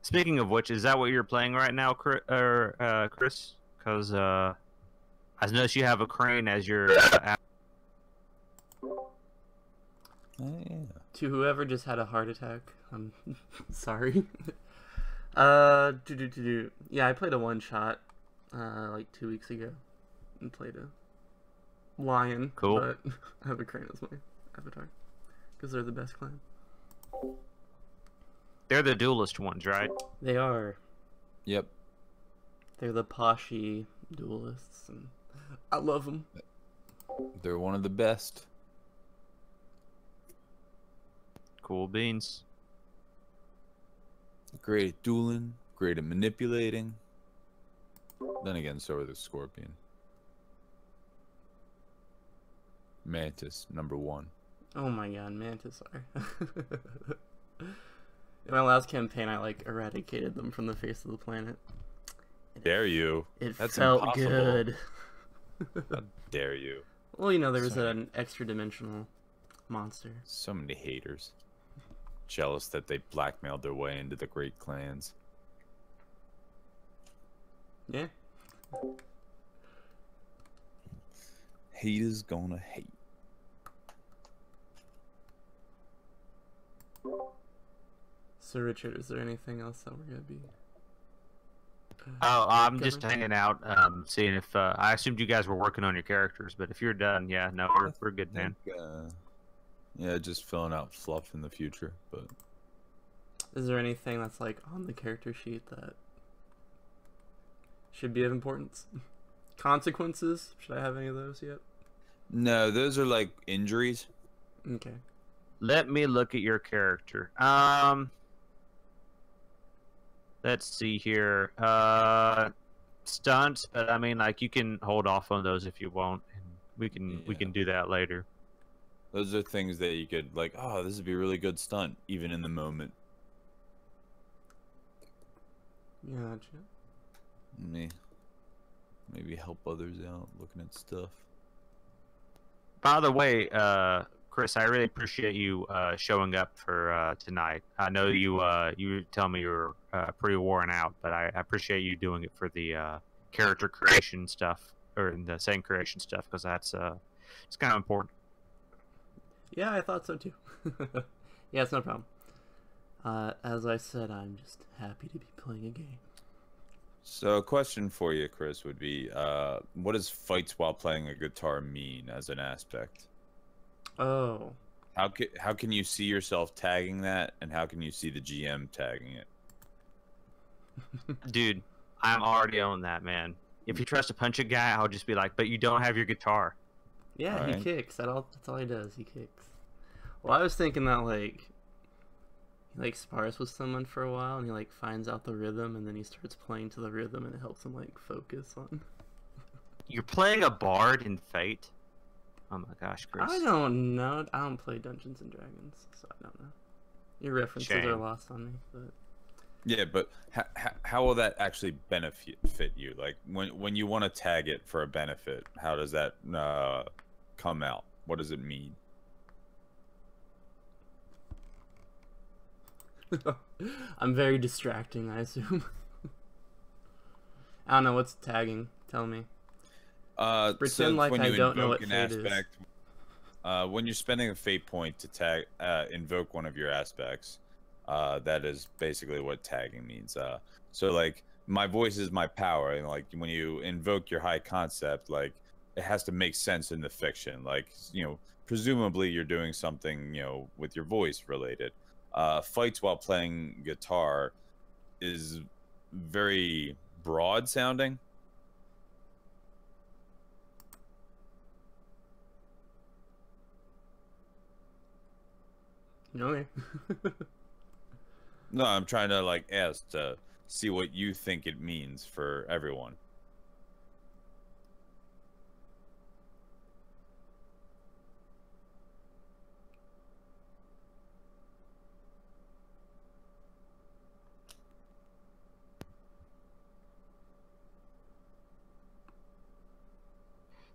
Speaking of which, is that what you're playing right now, Chris? Because I noticed you have a crane as your. Yeah. To whoever just had a heart attack, I'm sorry. Yeah, I played a one shot, like 2 weeks ago, and played a lion. Cool. But I have a crane as my avatar, because they're the best clan. They're the duelist ones, right? They are. Yep. They're the poshy duelists, and I love them. They're one of the best. Cool beans. Great at dueling, great at manipulating. Then again, so are the Scorpion. Mantis, #1. Oh my god, Mantis are. In my last campaign, I like eradicated them from the face of the planet. Dare you? It That's felt impossible. good. How dare you? Well, you know, there was Sorry. an extra dimensional monster. So many haters. Jealous that they blackmailed their way into the great clans. Yeah. Haters gonna hate. So, Richard, is there anything else that we're gonna be? Oh, I'm just Kevin? hanging out, seeing if I assumed you guys were working on your characters, but if you're done, yeah, no, we're good, man. Yeah, just filling out fluff in the future, but Is there anything that's like on the character sheet that should be of importance? Consequences? Should I have any of those yet? no, those are like injuries. Okay. Let me look at your character. Let's see here. Stunts, but I mean, like, you can hold off on those if you want, and we can do that later. Those are things that you could like. Oh, this would be a really good stunt, even in the moment. Gotcha. Maybe help others out looking at stuff. By the way, Chris, I really appreciate you showing up for tonight. I know you tell me you're pretty worn out, but I appreciate you doing it for the character creation stuff, or the same creation stuff, because that's it's kind of important. Yeah, I thought so too. Yeah, it's no problem. As I said, I'm just happy to be playing a game. So, a question for you, Chris, would be, what does fights while playing a guitar mean as an aspect? Oh. How can you see yourself tagging that, and how can you see the GM tagging it? Dude, I'm already on that, man. If he tries to punch a guy, I'll just be like, "But you don't have your guitar." Yeah, Alright. he kicks. That's all he does. He kicks. Well, I was thinking that like he like spars with someone for a while, and he like finds out the rhythm, and then he starts playing to the rhythm, and it helps him like focus on. You're playing a bard in Fate. Oh my gosh, Chris. I don't know. I don't play Dungeons and Dragons, so I don't know. Your references are Shame. lost on me, but Yeah, but how will that actually benefit you? Like when you want to tag it for a benefit, how does that come out? What does it mean? I'm very distracting, I assume. I don't know what's tagging. Tell me. Pretend like when I you don't know invoke what an fate is. aspect, when you're spending a fate point to tag invoke one of your aspects, that is basically what tagging means. So like my voice is my power, and like when you invoke your high concept, like it has to make sense in the fiction. Like, you know, presumably you're doing something, you know, with your voice related. Fights while playing guitar is very broad sounding. Okay. No, I'm trying to like ask to see what you think it means for everyone.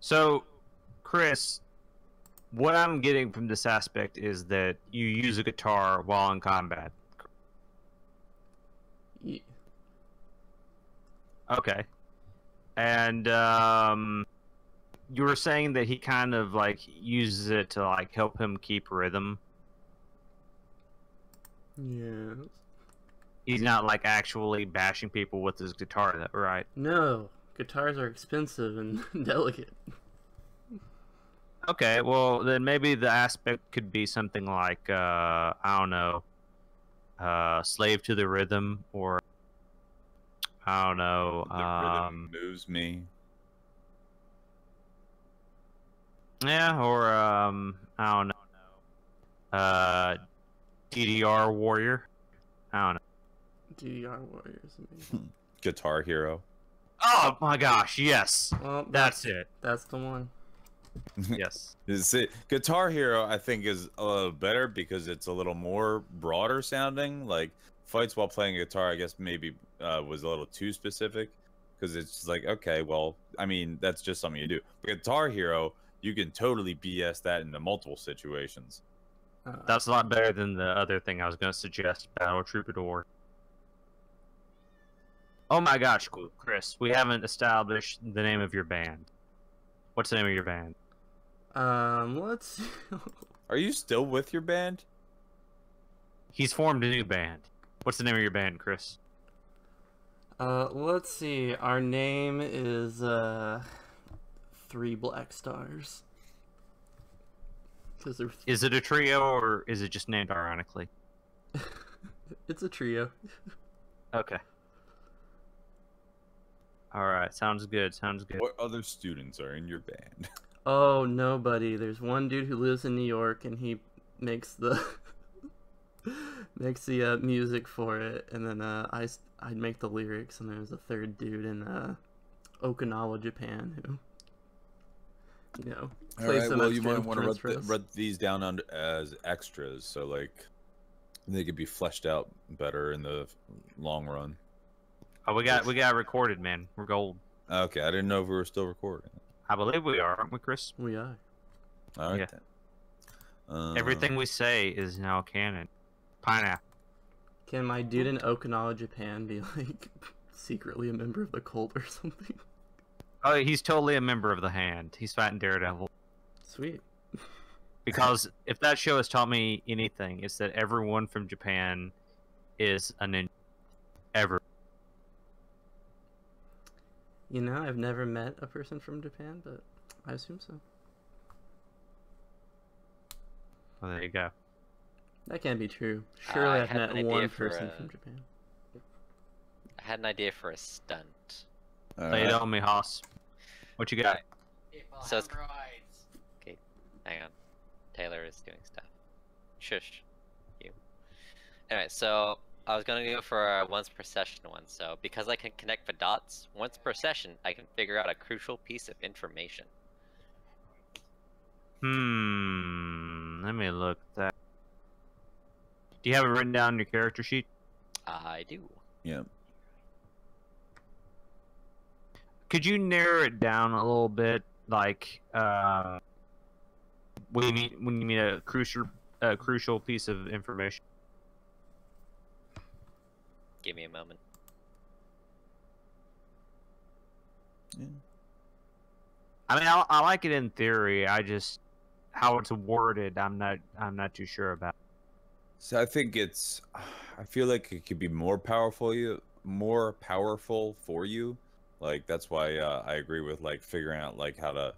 So, Chris, what I'm getting from this aspect is that you use a guitar while in combat. Ye- Okay. And you were saying that he kind of like uses it to like help him keep rhythm. Yes. He's not like actually bashing people with his guitar, right? No, guitars are expensive and delicate. Okay, well then maybe the aspect could be something like I don't know, slave to the rhythm, or I don't know, The rhythm moves me. yeah, or I don't know, DDR warrior. I don't know. DDR Warriors. Amazing. Guitar Hero. Oh my gosh, yes, Well, that's it. That's the one. Yes. Guitar Hero, I think, is a little better because it's a little more broader sounding. Like fights while playing guitar, I guess maybe was a little too specific because it's just like, okay, well, I mean, that's just something you do. But Guitar Hero, you can totally BS that into multiple situations. That's a lot better than the other thing I was going to suggest, Battle Troubadour. Oh my gosh, Chris, we haven't established the name of your band. What's the name of your band? Let's. Are you still with your band? He's formed a new band. What's the name of your band, Chris? Let's see. Our name is Three Black Stars. Because Is it a trio or is it just named ironically? it's a trio. Okay. All right, sounds good. Sounds good. What other students are in your band? Oh, nobody. There's one dude who lives in New York, and he makes the makes the music for it, and then I'd make the lyrics, and there's a third dude in Okinawa, Japan, who All plays right, some well, you extra might want instruments for to us. write these down as extras, so like they could be fleshed out better in the long run. Oh, we got it recorded, man. We're gold. Okay, I didn't know if we were still recording. I believe we are, aren't we, Chris? We are. All right. Yeah. Then. Everything we say is now canon. Pineapple. Can my dude in Okinawa, Japan, be like secretly a member of the cult or something? Oh, he's totally a member of the Hand. He's fighting Daredevil. Sweet. Because if that show has taught me anything, it's that everyone from Japan is a ninja. Ever. You know, I've never met a person from Japan, but I assume so. Well, there you go. That can't be true. Surely I I've had an met idea one for person a- from Japan. I had an idea for a stunt. All Lay it right. on me, Haas. What you got? So it's... Okay, hang on. Taylor is doing stuff. Shush. You. Anyway, so I was gonna go for a once per session one. So because I can connect the dots once per session, I can figure out a crucial piece of information. Let me look at that. Do you have it written down in your character sheet? I do. Yeah. Could you narrow it down a little bit? Like, what do you mean when you mean a crucial piece of information? Give me a moment. Yeah. I mean, I like it in theory. I just how it's worded. I'm not too sure about. So I think I feel like it could be more powerful for you. Like that's why I agree with like figuring out like how to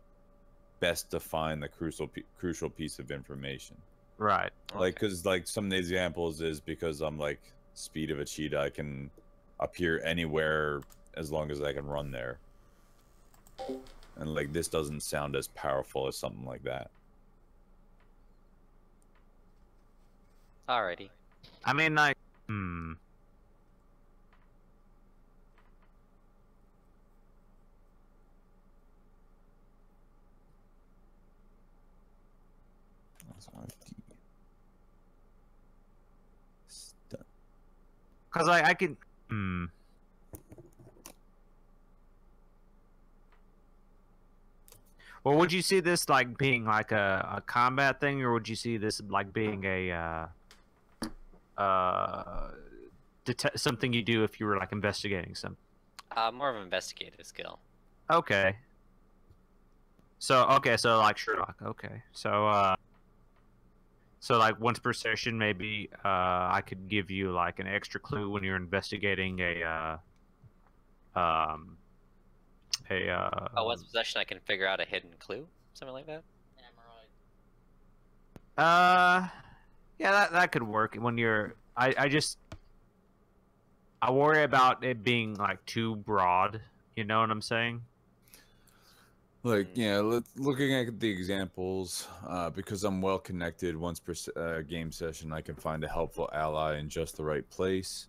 best define the crucial piece of information. Right. Like because like some of the examples is because I'm like speed of a cheetah, I can appear anywhere as long as I can run there. And like this doesn't sound as powerful as something like that. Alrighty. I mean, like, That's my D. Stunt. because I can. Well, would you see this like being like a combat thing, or would you see this like being a something you do if you were like investigating something? More of an investigative skill. Okay. So like Sherlock. Okay. So like once per session, maybe I could give you like an extra clue when you're investigating Once possession, I can figure out a hidden clue, something like that. Yeah, that could work when you're. I worry about it being like too broad. You know what I'm saying? Like, yeah, looking at the examples, because I'm well connected, once per game session, I can find a helpful ally in just the right place.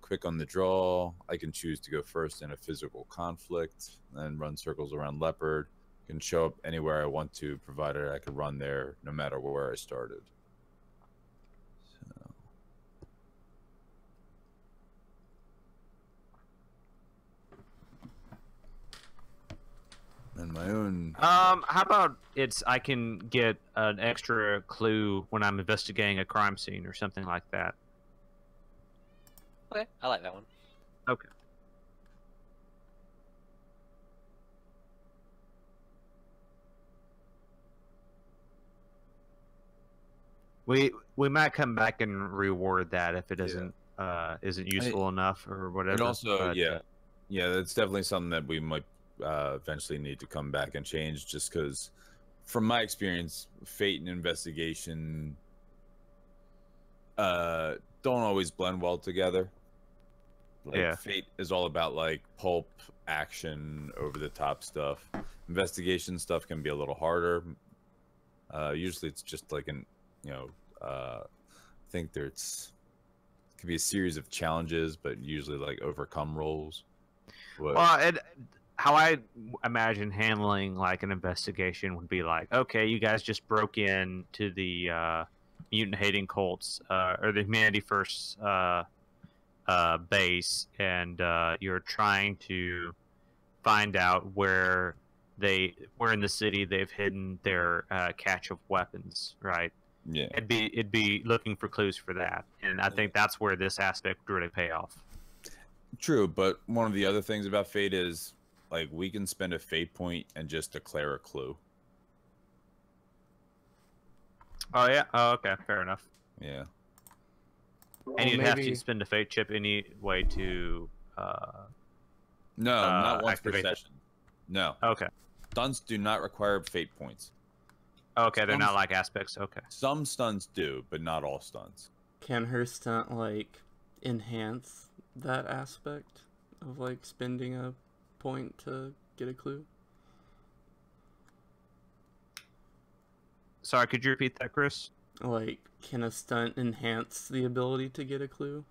Quick on the draw, I can choose to go first in a physical conflict, then run circles around Leopard. Can show up anywhere I want to, provided I can run there no matter where I started. So. And my own. How about I can get an extra clue when I'm investigating a crime scene or something like that. Okay, I like that one. Okay. We might come back and reward that if it isn't useful enough or whatever. And also, but, yeah, that's definitely something that we might eventually need to come back and change, just because, from my experience, Fate and investigation don't always blend well together. Like, yeah. Fate is all about like pulp action, over the top stuff. Investigation stuff can be a little harder. Usually, it's just like I think it could be a series of challenges, but usually like overcome roles. Well, how I imagine handling like an investigation would be like, okay, you guys just broke in to the mutant hating cults or the Humanity First base, and you're trying to find out where in the city they've hidden their cache of weapons, right? Yeah, it'd be looking for clues for that, and I think that's where this aspect would really pay off. true. But one of the other things about Fate is, like, we can spend a Fate point and just declare a clue. Oh yeah. Oh, okay. Fair enough. Yeah. And you'd have to spend a Fate chip anyway to. No, not once per activate session. No. Okay. Stunts do not require Fate points. Okay, they're not like aspects. Okay. Some stunts do, but not all stunts. Can her stunt like enhance that aspect of like spending a point to get a clue? Sorry, could you repeat that, Chris? Like, can a stunt enhance the ability to get a clue?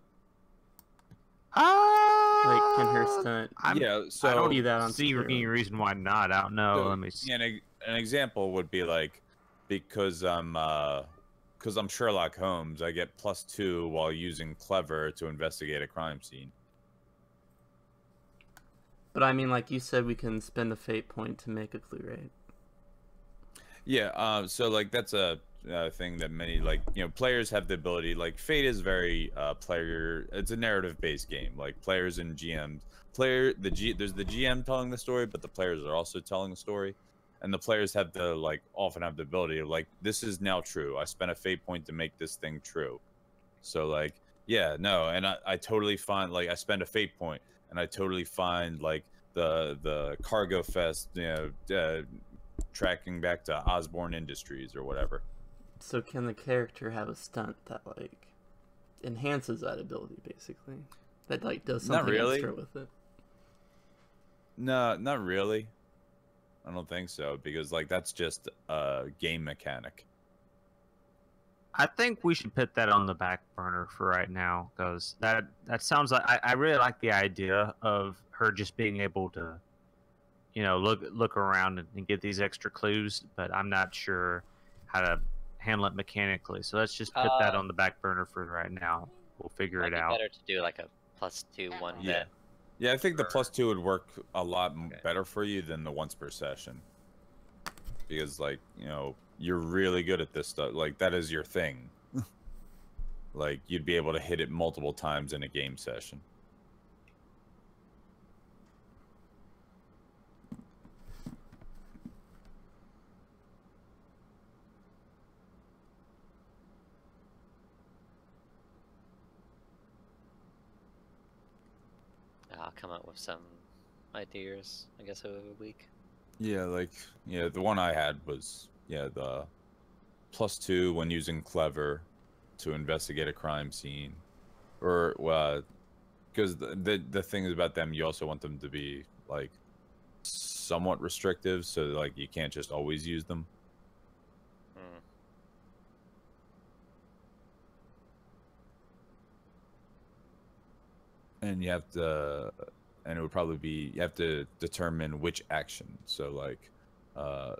Like, can her stunt? Yeah, so I don't see that on see any steroids. reason why not. I don't know. So, Let me see. yeah, an example would be like, because I'm Sherlock Holmes, I get +2 while using Clever to investigate a crime scene. But I mean, like you said, we can spend a fate point to make a clue, right? Yeah, so like that's a thing that many players have the ability. Like Fate is very player. It's a narrative-based game. Like players and GMs. There's the GM telling the story, but the players are also telling the story, and the players have the often have the ability of this is now true. I spent a fate point to make this thing true. So yeah, no, and I totally find I spend a fate point and I totally find the Cargo Fest, tracking back to Osborne Industries or whatever. So can the character have a stunt that enhances that ability, basically? That does something extra with it? No, not really. I don't think so, because that's just a game mechanic. I think we should put that on the back burner for right now, because that sounds like I really like the idea of her just being able to, look around and get these extra clues, but I'm not sure how to handle it mechanically. So let's just put that on the back burner for right now. We'll figure it out. Better to do a +2 one. Yeah. Then. Yeah, I think the +2 would work a lot better for you than the once per session. because like, you know, you're really good at this stuff. Like that is your thing. Like you'd be able to hit it multiple times in a game session. I'll come up with some ideas, I guess, over the week. Yeah, like, yeah, the one I had was, yeah, the +2 when using clever to investigate a crime scene, or because the thing is about them, you also want them to be like somewhat restrictive, so like you can't just always use them. Hmm. And you have to, and it would probably be, you have to determine which action. So like,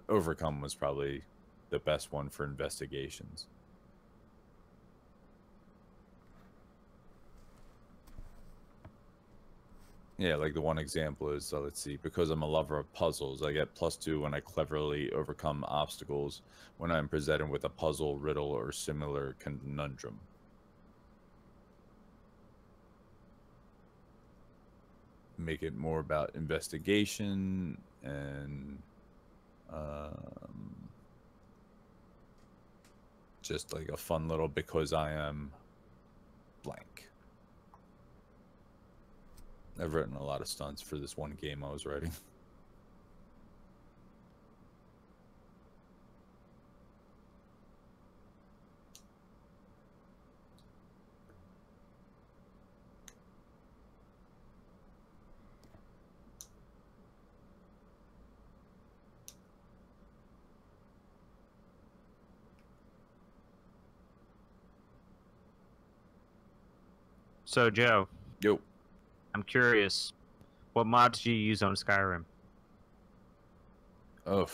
overcome was probably the best one for investigations. Yeah, like the one example is, let's see, because I'm a lover of puzzles, I get +2 when I cleverly overcome obstacles when I'm presented with a puzzle, riddle, or similar conundrum. Make it more about investigation and just like a fun little because I am blank. I've written a lot of stunts for this one game I was writing. So, Joe, Yo. I'm curious, what mods do you use on Skyrim? Oh.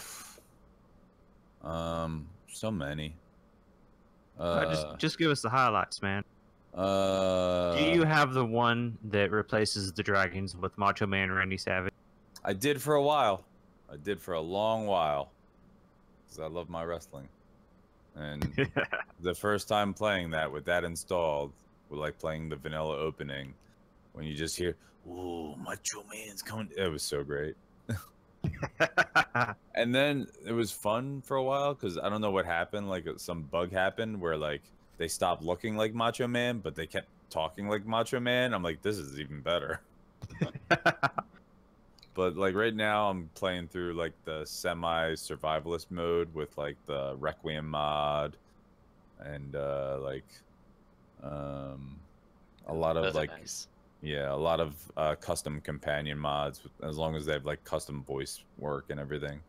So many. Just give us the highlights, man. Do you have the one that replaces the dragons with Macho Man Randy Savage? I did for a while. I did for a long while. Because I love my wrestling. And the first time playing that with that installed, with like playing the vanilla opening, when you just hear, "Ooh, Macho Man's coming," it was so great. And then it was fun for a while because I don't know what happened. Like some bug happened where like they stopped looking like Macho Man, but they kept talking like Macho Man. I'm like, this is even better. But like right now, I'm playing through like the semi-survivalist mode with like the Requiem mod and a lot of Those are like nice. yeah, a lot of custom companion mods as long as they have like custom voice work and everything.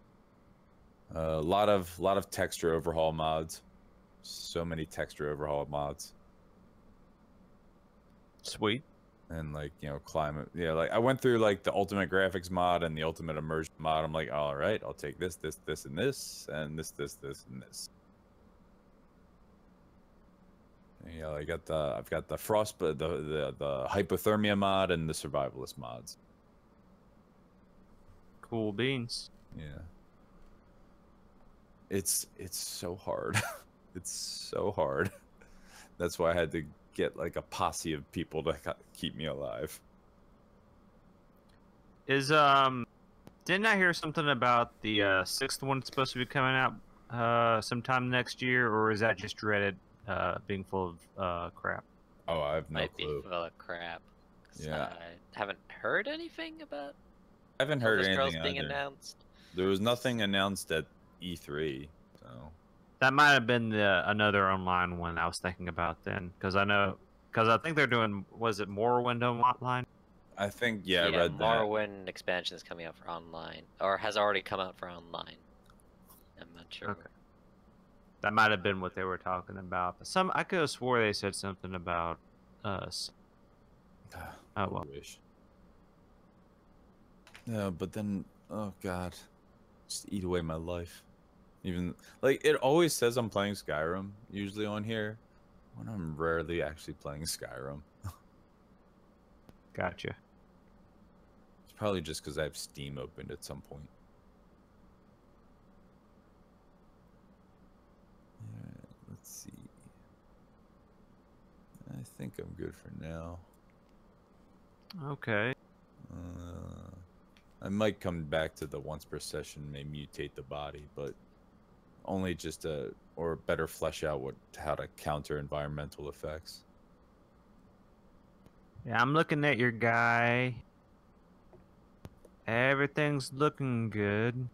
A lot of texture overhaul mods. So many texture overhaul mods. Sweet. And like, you know, climate. Yeah, like I went through like the ultimate graphics mod and the ultimate immersion mod. I'm like, all right, I'll take this, this, this, and this, and this, this, this, and this. Yeah, I've got the frost, the hypothermia mod and the survivalist mods. Cool beans. Yeah. It's so hard. It's so hard. That's why I had to get like a posse of people to keep me alive. Is didn't I hear something about the sixth one supposed to be coming out sometime next year, or is that just Reddit being full of crap? Oh, I have no Might be clue. full of crap. 'Cause Yeah. I haven't heard anything about I haven't heard Elder Scrolls anything being either. announced. There was nothing announced at E3, so That might have been another online one I was thinking about then, because I think they're doing, was it Morrowind online? I think I read that. Morrowind expansion is coming out for online, or has already come out for online. I'm not sure. Okay. That might have been what they were talking about. But I could have swore they said something about us. Oh well. I wish. Yeah, but then, oh god, just eat away my life. Even like it always says I'm playing Skyrim usually on here, when I'm rarely actually playing Skyrim. Gotcha. It's probably just because I have Steam opened at some point. think I'm good for now. Okay. I might come back to the once per session, may mutate the body, but only just or better flesh out how to counter environmental effects. Yeah, I'm looking at your guy. Everything's looking good.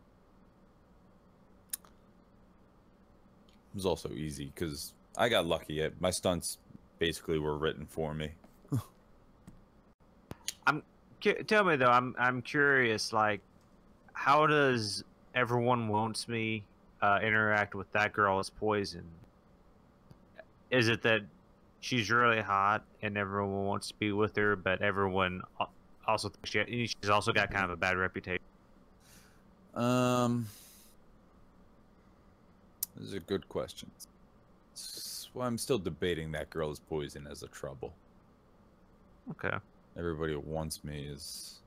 It was also easy because I got lucky. My stunts basically were written for me. Tell me though, I'm curious. Like, how does Everyone Wants Me interact with that girl as Poison? Is it that she's really hot and everyone wants to be with her, but everyone also thinks she's also got kind of a bad reputation? This is a good question. Well, I'm still debating that girl is Poison as a trouble. Okay. Everybody who wants me is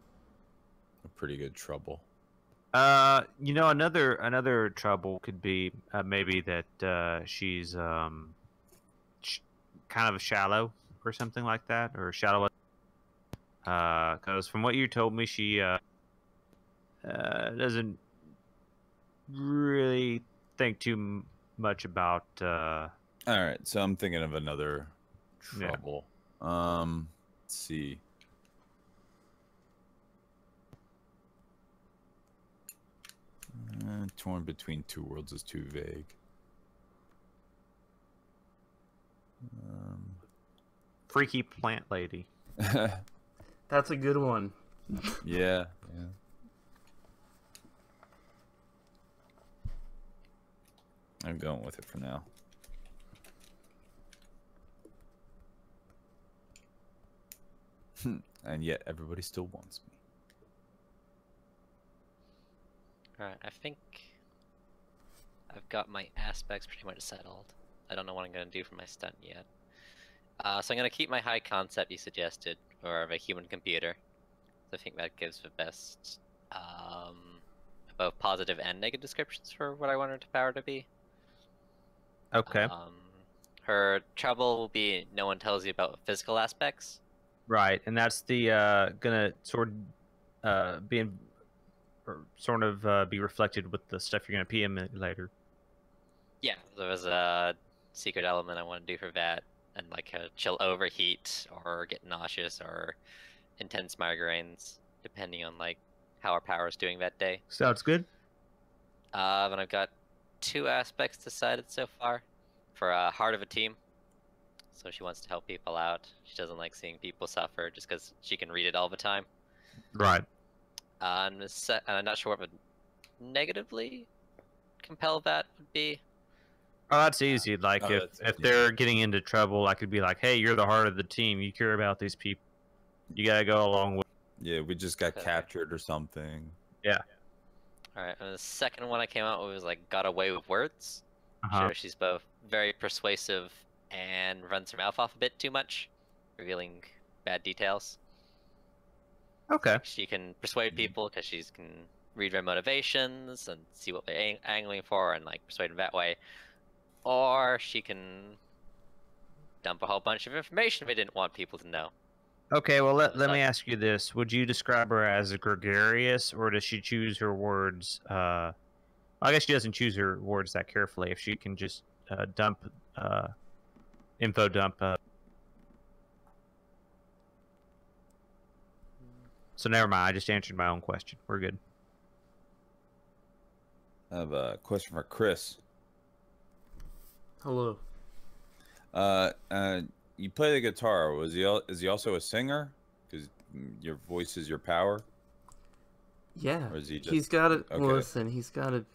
a pretty good trouble. You know, another trouble could be maybe that she's kind of shallow or something like that, or shallow. Because from what you told me, she doesn't really think too much about. All right, so I'm thinking of another trouble. Yeah. Let's see. Torn between two worlds is too vague. Freaky plant lady. That's a good one. Yeah. I'm going with it for now. And yet everybody still wants me. Alright, I think I've got my aspects pretty much settled. I don't know what I'm going to do for my stunt yet. So I'm going to keep my high concept you suggested, or of a human computer. So I think that gives the best both positive and negative descriptions for what I want her to power to be. Okay. Her trouble will be no one tells you about physical aspects. Right, and that's the gonna sort be reflected with the stuff you're gonna PM later. Yeah, there was a secret element I want to do for that, and like she'll overheat or get nauseous or intense migraines, depending on like how her power is doing that day. Sounds good. And I've got 2 aspects decided so far for Heart of a Team. So she wants to help people out. She doesn't like seeing people suffer just because she can read it all the time. Right. And I'm not sure what would negatively compel that would be. Oh, that's easy. Like if they're getting into trouble, I could be like, "Hey, you're the heart of the team. You care about these people. You gotta go along with." Yeah, we just got captured or something. Yeah. All right. And the second one I came out with was like got away with words. Uh-huh. So she's both very persuasive and runs her mouth off a bit too much, revealing bad details. Okay. She can persuade people because she can read their motivations and see what they're angling for and like persuade them that way. Or she can dump a whole bunch of information they didn't want people to know. Okay, well, let me ask you this. Would you describe her as a gregarious, or does she choose her words? I guess she doesn't choose her words that carefully. If she can just info dump. So never mind. I just answered my own question. We're good. I have a question for Chris. Hello. You play the guitar. Is he also a singer? Because your voice is your power. Yeah. Or is he just... He's got it. Okay. Listen, he's got it.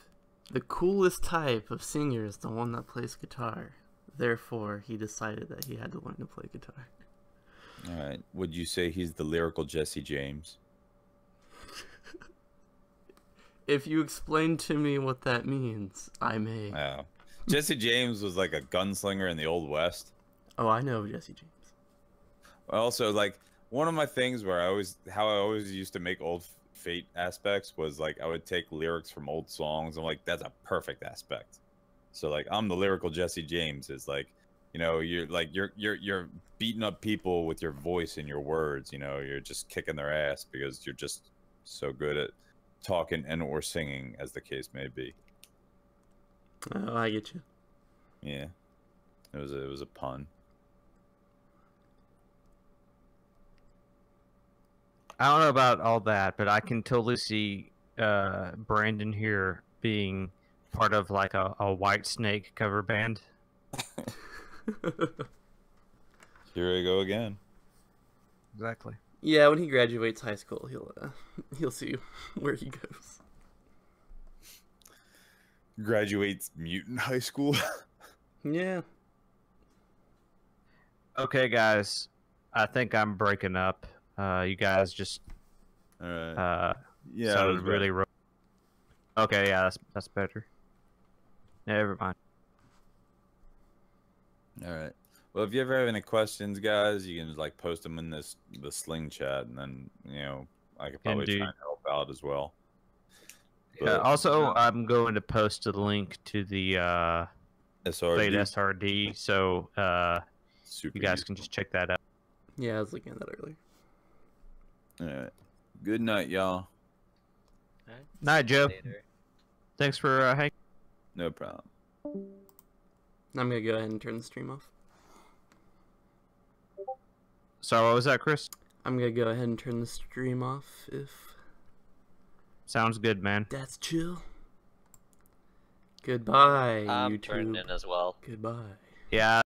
The coolest type of singer is the one that plays guitar. Therefore, he decided that he had to learn to play guitar. All right. Would you say he's the lyrical Jesse James? If you explain to me what that means, I may. Yeah. Jesse James was like a gunslinger in the Old West. Oh, I know Jesse James. Also, like, one of my things where I always used to make old Fate aspects was like I would take lyrics from old songs. I'm like, that's a perfect aspect. So like I'm the lyrical Jesse James. Is like, You know, you're like you're beating up people with your voice and your words. You know, you're just kicking their ass because you're just so good at talking and or singing, as the case may be. Oh, I get you. Yeah, it was a pun. I don't know about all that, but I can totally see Brandon here being part of like a White Snake cover band. Here I go again. Exactly. Yeah, when he graduates high school, he'll see where he goes. Graduates mutant high school. Yeah. Okay, guys, I think I'm breaking up. You guys just All right. Yeah, it sounded was really. Okay, yeah, that's better. Never mind. All right. Well, if you ever have any questions, guys, you can just like post them in the Sling chat, and then I could probably Indeed. try and help out as well. Yeah, But, also, I'm going to post a link to the SRD, Fate SRD, so super you guys useful. can just check that out. Yeah, I was looking at that earlier. All right. Good night, y'all. Alright, Night, Joe. later. Thanks for hanging. No problem. I'm gonna go ahead and turn the stream off. So what was that, Chris? I'm gonna go ahead and turn the stream off if Sounds good, man. that's chill. Goodbye, I'm YouTube. turned in as well. Goodbye. Yeah.